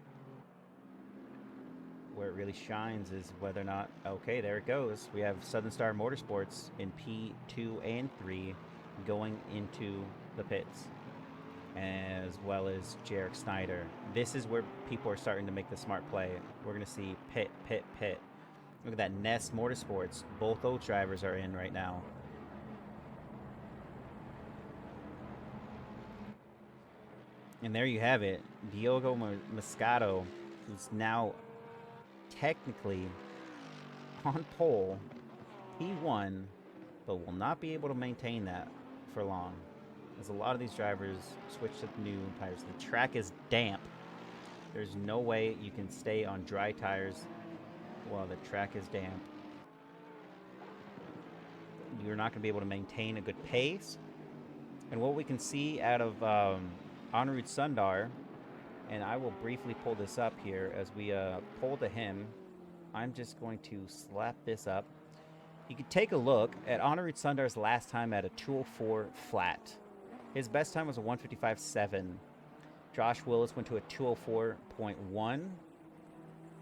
Where it really shines is whether or not, okay, there it goes. We have Southern Star Motorsports in P2 and 3 going into the pits, as well as Jarek Snyder. This is where people are starting to make the smart play. We're going to see pit, pit, pit. Look at that, Nest Motorsports. Both those drivers are in right now. And there you have it. Diogo Moscato, who's now technically on pole, P1, but will not be able to maintain that for long, as a lot of these drivers switch to new tires. The track is damp. There's no way you can stay on dry tires while the track is damp. You're not going to be able to maintain a good pace. And what we can see out of Anirudh Sundar, and I will briefly pull this up here as we pull to him. I'm just going to slap this up. You can take a look at Anirudh Sundar's last time at a 204 flat. His best time was a 155.7. Josh Willis went to a 204.1.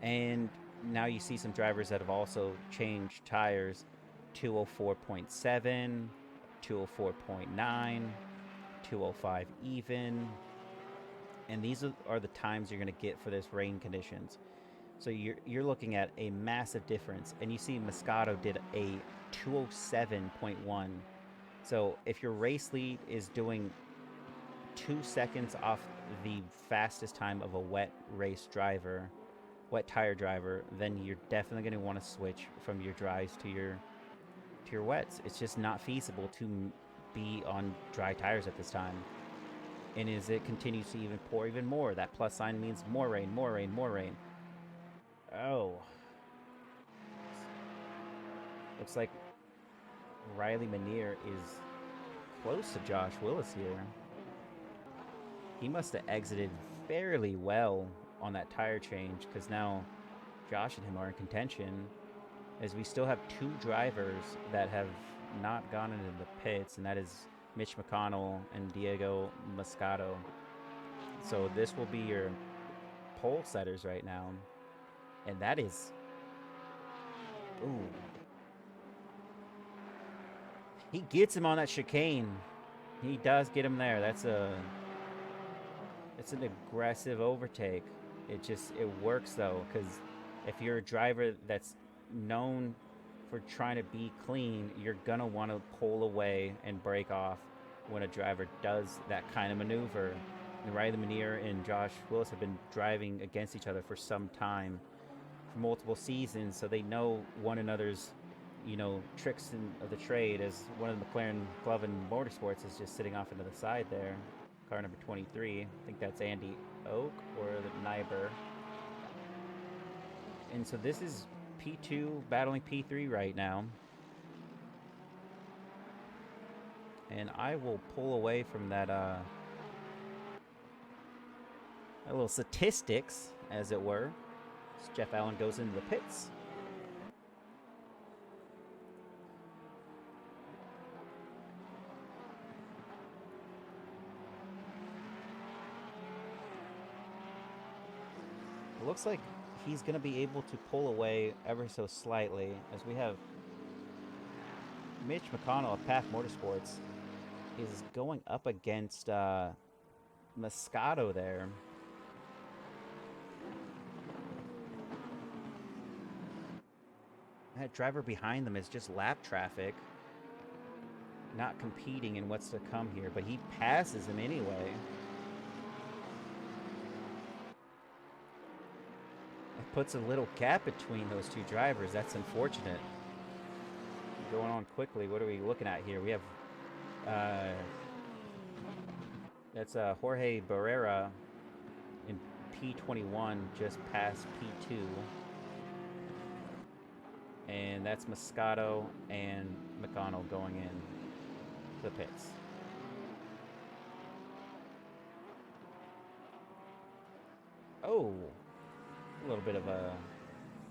And now you see some drivers that have also changed tires. 204.7, 204.9, 205 even. And these are the times you're going to get for this rain conditions. So you're looking at a massive difference. And you see Moscato did a 207.1. So if your race lead is doing 2 seconds off the fastest time of a wet tire driver, then you're definitely going to want to switch from your dries to your wets. It's just not feasible to be on dry tires at this time. And as it continues to even pour even more, that plus sign means more rain, more rain, more rain. Oh. Looks like Riley Manier is close to Josh Willis here. He must have exited fairly well on that tire change, because now Josh and him are in contention, as we still have 2 drivers that have not gone into the pits, and that is Mitch McConnell and Diego Moscato. So this will be your pole setters right now. And that is... Ooh. He gets him on that chicane. He does get him there. It's an aggressive overtake. It works though, because if you're a driver that's known for trying to be clean, you're gonna want to pull away and break off when a driver does that kind of maneuver. And Riley Manier and Josh Willis have been driving against each other for some time, for multiple seasons, so they know one another's, you know, tricks of the trade, as one of the McLaren Glovin Motorsports is just sitting off into the side there. Car number 23. I think that's Andy Oak or the Nyber. And so this is P2 battling P3 right now. And I will pull away from that, a little statistics, as it were. As Jeff Allen goes into the pits. It looks like he's going to be able to pull away ever so slightly, as we have Mitch McConnell of Path Motorsports is going up against Moscato there. That driver behind them is just lap traffic, not competing in what's to come here, but he passes him anyway. It puts a little gap between those two drivers. That's unfortunate. Going on quickly, what are we looking at here? We have that's Jorge Barrera in P21 just past P2. And that's Moscato and McConnell going in the pits. Oh, a little bit of a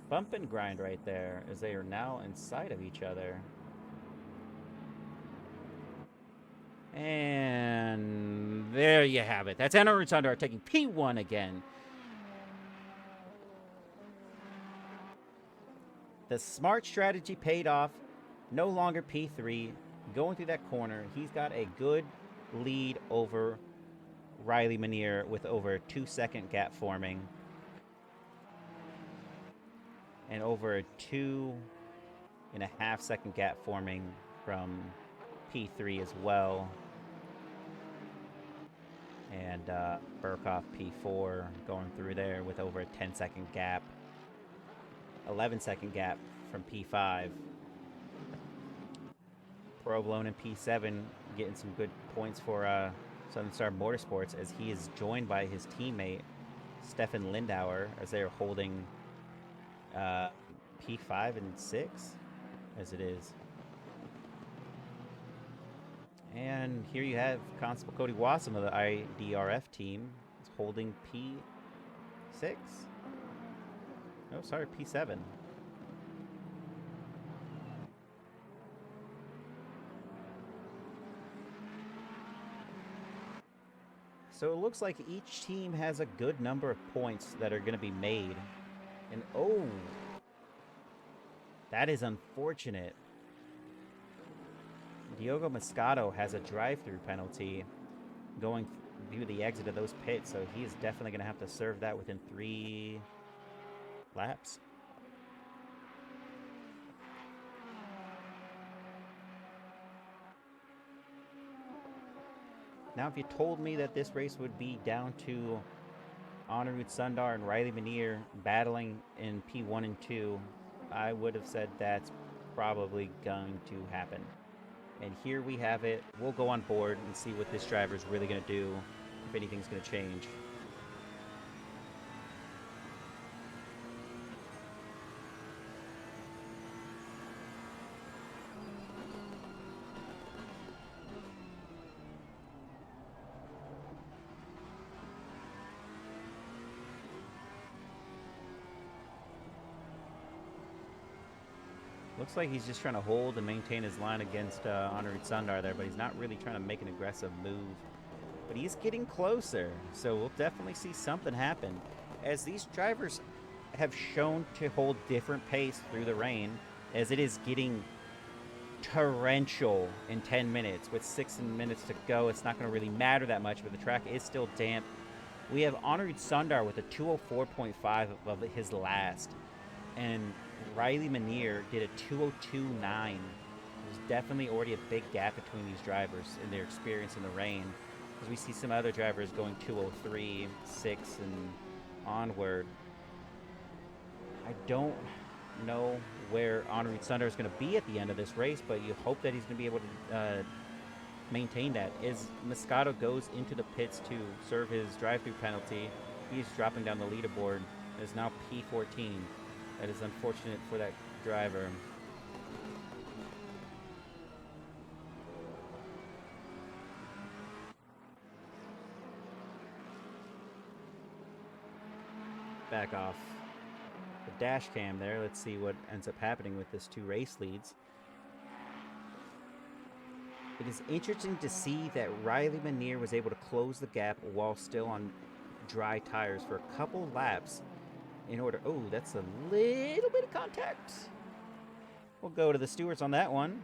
bump and grind right there, as they are now inside of each other. And there you have it. That's Anna Rutsandar taking P1 again. The smart strategy paid off. No longer P3. Going through that corner, he's got a good lead over Riley Manier with over a 2-second gap forming. And over a 2.5-second gap forming from P3 as well. And Burkhoff P4 going through there with over a 10-second gap. 11-second gap from P5. Provolone in P7 getting some good points for Southern Star Motorsports, as he is joined by his teammate Stefan Lindauer, as they are holding P5 and 6 as it is. And here you have Constable Cody Wassam of the IDRF team is holding P6. Oh, sorry, P7. So it looks like each team has a good number of points that are going to be made. And oh, that is unfortunate. Diogo Moscato has a drive-through penalty going through the exit of those pits, so he is definitely going to have to serve that within 3 laps. Now, if you told me that this race would be down to Anirudh Sundar and Riley Manier battling in P1 and 2, I would have said that's probably going to happen. And here we have it. We'll go on board and see what this driver is really going to do, if anything's going to change. Looks like he's just trying to hold and maintain his line against Anirudh Sundar there, but he's not really trying to make an aggressive move. But he's getting closer, so we'll definitely see something happen. As these drivers have shown to hold different pace through the rain, as it is getting torrential in 10 minutes. With 6 minutes to go, it's not going to really matter that much, but the track is still damp. We have Anirudh Sundar with a 204.5 of his last, and Riley Manier did a 202.9. There's definitely already a big gap between these drivers in their experience in the rain, as we see some other drivers going 203, 6, and onward. I don't know where Henri Sunder is going to be at the end of this race, but you hope that he's going to be able to maintain that. As Moscato goes into the pits to serve his drive-through penalty, he's dropping down the leaderboard. It is now P14. That is unfortunate for that driver. Back off the dash cam there. Let's see what ends up happening with this 2 race leads. It is interesting to see that Riley Manier was able to close the gap while still on dry tires for a couple laps in order... Oh, that's a little bit of contact. We'll go to the stewards on that one.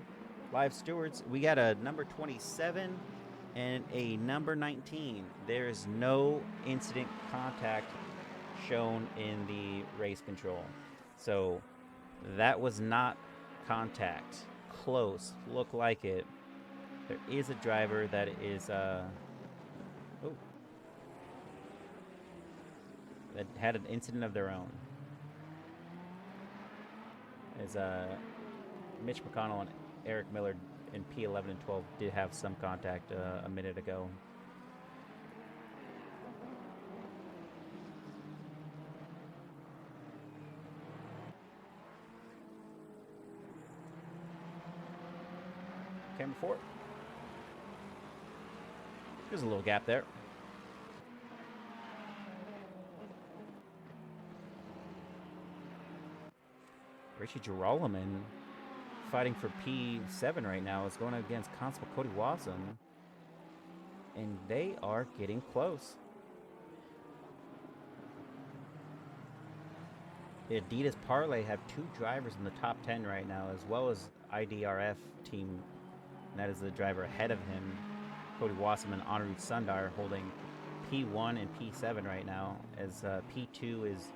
Live stewards. We got a number 27 and a number 19. There is no incident contact shown in the race control. So that was not contact. Close. Looked like it. There is a driver that is that had an incident of their own. As Mitch McConnell and Eric Miller in P11 and 12 did have some contact a minute ago. Camera 4. There's a little gap there. Richie Girolman fighting for P7 right now is going against Constable Cody Wasson. And they are getting close. The Adidas Parlay have 2 drivers in the top 10 right now, as well as IDRF team. And that is the driver ahead of him, Cody Wasson and Henri Sundar, holding P1 and P7 right now, as P2 is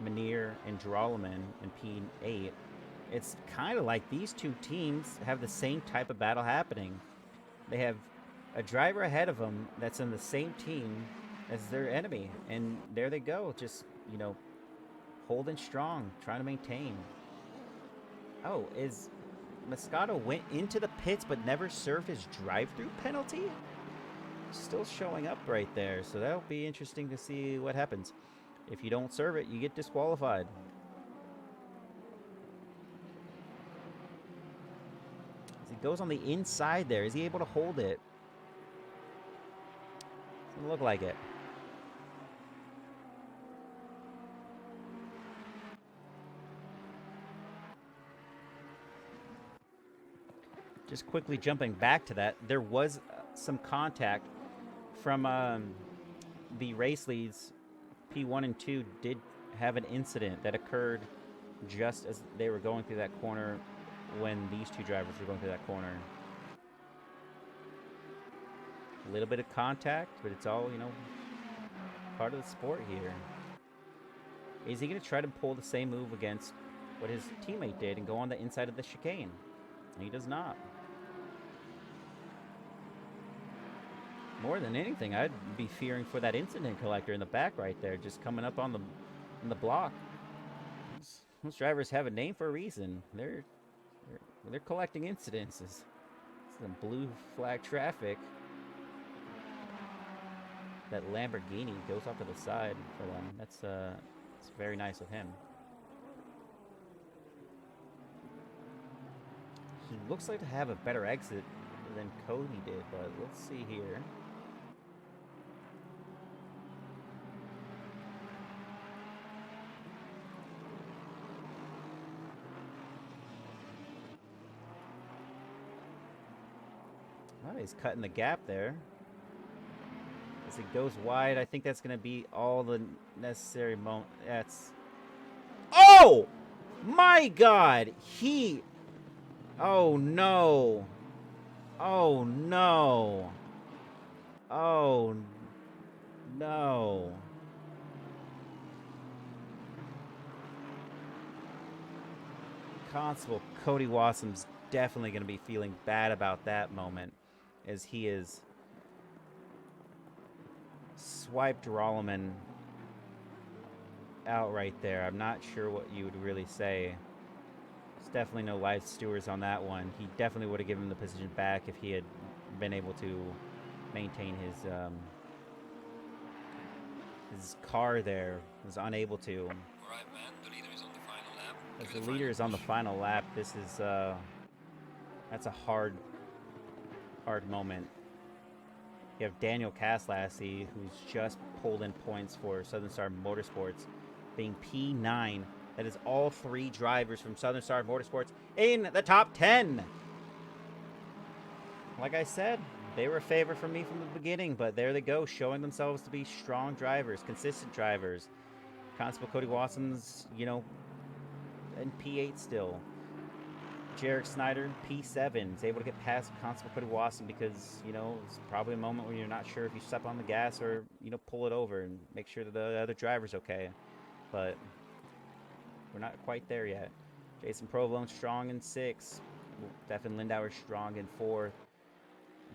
Manier and Girolman in P8. It's kind of like these 2 teams have the same type of battle happening. They have a driver ahead of them that's in the same team as their enemy, and there they go, just, you know, holding strong, trying to maintain. Oh, is Moscato went into the pits but never served his drive-through penalty? Still showing up right there, so that'll be interesting to see what happens. If you don't serve it, you get disqualified. As he goes on the inside there, is he able to hold it? Doesn't look like it. Just quickly jumping back to that, there was some contact from the race leads. P1 and 2 did have an incident that occurred just as they were going through that corner when these 2 drivers were going through that corner. A little bit of contact, but it's all, you know, part of the sport here. Is he going to try to pull the same move against what his teammate did and go on the inside of the chicane? He does not. More than anything, I'd be fearing for that incident collector in the back right there, just coming up on the block. Those drivers have a name for a reason. They're collecting incidents. It's some blue flag traffic. That Lamborghini goes off to the side for them. That's it's very nice of him. He looks like to have a better exit than Cody did, but let's see here. Oh, he's cutting the gap there. As it goes wide, I think that's going to be all the necessary moment. That's... Oh! My God! Oh, no. Oh, no. Oh, no. Constable Cody Wassom's definitely going to be feeling bad about that moment, as he is swiped Rolleman out right there. I'm not sure what you would really say. definitely no live stewards on that one. He definitely would have given him the position back if he had been able to maintain his car there. Was unable to. All right, man. The leader is on the final lap. As Give the it a leader is on the push. final lap, this is that's a hard moment. You have Daniel Caslassi, who's just pulled in points for Southern Star Motorsports, being P9. That is all 3 drivers from Southern Star Motorsports in the top 10. Like I said, they were a favorite for me from the beginning, but there they go, showing themselves to be strong drivers, consistent drivers. Constable Cody Watson's, you know, in P8 still. Jarek Snyder, P7, is able to get past Constable Cody Watson because, you know, it's probably a moment where you're not sure if you step on the gas or, you know, pull it over and make sure that the other driver's okay. But we're not quite there yet. Jason Provolone strong in 6. Stefan Lindauer strong in 4.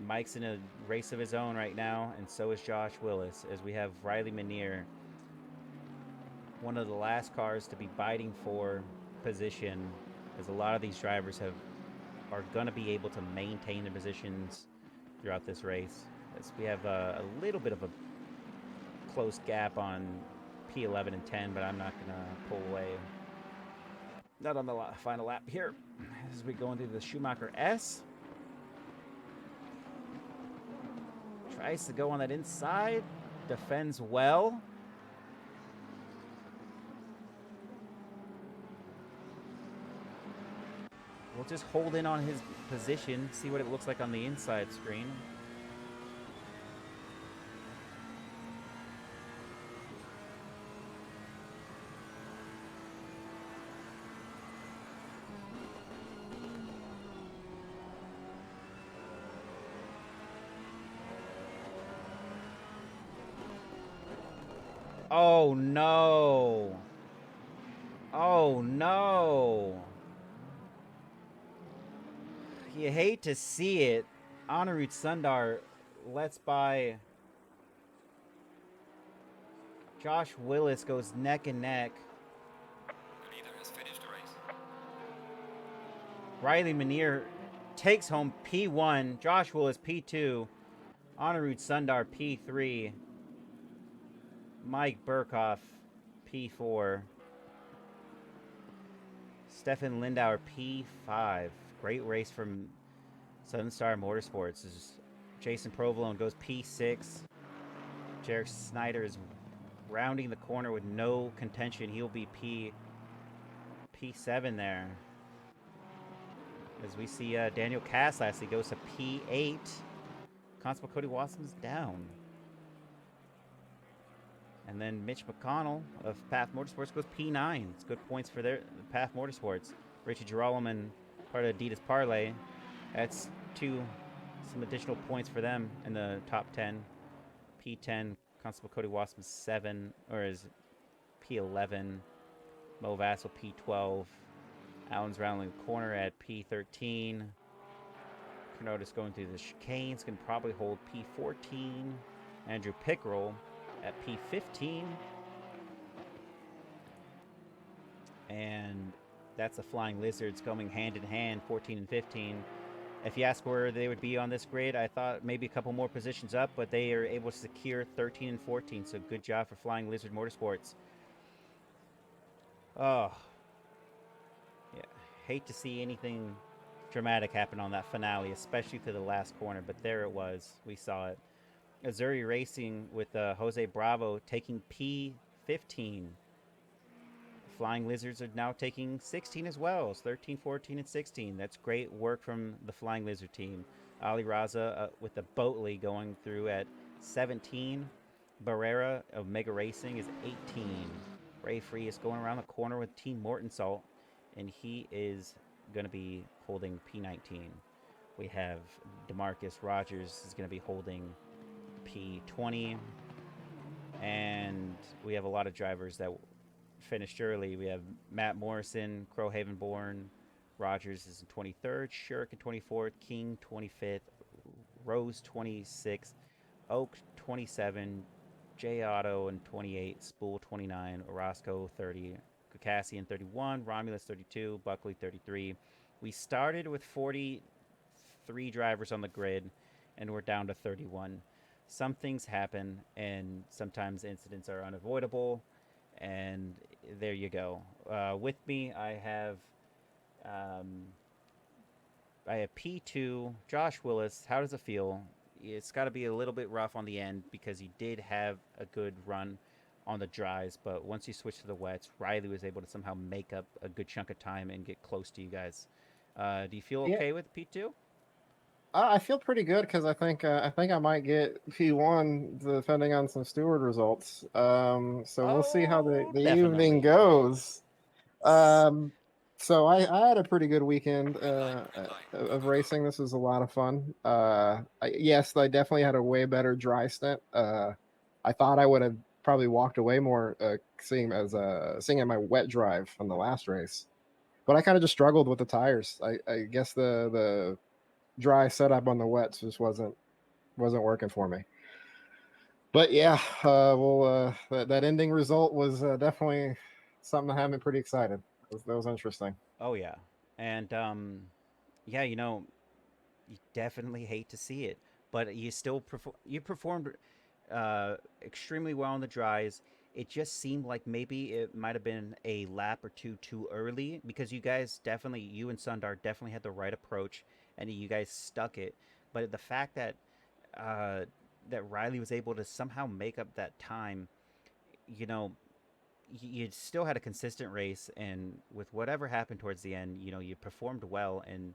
Mike's in a race of his own right now, and so is Josh Willis, as we have Riley Minier, one of the last cars to be biting for position, as a lot of these drivers are going to be able to maintain their positions throughout this race. As we have a little bit of a close gap on P11 and 10, but I'm not going to pull away. Not on the final lap here, as we go into the Schumacher S. Tries to go on that inside, defends well. We'll just hold in on his position, see what it looks like on the inside screen. Oh no! Oh no! You hate to see it. Anirudh Sundar lets by. Josh Willis goes neck and neck. The leader has finished the race. Riley Minier takes home P1. Josh Willis P2. Anirudh Sundar P3. Mike Burkhoff P4. Stefan Lindauer P5. Great race from Southern Star Motorsports. Jason Provolone goes P6. Jarek Snyder is rounding the corner with no contention. He'll be P7 there. As we see Daniel Caslas, he goes to P8. Constable Cody Watson's down. And then Mitch McConnell of Path Motorsports goes P9. It's good points for their Path Motorsports. Richie Girolman, part of Adidas Parlay. That's some additional points for them in the top 10. P10, Constable Cody Watson 7, or is P11. Mo Vassell P12. Allen's rounding the corner at P13. Canoda's going through the chicanes, can probably hold P14. Andrew Pickerel at P15. And that's the Flying Lizards going hand in hand, 14 and 15. If you ask where they would be on this grid, I thought maybe a couple more positions up, but they are able to secure 13 and 14. So good job for Flying Lizard Motorsports. Oh, yeah. Hate to see anything dramatic happen on that finale, especially to the last corner, but there it was. We saw it. Azuri Racing with Jose Bravo taking P15. Flying Lizards are now taking 16 as well. It's 13, 14, and 16. That's great work from the Flying Lizard team. Ali Raza with the Boatley going through at 17. Barrera of Mega Racing is 18. Ray Free is going around the corner with Team Mortensalt, and he is going to be holding P19. We have DeMarcus Rogers is going to be holding P20. And we have a lot of drivers that finished early. We have Matt Morrison, Crowhaven Born, Rogers is in 23rd, Shirk in 24th, King 25th, Rose 26th, Oak 27, J Otto in 28, Spool 29, Orozco 30. Cassian 31, Romulus 32, Buckley 33. We started with 43 drivers on the grid, and we're down to 31. Some things happen, and sometimes incidents are unavoidable, and there you go. With me, um, I have P2, Josh Willis. How does it feel? It's got to be a little bit rough on the end because you did have a good run on the dries, but once you switch to the wets, Riley was able to somehow make up a good chunk of time and get close to you guys. Do you feel Yeah. okay with P2? I feel pretty good because I think I might get P1 depending on some steward results. So we'll see how Oh, the evening definitely. goes. So I had a pretty good weekend of racing. This was a lot of fun. Yes, I definitely had a way better dry stint. I thought I would have probably walked away more seeing my wet drive on the last race, but I kind of just struggled with the tires. I guess the dry setup on the wets just wasn't working for me. But yeah, that ending result was definitely something that had me pretty excited. That was interesting. Oh yeah, and yeah, you definitely hate to see it, but you performed extremely well on the dries. It just seemed like maybe it might have been a lap or two too early because you and Sundar definitely had the right approach, and you guys stuck it. But the fact uh, that Riley was able to somehow make up that time, you know, you still had a consistent race, and with whatever happened towards the end, you performed well. And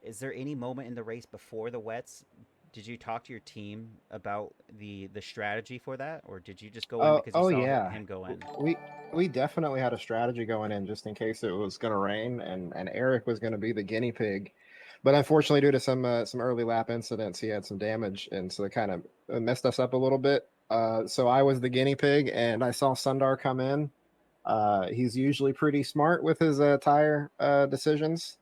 is there any moment in the race before the wets? Did you talk to your team about the strategy for that, or did you just go in because you Oh saw yeah, him go in? we definitely had a strategy going in just in case it was going to rain, and Eric was going to be the guinea pig. But unfortunately, due to some early lap incidents, he had some damage, and so it kind of messed us up a little bit. So I was the guinea pig, and I saw Sundar come in. He's usually pretty smart with his tire decisions.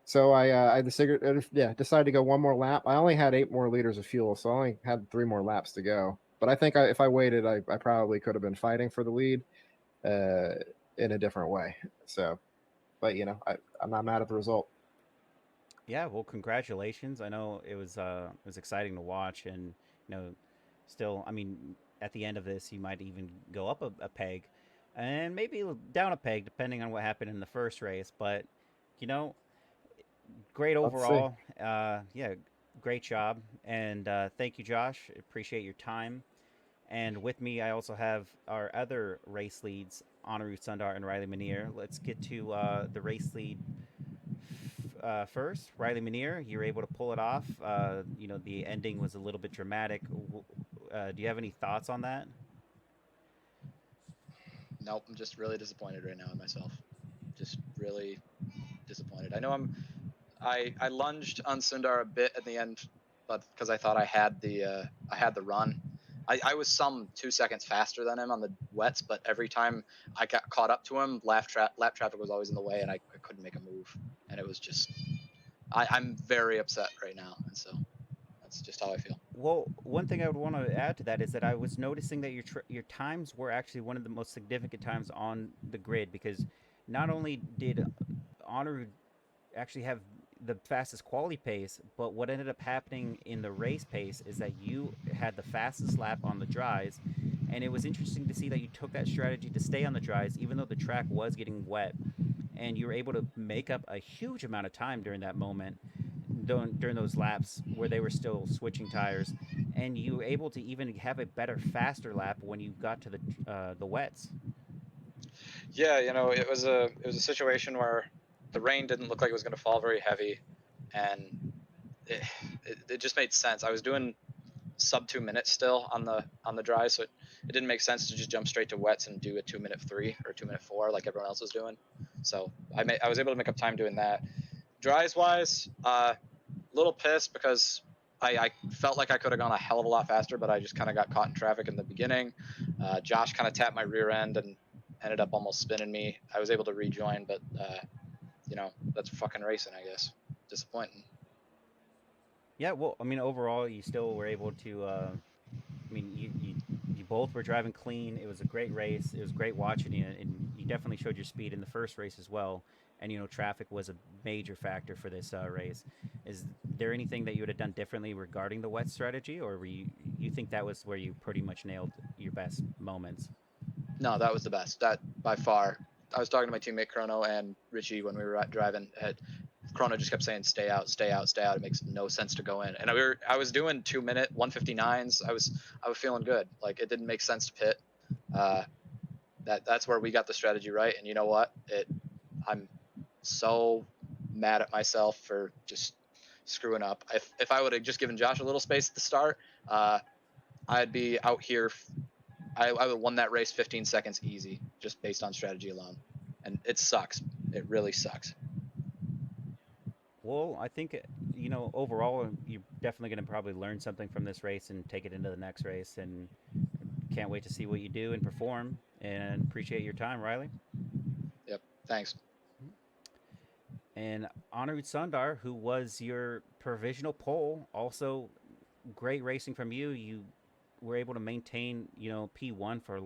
So I decided to go one more lap. I only had 8 more liters of fuel, so I only had 3 more laps to go. But I think if I waited, I probably could have been fighting for the lead uh, in a different way. So, but I'm not mad at the result. Yeah, well, congratulations. I know it was exciting to watch, and still, I mean, at the end of this, you might even go up a peg, and maybe down a peg depending on what happened in the first race. But you know, great Let's see. overall. Yeah, great job, and thank you, Josh. Appreciate your time. And with me, I also have our other race leads, Honoru Sundar and Riley Manier. Let's get to the race lead first. Riley Manier, you were able to pull it off. The ending was a little bit dramatic. Do you have any thoughts on that? Nope, I'm just really disappointed right now in myself. Just really disappointed. I lunged on Sundar a bit at the end, but because I thought I had the run. I was some 2 seconds faster than him on the wets, but every time I got caught up to him, lap traffic was always in the way, and I couldn't make a move. And it was just I'm very upset right now, and so that's just how I feel. Well, one thing I would want to add to that is that I was noticing that your times were actually one of the most significant times on the grid because not only did Honor actually have the fastest quality pace, but what ended up happening in the race pace is that you had the fastest lap on the dries. And it was interesting to see that you took that strategy to stay on the dries, even though the track was getting wet, and you were able to make up a huge amount of time during that moment, during those laps where they were still switching tires, and you were able to even have a better, faster lap when you got to the wets. Yeah, it was a situation where the rain didn't look like it was going to fall very heavy, and it just made sense. I was doing sub 2 minutes still on the dry, so it didn't make sense to just jump straight to wets and do a 2 minute 3 or 2 minute 4 like everyone else was doing. So I was able to make up time doing that. Dries wise, little pissed because I felt like I could have gone a hell of a lot faster, but I just kind of got caught in traffic in the beginning. Josh kind of tapped my rear end and ended up almost spinning me. I was able to rejoin, but that's fucking racing, I guess. Disappointing. Yeah, well, I mean, overall, you still were able to. I mean, you both were driving clean. It was a great race. It was great watching you, and you definitely showed your speed in the first race as well. And traffic was a major factor for this race. Is there anything that you would have done differently regarding the wet strategy, or were you think that was where you pretty much nailed your best moments? No, that was the best. That by far. I was talking to my teammate Chrono and Richie when we were driving. Chrono just kept saying, "Stay out, stay out, stay out." It makes no sense to go in. And I was doing 2-minute 159s. I was feeling good. Like it didn't make sense to pit. That's where we got the strategy right. And you know what? I'm so mad at myself for just screwing up. If I would have just given Josh a little space at the start, I'd be out here. I would have won that race 15 seconds easy, just based on strategy alone. And it sucks. It really sucks. Well, I think overall you're definitely going to probably learn something from this race and take it into the next race. And can't wait to see what you do and perform. And appreciate your time, Riley. Yep. Thanks. And Anirudh Sundar, who was your provisional pole, also great racing from you. You were able to maintain, P1 for a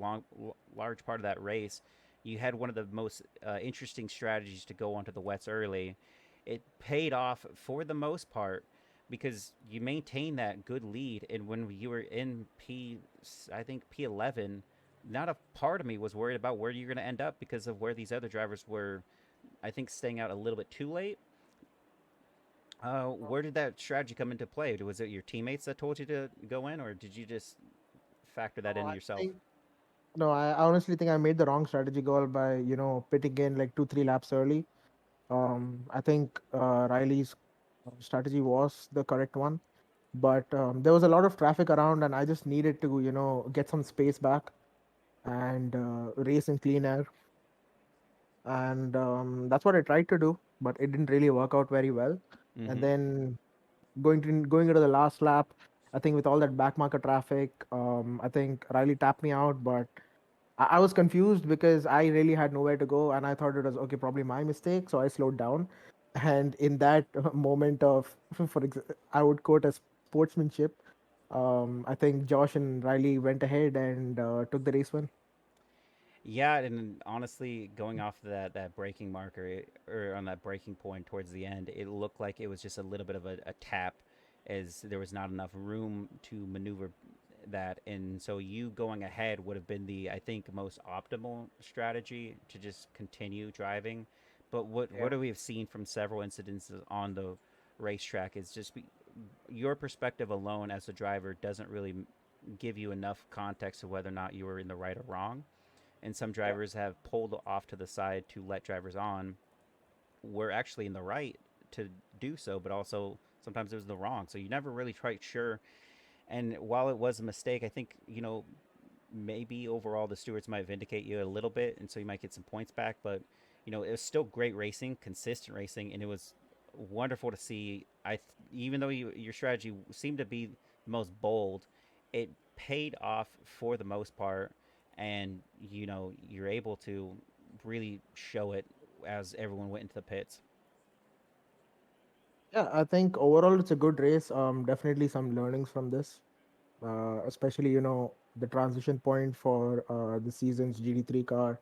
large part of that race. You had one of the most interesting strategies to go onto the wets early. It paid off for the most part because you maintained that good lead. And when you were in I think P11, not a part of me was worried about where you're going to end up because of where these other drivers were, I think, staying out a little bit too late. Where did that strategy come into play? Was it your teammates that told you to go in, or did you just factor that No, in I yourself? think no, I honestly think I made the wrong strategy goal by pitting in like 2-3 laps early. I think Riley's strategy was the correct one, but there was a lot of traffic around, and I just needed to get some space back and race in clean air, and that's what I tried to do, but it didn't really work out very well. And Mm-hmm. then going into the last lap, I think with all that backmarker traffic, I think Riley tapped me out, but I was confused because I really had nowhere to go, and I thought it was okay, probably my mistake, so I slowed down. And in that moment of, I would quote as sportsmanship, I think Josh and Riley went ahead and took the race win. Yeah, and honestly, going off of that braking marker or on that braking point towards the end, it looked like it was just a little bit of a tap, as there was not enough room to maneuver that, and so you going ahead would have been the, I think, most optimal strategy to just continue driving. But what Yeah. we have seen from several incidences on the racetrack is just your perspective alone as a driver doesn't really give you enough context of whether or not you were in the right or wrong, and some Yeah. drivers have pulled off to the side to let drivers on. We're actually in the right to do so, but also sometimes it was the wrong. So you never really quite sure. And while it was a mistake, I think maybe overall the stewards might vindicate you a little bit, and so you might get some points back. But it was still great racing, consistent racing, and it was wonderful to see. Even though your strategy seemed to be the most bold, it paid off for the most part, and you're able to really show it as everyone went into the pits. Yeah, I think overall it's a good race. Definitely some learnings from this, especially the transition point for the season's GT3 car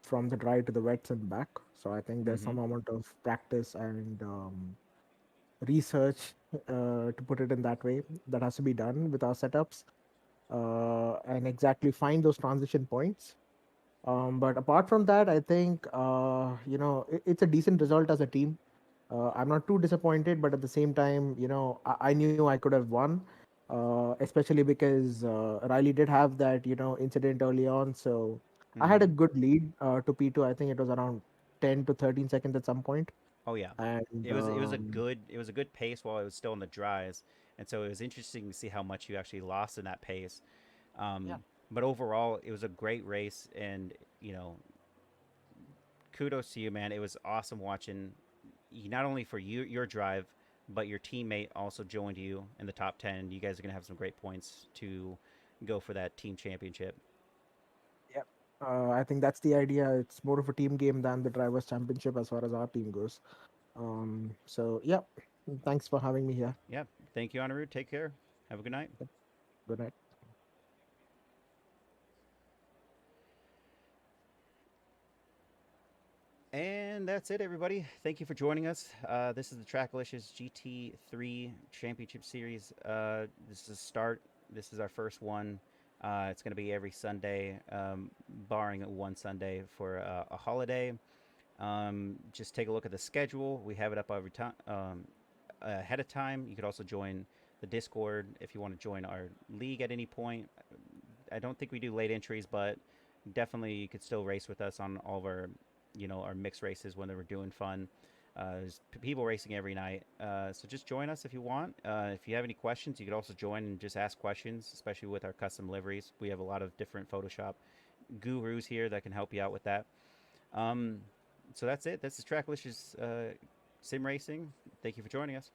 from the dry to the wets and back. So I think there's Mm-hmm. some amount of practice and research, to put it in that way, that has to be done with our setups, and exactly find those transition points. But apart from that, I think it's a decent result as a team. I'm not too disappointed, but at the same time, I knew I could have won, especially because Riley did have that incident early on. So I had Mm-hmm. a good lead to P2. I think it was around 10 to 13 seconds at some point, Oh yeah, and it was a good pace while it was still in the dries, and so it was interesting to see how much you actually lost in that pace. yeah. But overall, it was a great race, and kudos to you, man. It was awesome watching you, not only for your drive, but your teammate also joined you in the top 10. You guys are gonna have some great points to go for that team championship. Yeah. I think that's the idea. It's more of a team game than the drivers' championship as far as our team goes. So yeah, thanks for having me here. Yeah, thank you, Honoru. Take care. Have a good night. Good night. And that's it, everybody. Thank you for joining us. This is the Tracklicious GT3 Championship Series. This is a start. This is our first one. It's going to be every Sunday, barring one Sunday for a holiday. Just take a look at the schedule. We have it up every time ahead of time. You could also join the Discord if you want to join our league at any point. I don't think we do late entries, but definitely you could still race with us on all of our, our mixed races when they were doing fun. There's people racing every night, so just join us if you want. If you have any questions, you could also join and just ask questions, especially with our custom liveries. We have a lot of different Photoshop gurus here that can help you out with that. So that's it. That's the Tracklicious Sim Racing. Thank you for joining us.